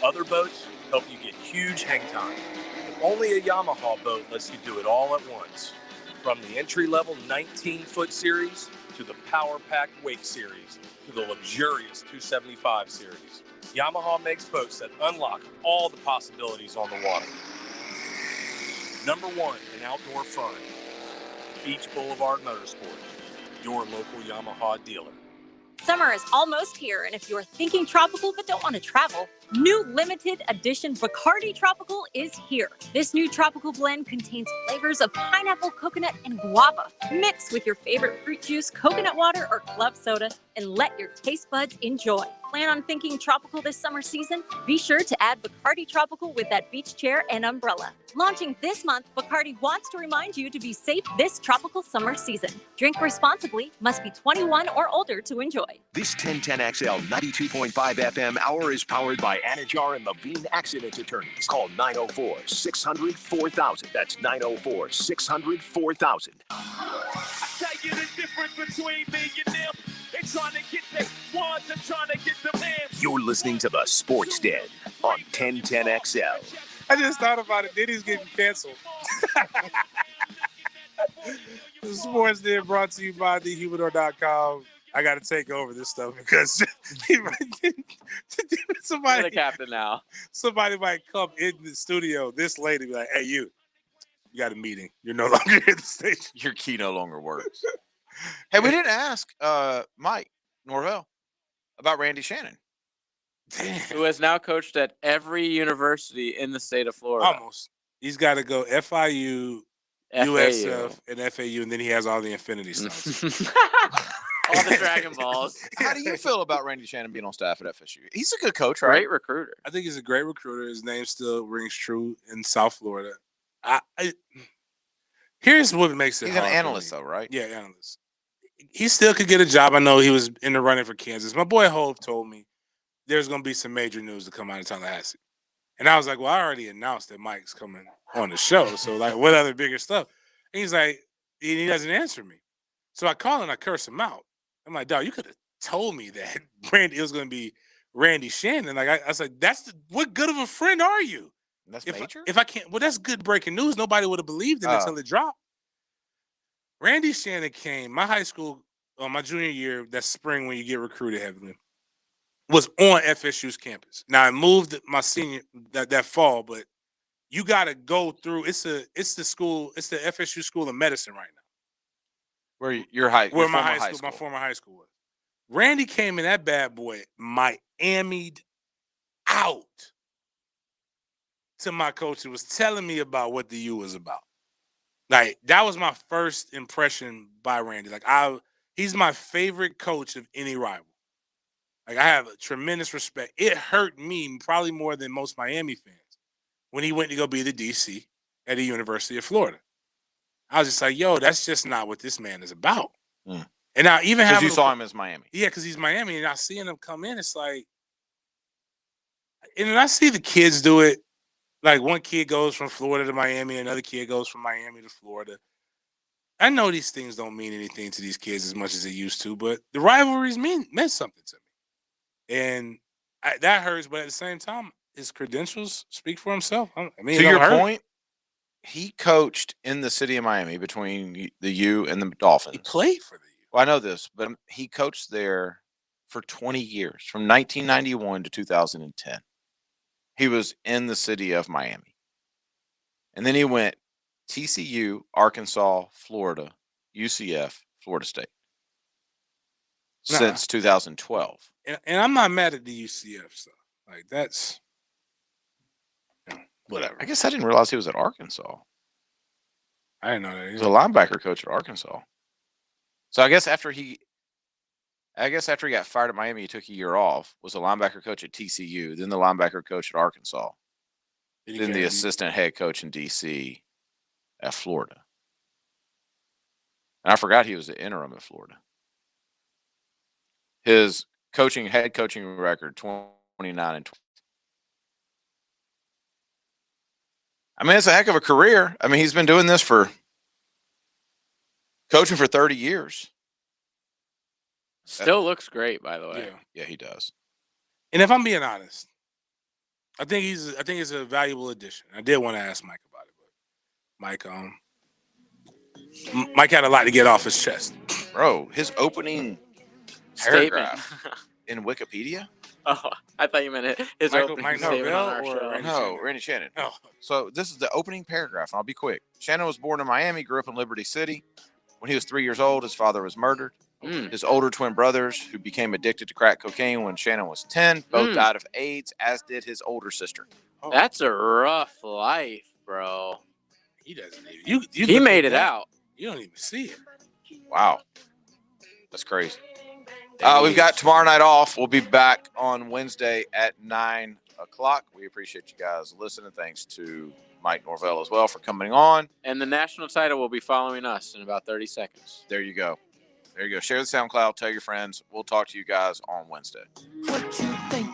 Other boats help you get huge hang time. But only a Yamaha boat lets you do it all at once. From the entry-level 19-foot series to the power-packed Wake series to the luxurious 275 series, Yamaha makes boats that unlock all the possibilities on the water. Number 1 in outdoor fun, Beach Boulevard Motorsports, your local Yamaha dealer. Summer is almost here, and if you're thinking tropical but don't want to travel, new limited edition Bacardi Tropical is here. This new tropical blend contains flavors of pineapple, coconut, and guava. Mix with your favorite fruit juice, coconut water, or club soda, and let your taste buds enjoy. Plan on thinking tropical this summer season? Be sure to add Bacardi Tropical with that beach chair and umbrella. Launching this month, Bacardi wants to remind you to be safe this tropical summer season. Drink responsibly, must be 21 or older to enjoy. This 1010XL 92.5 FM hour is powered by Anajar and Levine Accident Attorneys. Call 904-600-4000. That's 904-600-4000. I tell you the difference between me and them. They're trying to get their squads, they're trying to get the man. You're listening to the Sports Den on 1010XL. I just thought about it. Diddy's getting canceled. The Sports Den brought to you by thehumidor.com. I got to take over this stuff because somebody, You're the captain now. Somebody might come in the studio. This lady be like, "Hey, you got a meeting. You're no longer at the station. Your key no longer works." Hey, we didn't ask Mike Norvell about Randy Shannon. Who has now coached at every university in the state of Florida. Almost. He's got to go FIU, USF, and FAU, and then he has all the Infinity Stones. All the Dragon Balls. How do you feel about Randy Shannon being on staff at FSU? He's a good coach, right? Great recruiter. I think he's a great recruiter. His name still rings true in South Florida. Here's what makes it He's hard an for analyst, me. though, right? Yeah, analyst. He still could get a job. I know he was in the running for Kansas. My boy Hove told me there's going to be some major news to come out of Tallahassee. And I was like, well, I already announced that Mike's coming on the show. So, like, what other bigger stuff? And he's like, he doesn't answer me. So I call and I curse him out. I'm like, dog, you could have told me that it was going to be Randy Shannon. Like, I was like, what good of a friend are you? That's major? If I can't, well, that's good breaking news. Nobody would have believed it until it dropped. Randy Shannon came, my high school, my junior year, that spring when you get recruited heavily, was on FSU's campus. Now I moved my senior that fall, but you got to go through. It's the FSU School of Medicine right now. Where my former high school was. Randy came in that bad boy, Miami'd out to my coach who was telling me about what the U was about. Like, that was my first impression by Randy. Like, he's my favorite coach of any rival. Like, I have a tremendous respect. It hurt me probably more than most Miami fans when he went to go be the DC at the University of Florida. I was just like, yo, that's just not what this man is about. Mm. And now even because you saw him as Miami. Yeah, because he's Miami, and I seeing him come in, it's like, and then I see the kids do it. Like, one kid goes from Florida to Miami, another kid goes from Miami to Florida. I know these things don't mean anything to these kids as much as they used to, but the rivalries meant something to me. And that hurts, but at the same time, his credentials speak for himself. I mean, to your point, he coached in the city of Miami between the U and the Dolphins. He played for the U. Well, I know this, but he coached there for 20 years, from 1991 to 2010. He was in the city of Miami. And then he went TCU, Arkansas, Florida, UCF, Florida State. Since 2012. And I'm not mad at the UCF stuff. Like, that's whatever. I guess I didn't realize he was at Arkansas. I didn't know that. He was a linebacker coach at Arkansas. So I guess after he got fired at Miami, he took a year off, was a linebacker coach at TCU, then the linebacker coach at Arkansas, then the assistant head coach in DC at Florida. And I forgot he was the interim at Florida. His head coaching record, 29 and 20. I mean, it's a heck of a career. I mean, he's been doing this coaching for 30 years. Still looks great, by the way. Yeah, he does. And if I'm being honest, I think it's a valuable addition. I did want to ask Mike about it, but Mike had a lot to get off his chest. Bro, his opening paragraph in Wikipedia. Oh, I thought you meant his opening statement on our show. No, Randy Shannon. No. So this is the opening paragraph, and I'll be quick. Shannon was born in Miami, grew up in Liberty City. When he was 3 years old, his father was murdered. His older twin brothers, who became addicted to crack cocaine when Shannon was 10, both died of AIDS, as did his older sister. That's a rough life, bro. He doesn't even. He made it out. You don't even see it. Wow. That's crazy. We've got tomorrow night off. We'll be back on Wednesday at 9 o'clock. We appreciate you guys listening. Thanks to Mike Norvell as well for coming on. And the national title will be following us in about 30 seconds. There you go. There you go. Share the SoundCloud. Tell your friends. We'll talk to you guys on Wednesday. What you think